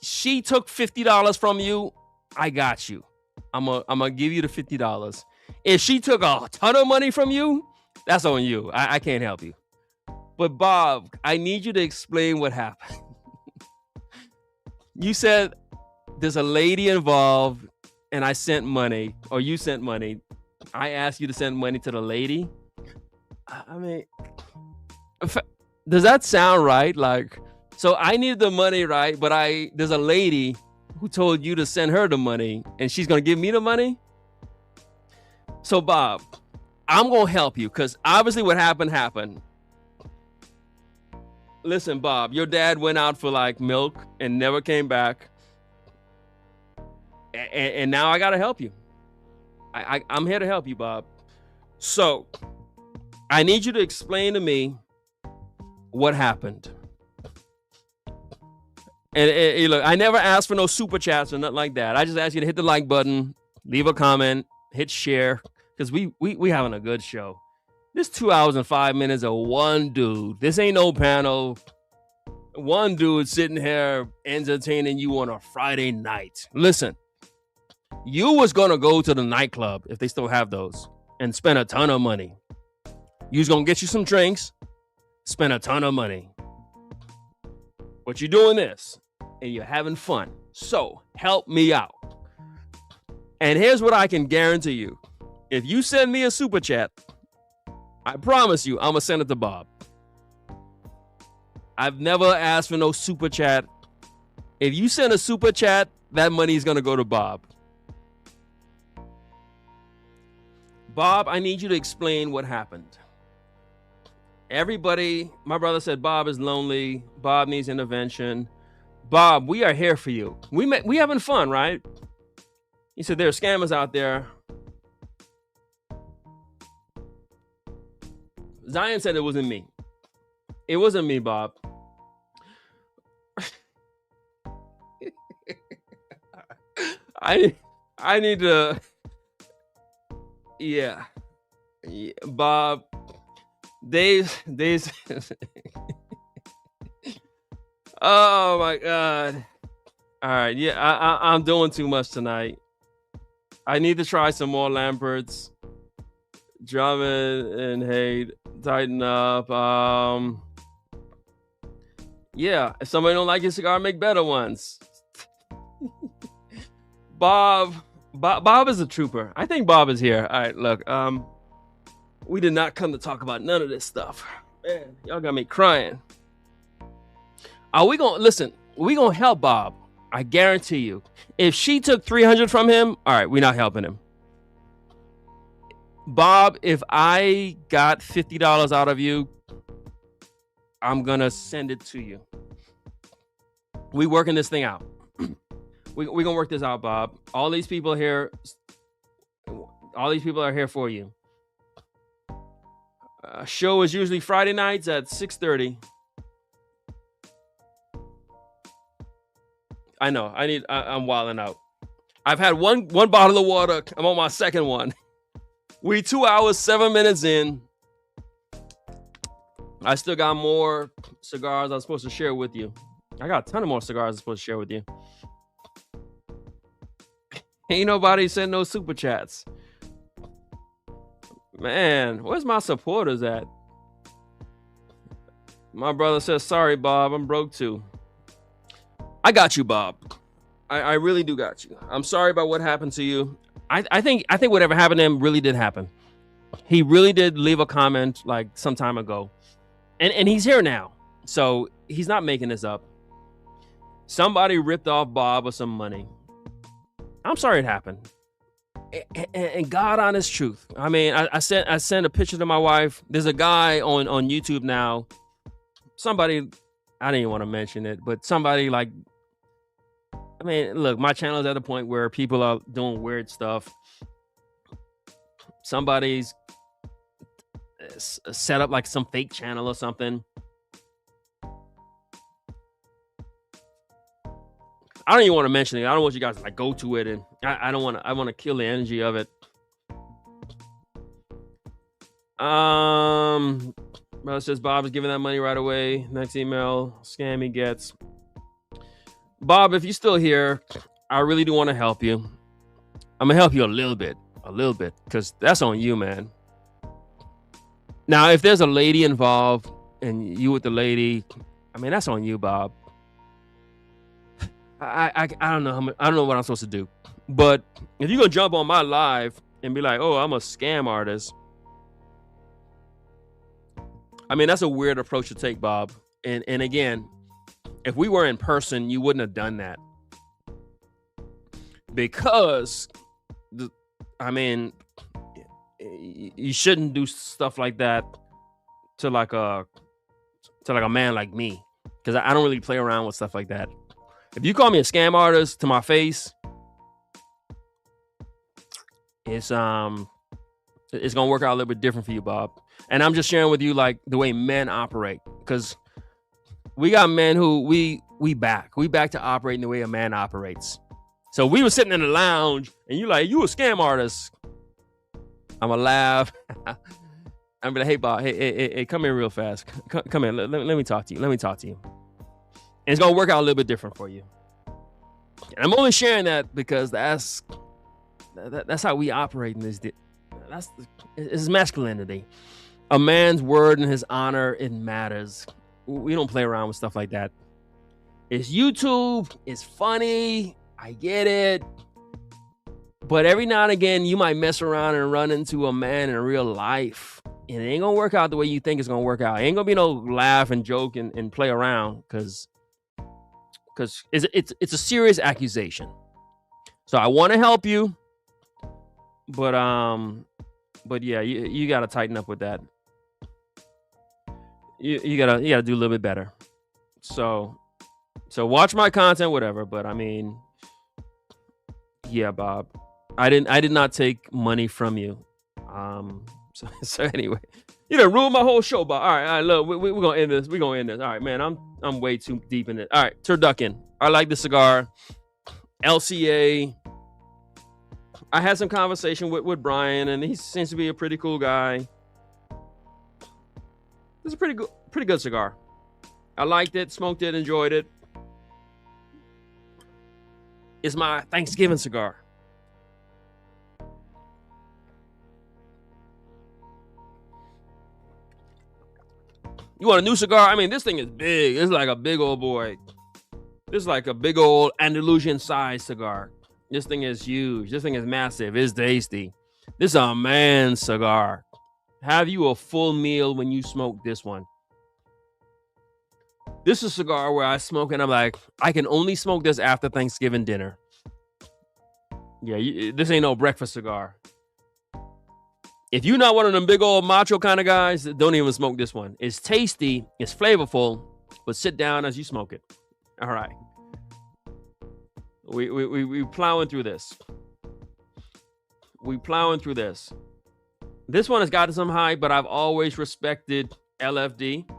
she took $50 from you, I got you. I'm gonna give you the $50. If she took a ton of money from you, that's on you. I can't help you. But Bob, I need you to explain what happened. You said there's a lady involved and I sent money, or you sent money. I asked you to send money to the lady. I mean, does that sound right? Like, so I needed the money, right? But there's a lady who told you to send her the money and she's going to give me the money. So Bob, I'm going to help you because obviously what happened. Listen, Bob, your dad went out for like milk and never came back. And now I got to help you. I'm here to help you, Bob. So I need you to explain to me what happened. And look, I never asked for no super chats or nothing like that. I just asked you to hit the like button, leave a comment, hit share, because we having a good show. This 2 hours and 5 minutes of one dude. This ain't no panel. One dude sitting here entertaining you on a Friday night. Listen, you was gonna go to the nightclub, if they still have those, and spend a ton of money. You was gonna get you some drinks, spend a ton of money. But you're doing this, and you're having fun. So help me out. And here's what I can guarantee you. If you send me a super chat, I promise you, I'm gonna send it to Bob. I've never asked for no super chat. If you send a super chat, that money is gonna go to Bob. Bob, I need you to explain what happened. Everybody, my brother said Bob is lonely. Bob needs intervention. Bob, we are here for you. We having fun, right? He said there are scammers out there. Zion said it wasn't me. It wasn't me, Bob. I need to. Yeah, Bob. They. Oh my God. All right. Yeah, I'm doing too much tonight. I need to try some more Lamberts. Drummond and Haight, tighten up. Yeah, if somebody don't like your cigar, make better ones. Bob is a trooper. I think Bob is here. All right, look. We did not come to talk about none of this stuff. Man, y'all got me crying. Are we gonna listen? We gonna help Bob. I guarantee you. If she took 300 from him, all right, we're not helping him. Bob, if I got $50 out of you, I'm gonna send it to you. We working this thing out. we gonna work this out, Bob. All these people here are here for you. Show is usually Friday nights at 6:30. I know. I'm wilding out. I've had one bottle of water. I'm on my second one. We 2 hours, 7 minutes in. I still got more cigars I'm supposed to share with you. I got a ton of more cigars I'm supposed to share with you. Ain't nobody sent no super chats. Man, where's my supporters at? My brother says, sorry, Bob, I'm broke too. I got you, Bob. I really do got you. I'm sorry about what happened to you. I think whatever happened to him really did happen. He really did leave a comment like some time ago. And he's here now. So he's not making this up. Somebody ripped off Bob of some money. I'm sorry it happened. And God honest truth. I mean, I sent a picture to my wife. There's a guy on YouTube now. Somebody, I didn't even want to mention it, but somebody like, I mean, look, my channel is at a point where people are doing weird stuff. Somebody's set up like some fake channel or something. I don't even want to mention it. I don't want you guys to like go to it, and I don't want to. I want to kill the energy of it. Brother says Bob is giving that money right away. Next email, scam he gets. Bob, if you're still here, I really do want to help you. I'm gonna help you a little bit, because that's on you, man. Now, if there's a lady involved and you with the lady, I mean, that's on you, Bob. I don't know I don't know what I'm supposed to do. But if you're gonna jump on my live and be like, oh, I'm a scam artist, I mean, that's a weird approach to take, Bob. And again, if we were in person, you wouldn't have done that. Because I mean, you shouldn't do stuff like that to like a man like me, because I don't really play around with stuff like that. If you call me a scam artist to my face, it's gonna work out a little bit different for you, Bob. And I'm just sharing with you like the way men operate, because we got men who we back to operating the way a man operates. So we were sitting in the lounge, and you like, you a scam artist. I'm gonna laugh. I'm gonna, hey, Bob, hey, come here real fast. Come here, let me talk to you. And it's gonna work out a little bit different for you. And I'm only sharing that because that's how we operate in this. It's masculinity. A man's word and his honor, it matters. We don't play around with stuff like that. It's YouTube. It's funny. I get it. But every now and again, you might mess around and run into a man in real life. And it ain't going to work out the way you think it's going to work out. It ain't going to be no laugh and joke and play around because it's a serious accusation. So I want to help you. But yeah, you got to tighten up with that. You gotta do a little bit better. So watch my content, whatever. But I mean, yeah, Bob, I did not take money from you. So anyway, you done ruined my whole show, Bob. All right, look, we're gonna end this. All right, man, I'm way too deep in it. All right, turducken. I like the cigar. LCA. I had some conversation with Brian, and he seems to be a pretty cool guy. It's a pretty good cigar. I liked it, smoked it, enjoyed it. It's my Thanksgiving cigar. You want a new cigar? I mean, this thing is big. It's like a big old boy. This is like a big old Andalusian size cigar. This thing is huge. This thing is massive. It's tasty. This is a man's cigar. Have you a full meal when you smoke this one. This is a cigar where I smoke and I'm like, I can only smoke this after Thanksgiving dinner. Yeah, this ain't no breakfast cigar. If you're not one of them big old macho kind of guys, don't even smoke this one. It's tasty, it's flavorful, but sit down as you smoke it. All right. We plowing through this. This one has gotten some hype, but I've always respected LFD.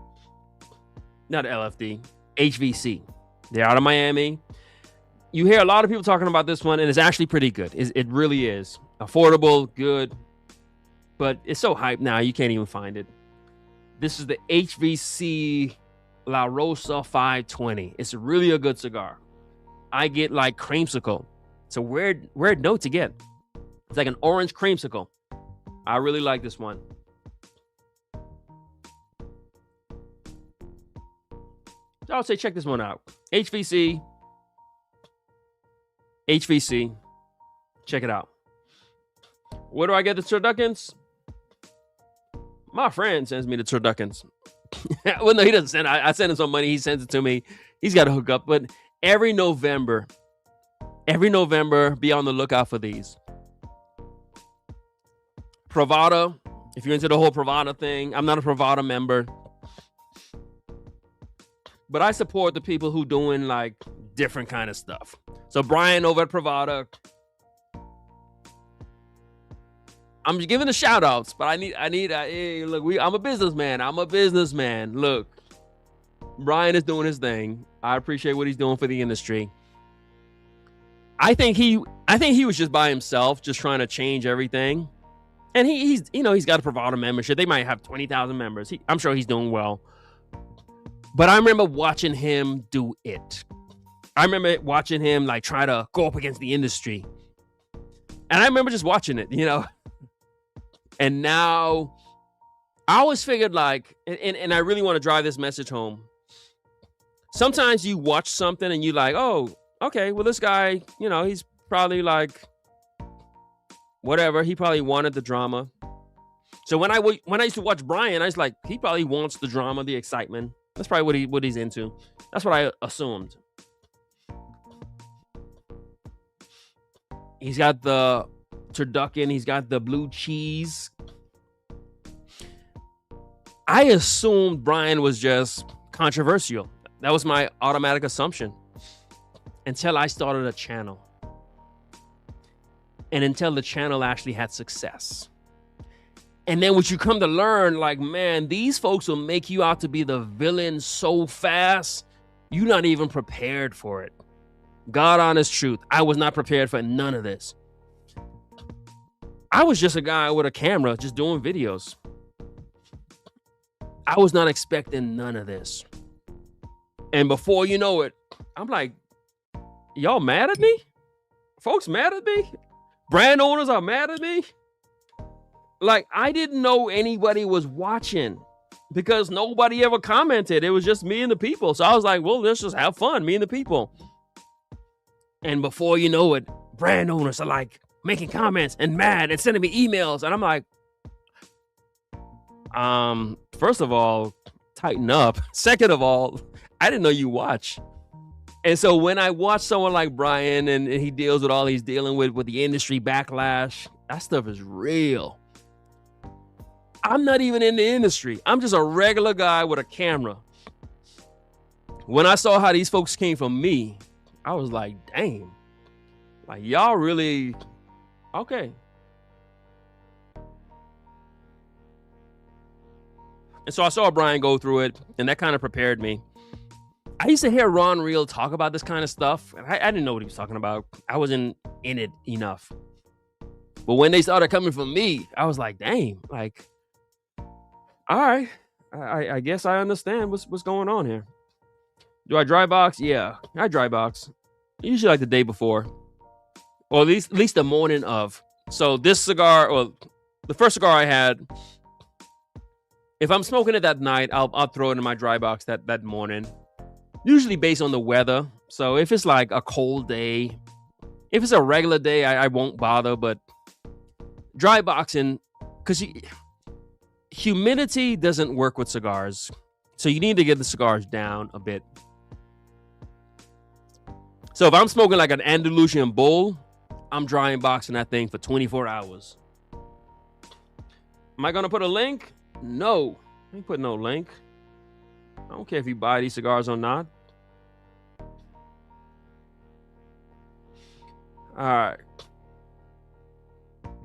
Not LFD, HVC. They're out of Miami. You hear a lot of people talking about this one, and it's actually pretty good. It really is. Affordable, good, but it's so hyped now, you can't even find it. This is the HVC La Rosa 520. It's really a good cigar. I get like creamsicle. It's a weird note to get. It's like an orange creamsicle. I really like this one. So I would say check this one out. HVC. Check it out. Where do I get the turduckens? My friend sends me the turduckens. Well, no, he doesn't send. I send him some money. He sends it to me. He's got to hook up. But every November, be on the lookout for these. Pravada. If you're into the whole Pravada thing, I'm not a Pravada member. But I support the people who doing like different kind of stuff. So Brian over at Pravada. I'm just giving the shout outs, but I need, hey, look, I'm a businessman. Look, Brian is doing his thing. I appreciate what he's doing for the industry. I think he was just by himself, just trying to change everything. And he's got a Pravada membership. They might have 20,000 members. I'm sure he's doing well. But I remember watching him do it. I remember watching him like try to go up against the industry. And I remember just watching it, And now I always figured like, and I really want to drive this message home. Sometimes you watch something and you like, oh, okay, well, this guy, he's probably like, whatever. He probably wanted the drama. So when I used to watch Brian, I was like, he probably wants the drama, the excitement. That's probably what he's into. That's what I assumed. He's got the turducken. He's got the blue cheese. I assumed Brian was just controversial. That was my automatic assumption. Until I started a channel. And until the channel actually had success. And then what you come to learn, like, man, these folks will make you out to be the villain so fast. You're not even prepared for it. God honest truth. I was not prepared for none of this. I was just a guy with a camera just doing videos. I was not expecting none of this. And before you know it, I'm like, y'all mad at me? Folks mad at me? Brand owners are mad at me? Like, I didn't know anybody was watching because nobody ever commented. It was just me and the people. So I was like, well, let's just have fun, me and the people. And before you know it, brand owners are like making comments and mad and sending me emails. And I'm like, first of all, tighten up. Second of all, I didn't know you watch. And so when I watch someone like Brian and he deals with all he's dealing with the industry backlash, that stuff is real. I'm not even in the industry. I'm just a regular guy with a camera. When I saw how these folks came from me, I was like, dang, like y'all really, okay. And so I saw Brian go through it, and that kind of prepared me. I used to hear Ron Reel talk about this kind of stuff, and I didn't know what he was talking about. I wasn't in it enough. But when they started coming from me, I was like, dang, like, all right, I guess I understand what's going on here. Do I dry box? Yeah, I dry box. Usually like the day before, or at least the morning of. So this cigar, or the first cigar I had, if I'm smoking it that night, I'll throw it in my dry box that morning. Usually based on the weather. So if it's like a cold day, if it's a regular day, I won't bother. But dry boxing, because humidity doesn't work with cigars. So you need to get the cigars down a bit. So if I'm smoking like an Andalusian Bull, I'm dry boxing that thing for 24 hours. Am I going to put a link? No. I ain't putting no link. I don't care if you buy these cigars or not. All right.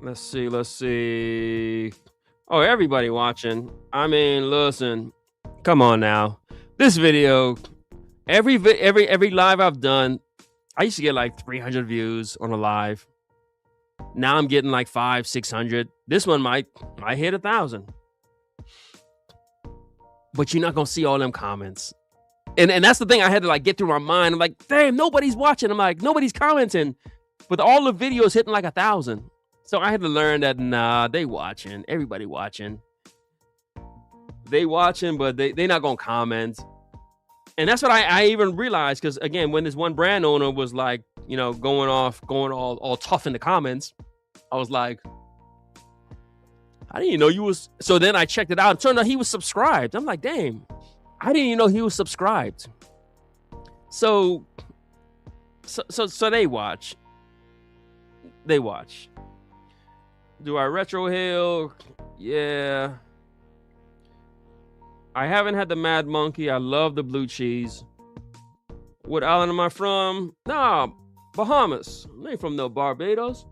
Let's see. Oh, everybody watching. I mean, listen. Come on now. This video, every live I've done, I used to get like 300 views on a live. Now I'm getting like 500-600. This one might hit 1,000. But you're not gonna see all them comments. And that's the thing I had to like get through my mind. I'm like, damn, nobody's watching. I'm like, nobody's commenting. But all the videos hitting like 1,000. So I had to learn that, nah, they watching. Everybody watching. They watching, but they not gonna comment. And that's what I even realized, because again, when this one brand owner was like, you know, going all tough in the comments, I was like, I didn't even know you was. So then I checked it out. It turned out he was subscribed. I'm like, damn, I didn't even know he was subscribed. So they watch. They watch. Do I retro hail? Yeah. I haven't had the Mad Monkey. I love the blue cheese. What island am I from? Nah, Bahamas. I ain't from no Barbados.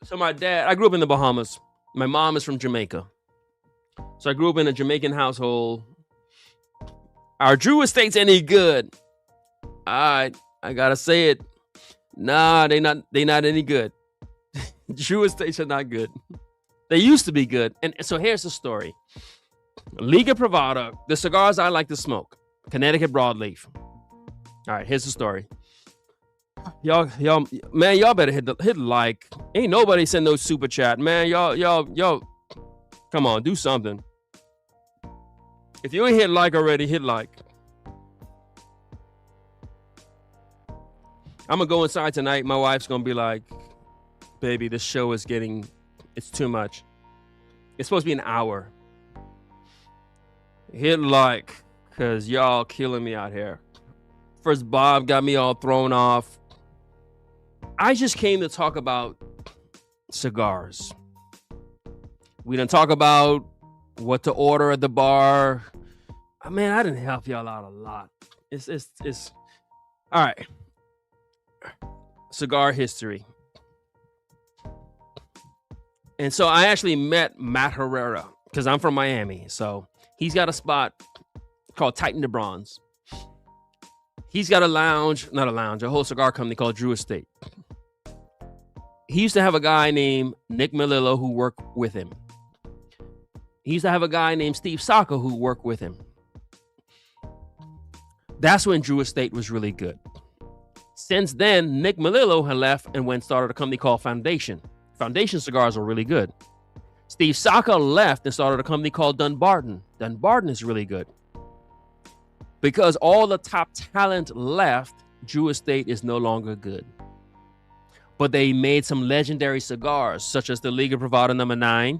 So my dad, I grew up in the Bahamas. My mom is from Jamaica. So I grew up in a Jamaican household. Are Drew estates any good? I gotta say it. Nah, they not any good. Drew estates are not good. They used to be good. And so here's the story. Liga Privada, the cigars I like to smoke. Connecticut broadleaf. All right, here's the story. Y'all, man, y'all better hit like. Ain't nobody send no super chat, man. Y'all, come on, do something. If you ain't hit like already, hit like. I'm gonna go inside tonight. My wife's gonna be like, baby, this show is it's too much. It's supposed to be an hour. Hit like, cause y'all killing me out here. First, Bob got me all thrown off. I just came to talk about cigars. We didn't talk about what to order at the bar. Man, I didn't help y'all out a lot. It's all right. Cigar history. And so I actually met Matt Herrera because I'm from Miami. So He's got a spot called Titan de Bronze. He's got a whole cigar company called Drew Estate. He used to have a guy named Nick Melillo who worked with him. He used to have a guy named Steve Sacco who worked with him. That's when Drew Estate was really good. Since then, Nick Melillo had left and went and started a company called Foundation. Foundation cigars are really good. Steve Sacco left and started a company called Dunbarton. Dunbarton is really good. Because all the top talent left, Drew Estate is no longer good. But they made some legendary cigars, such as the Liga Privada No. 9.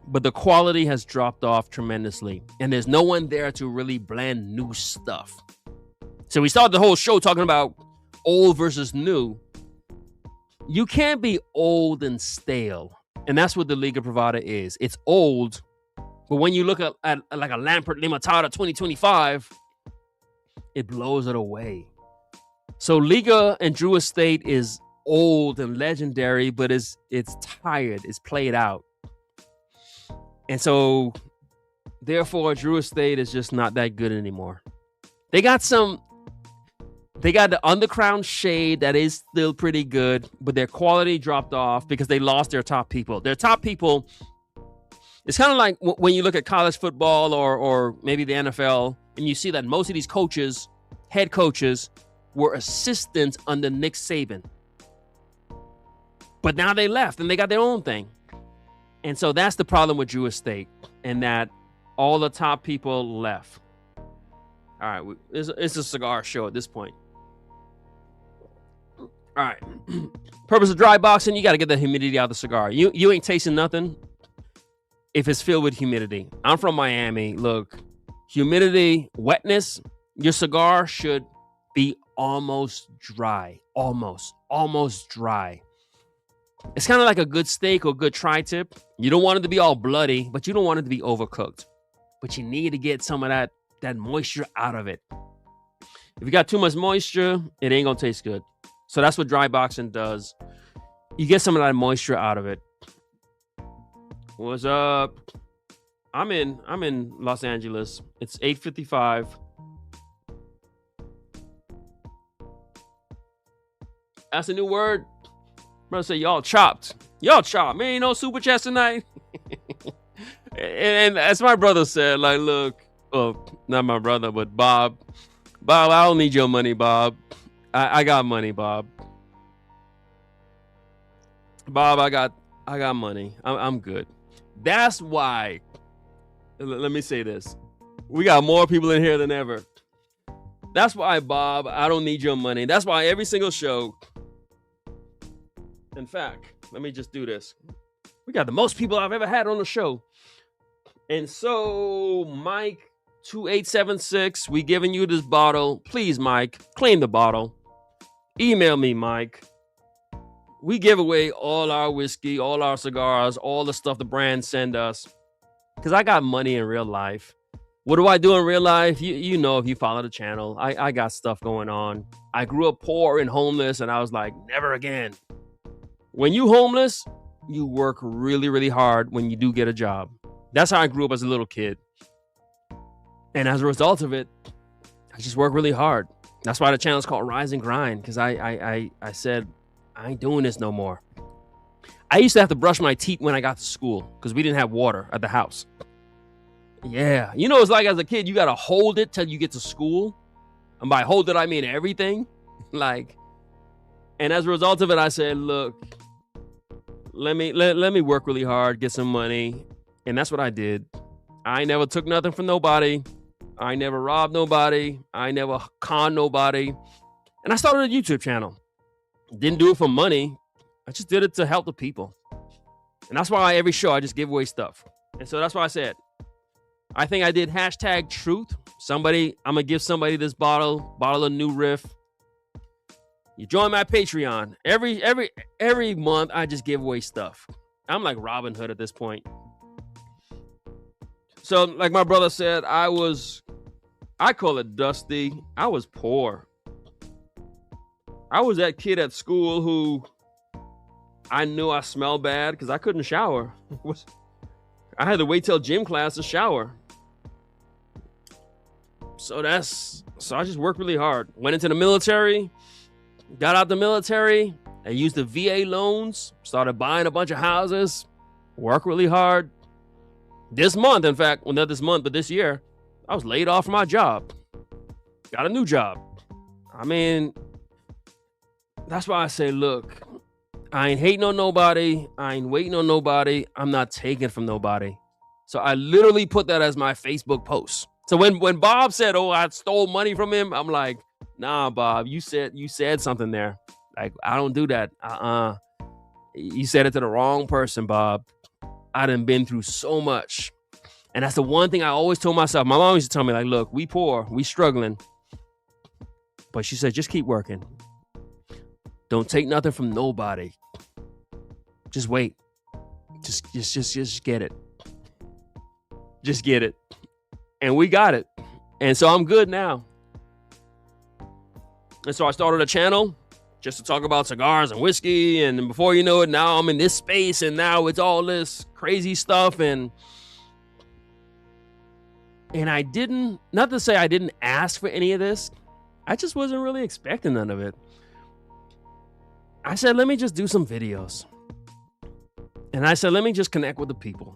But the quality has dropped off tremendously. And there's no one there to really blend new stuff. So we started the whole show talking about old versus new. You can't be old and stale. And that's what the Liga Privada is. It's old. But when you look at like a Lampert Limitada 2025, it blows it away. So Liga and Drew Estate is old and legendary, but it's tired. It's played out. And so, therefore, Drew Estate is just not that good anymore. They got the undercrown shade that is still pretty good, but their quality dropped off because they lost their top people. Their top people, it's kind of like when you look at college football or maybe the NFL, and you see that most of these coaches, head coaches, were assistants under Nick Saban. But now they left and they got their own thing. And so that's the problem with Drew Estate, and that all the top people left. All right, it's a cigar show at this point. All right. Purpose of dry boxing, you got to get the humidity out of the cigar. You ain't tasting nothing if it's filled with humidity. I'm from Miami. Look, humidity, wetness, your cigar should be almost dry. Almost dry. It's kind of like a good steak or good tri-tip. You don't want it to be all bloody, but you don't want it to be overcooked. But you need to get some of that moisture out of it. If you got too much moisture, it ain't gonna taste good. So that's what dry boxing does. You get some of that moisture out of it. What's up? I'm in Los Angeles. It's 8:55. That's a new word. Brother say y'all chopped. Y'all chopped. Man, ain't no super chats tonight. and as my brother said, like, look, not my brother, but Bob. Bob, I don't need your money, Bob. I got money, Bob. Bob, I got money. I'm good. That's why. Let me say this. We got more people in here than ever. That's why, Bob, I don't need your money. That's why every single show. In fact, let me just do this. We got the most people I've ever had on the show. And so, Mike 2876, we giving you this bottle. Please, Mike, claim the bottle. Email me, Mike. We give away all our whiskey, all our cigars, all the stuff the brands send us. Because I got money in real life. What do I do in real life? You know, if you follow the channel, I got stuff going on. I grew up poor and homeless, and I was like, never again. When you homeless, you work really, really hard when you do get a job. That's how I grew up as a little kid. And as a result of it, I just work really hard. That's why the channel is called Rise and Grind, because I said, I ain't doing this no more. I used to have to brush my teeth when I got to school because we didn't have water at the house. Yeah. You know, it's like as a kid, you got to hold it till you get to school. And by hold it, I mean everything. And as a result of it, I said, look, let me work really hard, get some money. And that's what I did. I never took nothing from nobody. I never robbed nobody. I never conned nobody. And I started a YouTube channel. Didn't do it for money. I just did it to help the people. And that's why every show I just give away stuff. And so that's why I said, I think I did #truth. I'm going to give somebody this bottle of New Riff. You join my Patreon. Every month, I just give away stuff. I'm like Robin Hood at this point. So, like my brother said, I call it dusty. I was poor. I was that kid at school who I knew I smelled bad because I couldn't shower. I had to wait till gym class to shower. So I just worked really hard. Went into the military, got out the military. I used the VA loans, started buying a bunch of houses, worked really hard. This month, in fact, well, not this month, but this year, I was laid off from my job. Got a new job. I mean, that's why I say, look, I ain't hating on nobody. I ain't waiting on nobody. I'm not taking from nobody. So I literally put that as my Facebook post. So when Bob said, "Oh, I stole money from him," I'm like, "Nah, Bob, you said something there. Like, I don't do that. You said it to the wrong person, Bob. I done been through so much." And that's the one thing I always told myself. My mom used to tell me, like, look, we poor, we struggling. But she said, just keep working. Don't take nothing from nobody. Just wait. Just get it. Just get it. And we got it. And so I'm good now. And so I started a channel just to talk about cigars and whiskey. And before you know it, now I'm in this space. And now it's all this crazy stuff. And I didn't, not to say I didn't ask for any of this. I just wasn't really expecting none of it. I said, let me just do some videos. And I said, let me just connect with the people.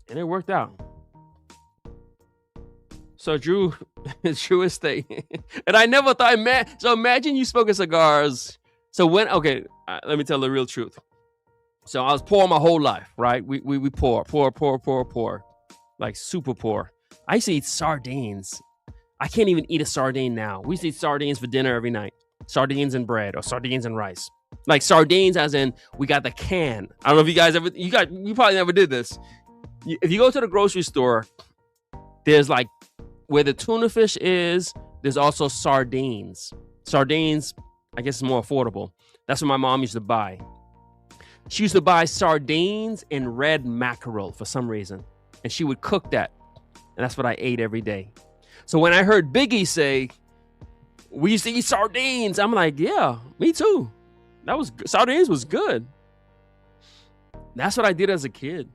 And it worked out. So Drew Estate. And I never thought, so imagine you smoking cigars. So let me tell the real truth. So I was poor my whole life, right? We poor. Like super poor. I used to eat sardines. I can't even eat a sardine now. We used to eat sardines for dinner every night. Sardines and bread or sardines and rice. Like sardines as in we got the can. I don't know if you guys you probably never did this. If you go to the grocery store, there's like where the tuna fish is, there's also sardines. Sardines, I guess, is more affordable. That's what my mom used to buy. She used to buy sardines and red mackerel for some reason. And she would cook that. And that's what I ate every day. So when I heard Biggie say, we used to eat sardines, I'm like, yeah, me too. Sardines was good. That's what I did as a kid.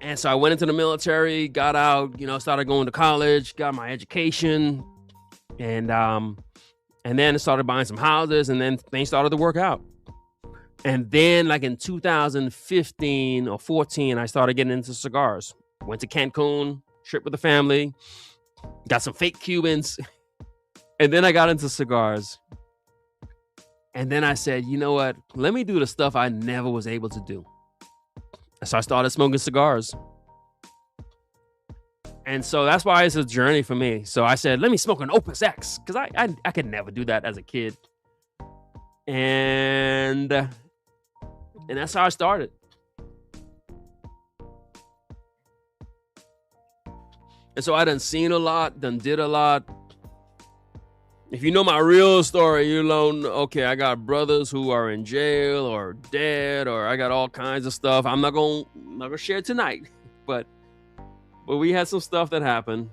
And so I went into the military, got out, started going to college, got my education, and then started buying some houses, and then things started to work out. And then like in 2015 or 14, I started getting into cigars. Went to Cancun, trip with the family, got some fake Cubans, and then I got into cigars. And then I said, you know what? Let me do the stuff I never was able to do. So I started smoking cigars. And so that's why it's a journey for me. So I said, let me smoke an Opus X, because I could never do that as a kid. And that's how I started. And so I done seen a lot, done did a lot. If you know my real story, you know, okay, I got brothers who are in jail or dead, or I got all kinds of stuff. I'm not gonna share tonight, but we had some stuff that happened.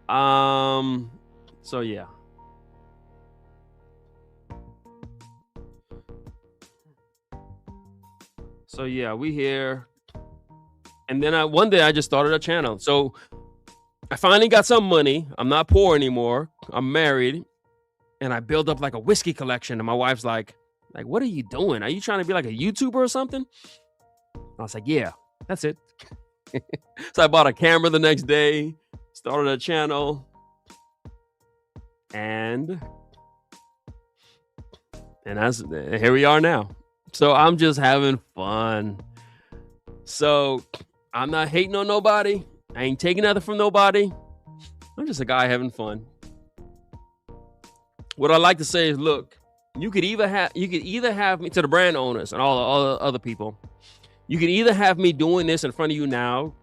So yeah. So yeah, we here. And then one day I just started a channel. So I finally got some money. I'm not poor anymore. I'm married. And I built up like a whiskey collection. And my wife's like, what are you doing? Are you trying to be like a YouTuber or something? I was like, yeah, that's it. So I bought a camera the next day, started a channel. And here we are now. So I'm just having fun. So I'm not hating on nobody. I ain't taking nothing from nobody. I'm just a guy having fun. What I like to say is, look, you could either have me, to the brand owners and all the other people. You could either have me doing this in front of you now,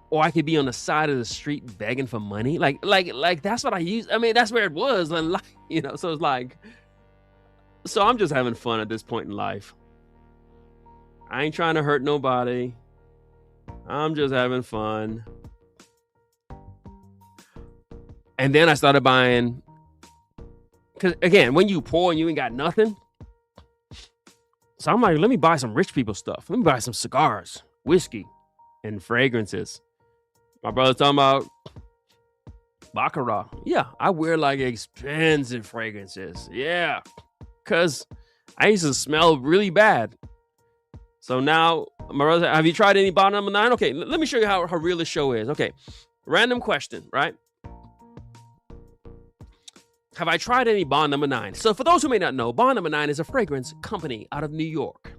or I could be on the side of the street begging for money. Like that's what I use. I mean, that's where it was. So it's like, so I'm just having fun at this point in life. I ain't trying to hurt nobody. I'm just having fun. And then I started buying, because again, when you poor and you ain't got nothing, So I'm like, let me buy some rich people stuff. Let me buy some cigars, whiskey, and fragrances. My brother's talking about Baccarat. Yeah, I wear like expensive fragrances. Yeah, because I used to smell really bad. So now, my brother, have you tried any bottle number 9? Okay, let me show you how real the show is. Okay, random question, right? Have I tried any Bond Number 9? So for those who may not know, Bond Number 9 is a fragrance company out of New York.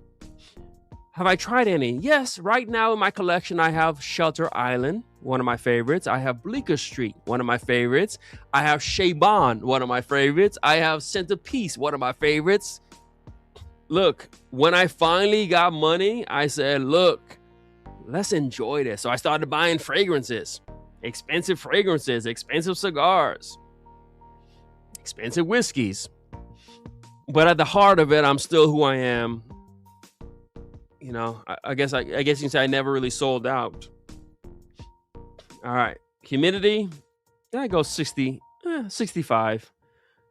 Have I tried any? Yes, right now in my collection, I have Shelter Island, one of my favorites. I have Bleecker Street, one of my favorites. I have Shea Bond, one of my favorites. I have Centerpiece, one of my favorites. Look, when I finally got money, I said, look, let's enjoy this. So I started buying fragrances, expensive cigars, expensive whiskeys. But at the heart of it, I'm still who I am. You know, I guess you can say I never really sold out. All right. Humidity, I go 60, 65.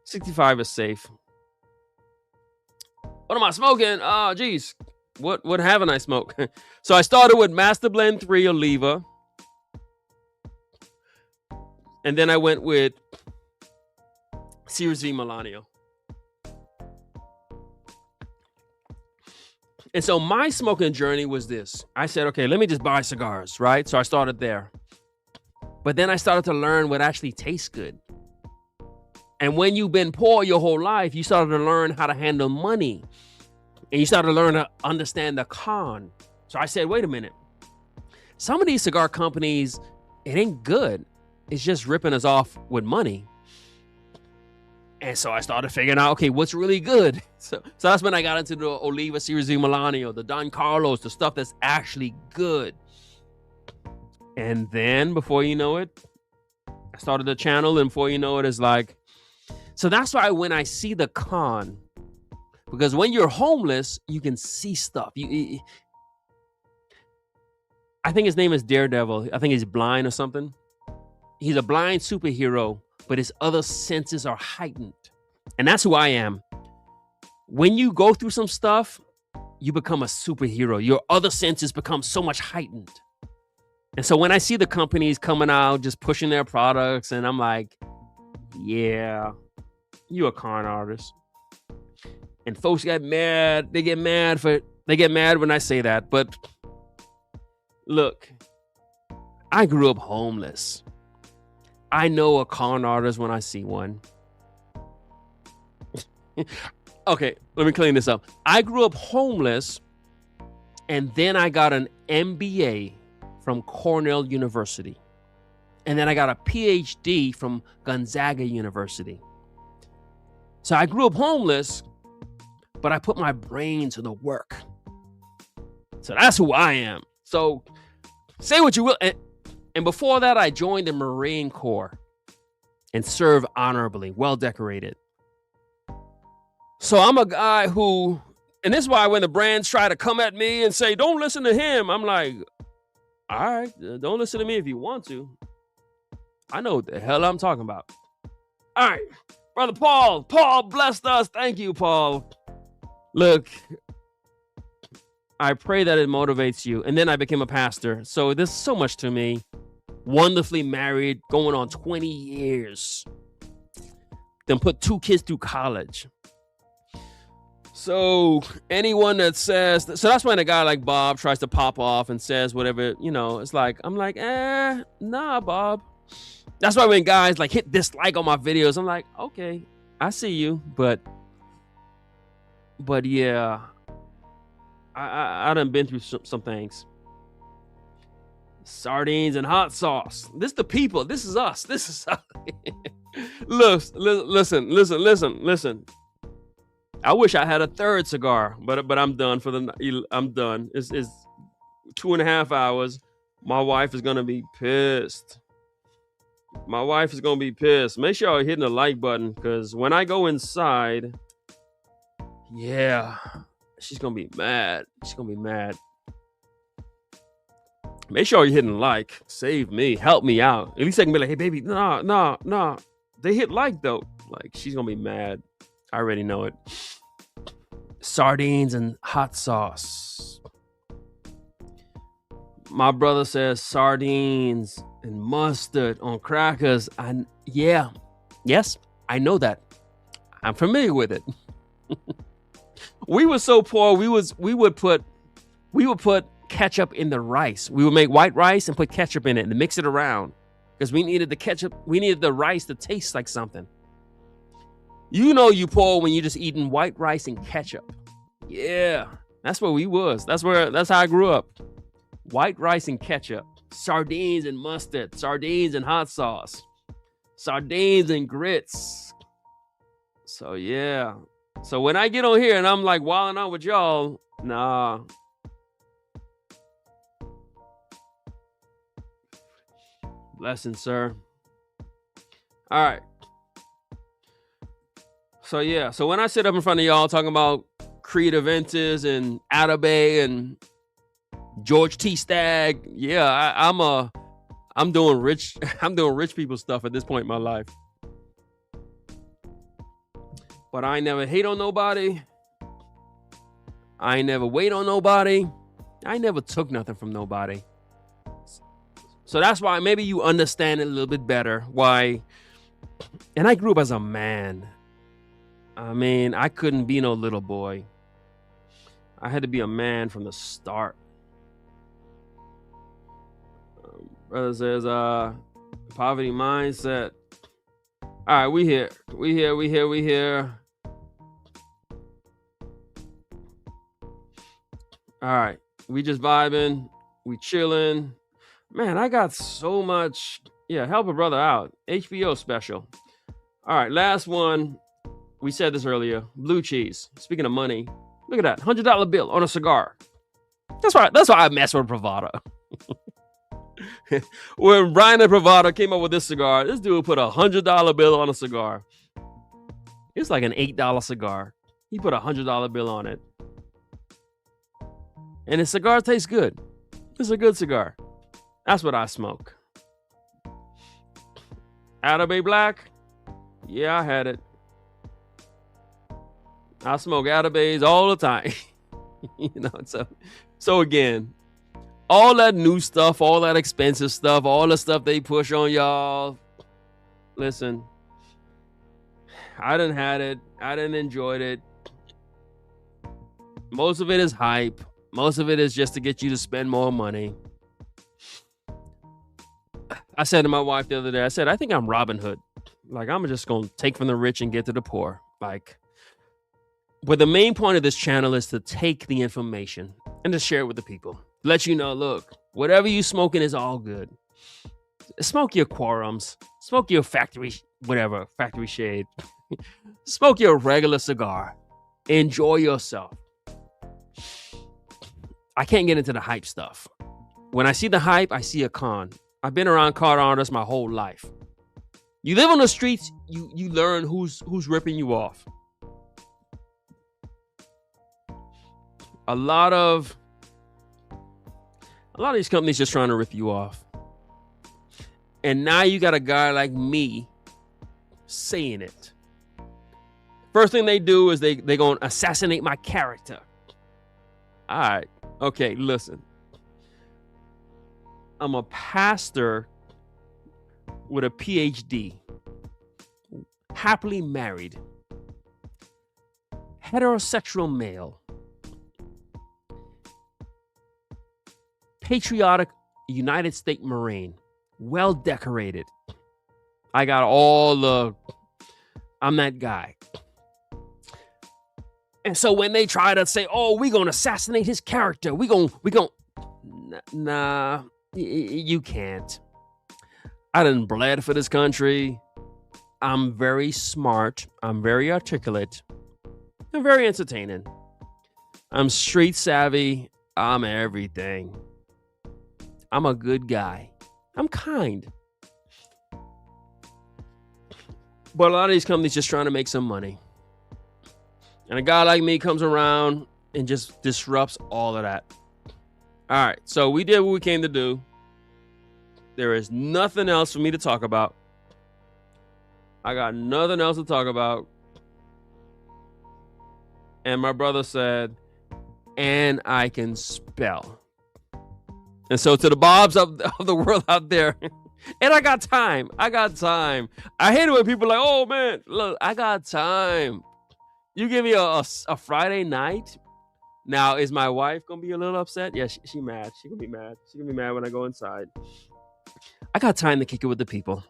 65 is safe. What am I smoking? Oh, geez. What haven't I smoked? So I started with Master Blend 3 Oliva. And then I went with Series V Milano. And so my smoking journey was this. I said, okay, let me just buy cigars, right? So I started there. But then I started to learn what actually tastes good. And when you've been poor your whole life, you started to learn how to handle money. And you started to learn to understand the con. So I said, wait a minute. Some of these cigar companies, it ain't good. It's just ripping us off with money. And so I started figuring out, okay, what's really good? So that's when I got into the Oliva Series V Milano, the Don Carlos, the stuff that's actually good. And then before you know it, I started the channel, and before you know it, it's like, so that's why when I see the con, because when you're homeless, you can see stuff. I think his name is Daredevil. I think he's blind or something. He's a blind superhero, but his other senses are heightened. And that's who I am. When you go through some stuff, you become a superhero. Your other senses become so much heightened. And so when I see the companies coming out, just pushing their products, and I'm like, yeah, you a con artist. And folks get mad. They get mad when I say that. But look, I grew up homeless. I know a con artist when I see one. Okay, let me clean this up. I grew up homeless, and then I got an MBA from Cornell University. And then I got a PhD from Gonzaga University. So I grew up homeless, but I put my brain to the work. So that's who I am. So say what you will. And before that, I joined the Marine Corps and served honorably, well decorated. So I'm a guy who, and this is why when the brands try to come at me and say, don't listen to him, I'm like, all right, don't listen to me if you want to. I know what the hell I'm talking about. All right, Brother Paul. Paul blessed us. Thank you, Paul. Look, I pray that it motivates you. And then I became a pastor. So there's so much to me. Wonderfully married, going on 20 years. Then put 2 kids through college. So anyone that says, so that's when a guy like Bob tries to pop off and says whatever, you know, it's like, I'm like, nah, Bob. That's why when guys like hit dislike on my videos, I'm like, okay, I see you. But yeah, I done been through some things. Sardines and hot sauce. This the people. This is us. This is us. Listen. I wish I had a third cigar, but I'm done I'm done. It's 2.5 hours. My wife is gonna be pissed. Make sure you're hitting the like button, because when I go inside, yeah, she's gonna be mad. Make sure you're hitting like. Save me. Help me out. At least I can be like, hey, baby, no. They hit like, though. Like, she's going to be mad. I already know it. sardines and hot sauce. My brother says sardines and mustard on crackers. And yeah, yes, I know that. I'm familiar with it. We were so poor. We would put ketchup in the rice. We would make white rice and put ketchup in it and mix it around because we needed the ketchup. We needed the rice to taste like something. You know, you poor when you're just eating white rice and ketchup. Yeah, that's where we was. That's how I grew up. White rice and ketchup, sardines and mustard, sardines and hot sauce, sardines and grits. So yeah. So when I get on here and I'm like wilding out with y'all, nah. Blessing, sir. All right. So yeah. So when I sit up in front of y'all talking about Creed Aventus and Atabey and George T. Stagg, yeah, I'm doing rich people stuff at this point in my life. But I ain't never hate on nobody. I ain't never wait on nobody. I never took nothing from nobody. So that's why maybe you understand it a little bit better. Why? And I grew up as a man. I mean, I couldn't be no little boy. I had to be a man from the start. Brother says, poverty mindset. All right, we here. All right, we just vibing, we chilling. Man, I got so much. Yeah, help a brother out. HBO special. All right, last one. We said this earlier. Blue cheese. Speaking of money, look at that $100 bill on a cigar. That's why I mess with Bravado. When Brian and Bravado came up with this cigar, this dude put $100 bill on a cigar. It's like an $8 cigar. He put $100 bill on it. And his cigar tastes good. It's a good cigar. That's what I smoke. Atabey Black? Yeah, I had it. I smoke Atabeys all the time. You know, so again, all that new stuff, all that expensive stuff, all the stuff they push on y'all. Listen, I didn't had it. I didn't enjoy it. Most of it is hype. Most of it is just to get you to spend more money. I said to my wife the other day, I said, I think I'm Robin Hood. Like, I'm just going to take from the rich and get to the poor. Like, but the main point of this channel is to take the information and to share it with the people. Let you know, look, whatever you smoking is all good. Smoke your quorums. Smoke your factory shade. Smoke your regular cigar. Enjoy yourself. I can't get into the hype stuff. When I see the hype, I see a con. I've been around con artists my whole life. You live on the streets, you learn who's ripping you off. A lot of these companies just trying to rip you off. And now you got a guy like me saying it. First thing they do is they're going to assassinate my character. All right. Okay, listen. I'm a pastor with a PhD. Happily married. Heterosexual male. Patriotic United States Marine. Well decorated. I got I'm that guy. And so when they try to say, oh, we're going to assassinate his character. Nah, you can't. I done bled for this country. I'm very smart. I'm very articulate. I'm very entertaining. I'm street savvy. I'm everything. I'm a good guy. I'm kind. But a lot of these companies just trying to make some money. And a guy like me comes around and just disrupts all of that. All right, so we did what we came to do. There is nothing else for me to talk about. I got nothing else to talk about. And my brother said, and I can spell. And so to the Bobs of the world out there, and I got time. I hate it when people are like, oh man, look, I got time. You give me a Friday night. Now, is my wife gonna be a little upset? Yeah, she mad. She gonna be mad. She gonna be mad when I go inside. I got time to kick it with the people.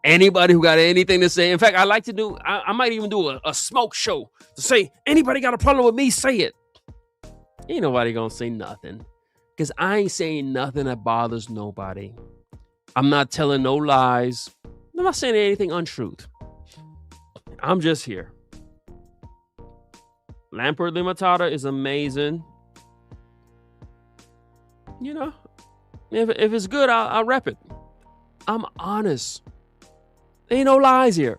Anybody who got anything to say. In fact, I like to do. I might even do a smoke show to say anybody got a problem with me, say it. Ain't nobody gonna say nothing, because I ain't saying nothing that bothers nobody. I'm not telling no lies. I'm not saying anything untruth. I'm just here. Lampert Limitata is amazing. You know, if it's good, I'll rep it. I'm honest. Ain't no lies here.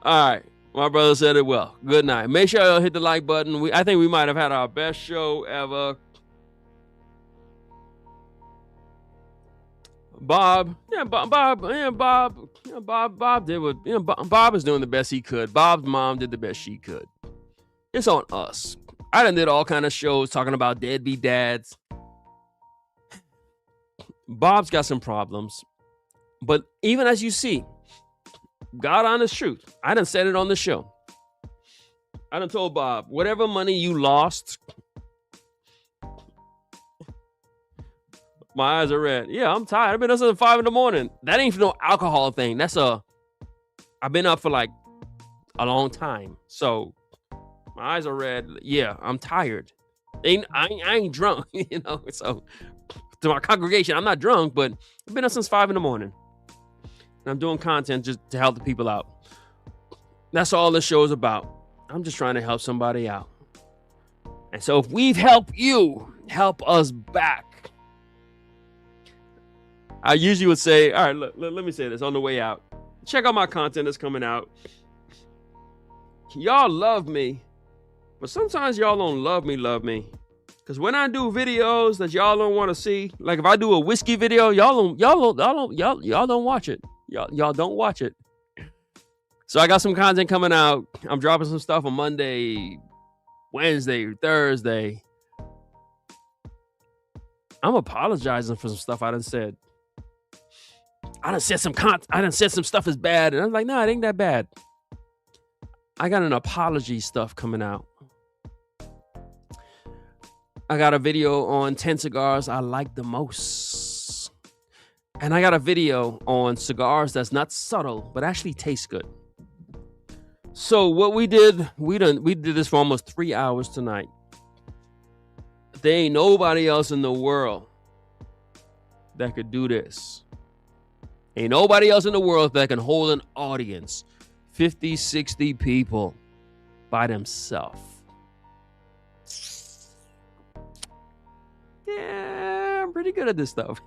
All right. My brother said it well. Good night. Make sure y'all hit the like button. I think we might have had our best show ever. Bob did what Bob is doing the best he could. Bob's mom did the best she could. It's on us. I done did all kind of shows talking about deadbeat dads. Bob's got some problems, but even as you see, God honest truth, I done said it on the show. I done told Bob, whatever money you lost. My eyes are red. Yeah, I'm tired. I've been up since 5 a.m. That ain't no alcohol thing. I've been up for like a long time. So my eyes are red. Yeah, I'm tired. I ain't drunk, you know. So to my congregation, I'm not drunk, but I've been up since 5 a.m. And I'm doing content just to help the people out. That's all this show is about. I'm just trying to help somebody out. And so if we've helped you, help us back. I usually would say, all right, let me say this on the way out. Check out my content that's coming out. Y'all love me, but sometimes y'all don't love me. Because when I do videos that y'all don't want to see, like if I do a whiskey video, y'all don't watch it. Y'all don't watch it. So I got some content coming out. I'm dropping some stuff on Monday, Wednesday, Thursday. I'm apologizing for some stuff I done said. I done said some stuff is bad. And I'm like, no, it ain't that bad. I got an apology stuff coming out. I got a video on 10 cigars I like the most. And I got a video on cigars that's not subtle, but actually tastes good. So what we did this for almost 3 hours tonight. There ain't nobody else in the world that could do this. Ain't nobody else in the world that can hold an audience, 50, 60 people by themselves. Yeah, I'm pretty good at this stuff.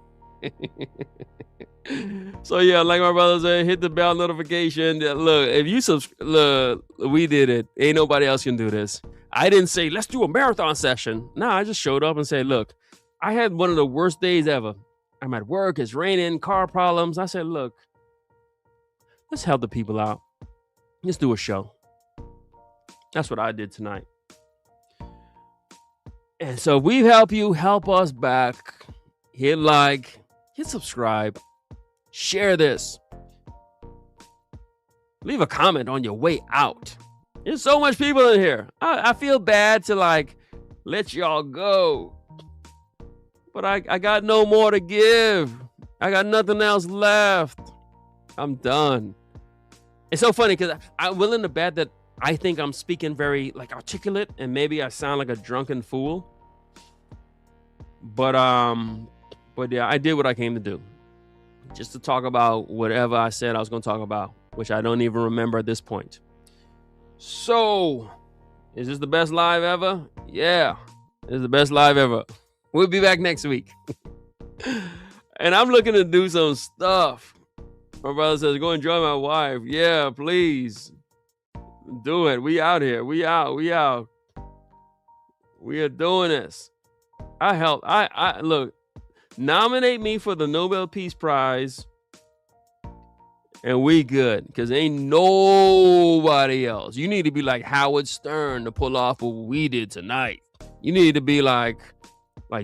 So yeah, like my brother said, hit the bell notification. Look, if you look, we did it. Ain't nobody else can do this. I didn't say, let's do a marathon session. No, I just showed up and said, look, I had one of the worst days ever. I'm at work, it's raining, car problems. I said, look, let's help the people out. Let's do a show. That's what I did tonight. And so if we've helped you, help us back. Hit like, hit subscribe, share this. Leave a comment on your way out. There's so much people in here. I feel bad to like let y'all go. But I got no more to give. I got nothing else left. I'm done. It's so funny because I'm willing to bet that I think I'm speaking very like articulate and maybe I sound like a drunken fool. But yeah, I did what I came to do. Just to talk about whatever I said I was going to talk about, which I don't even remember at this point. So, is this the best live ever? Yeah, this is the best live ever. We'll be back next week. And I'm looking to do some stuff. My brother says, go enjoy my wife. Yeah, please. Do it. We out here. We out. We are doing this. I look, nominate me for the Nobel Peace Prize. and we good, because ain't nobody else. You need to be like Howard Stern to pull off what we did tonight. You need to be like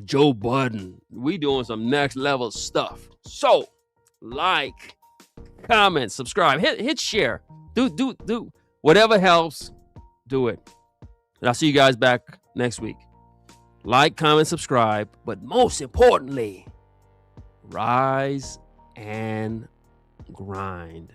Joe Budden. We doing some next level stuff. So, like, comment, subscribe, hit share. Do whatever helps. Do it. And I'll see you guys back next week. Like, comment, subscribe, but most importantly, rise and grind.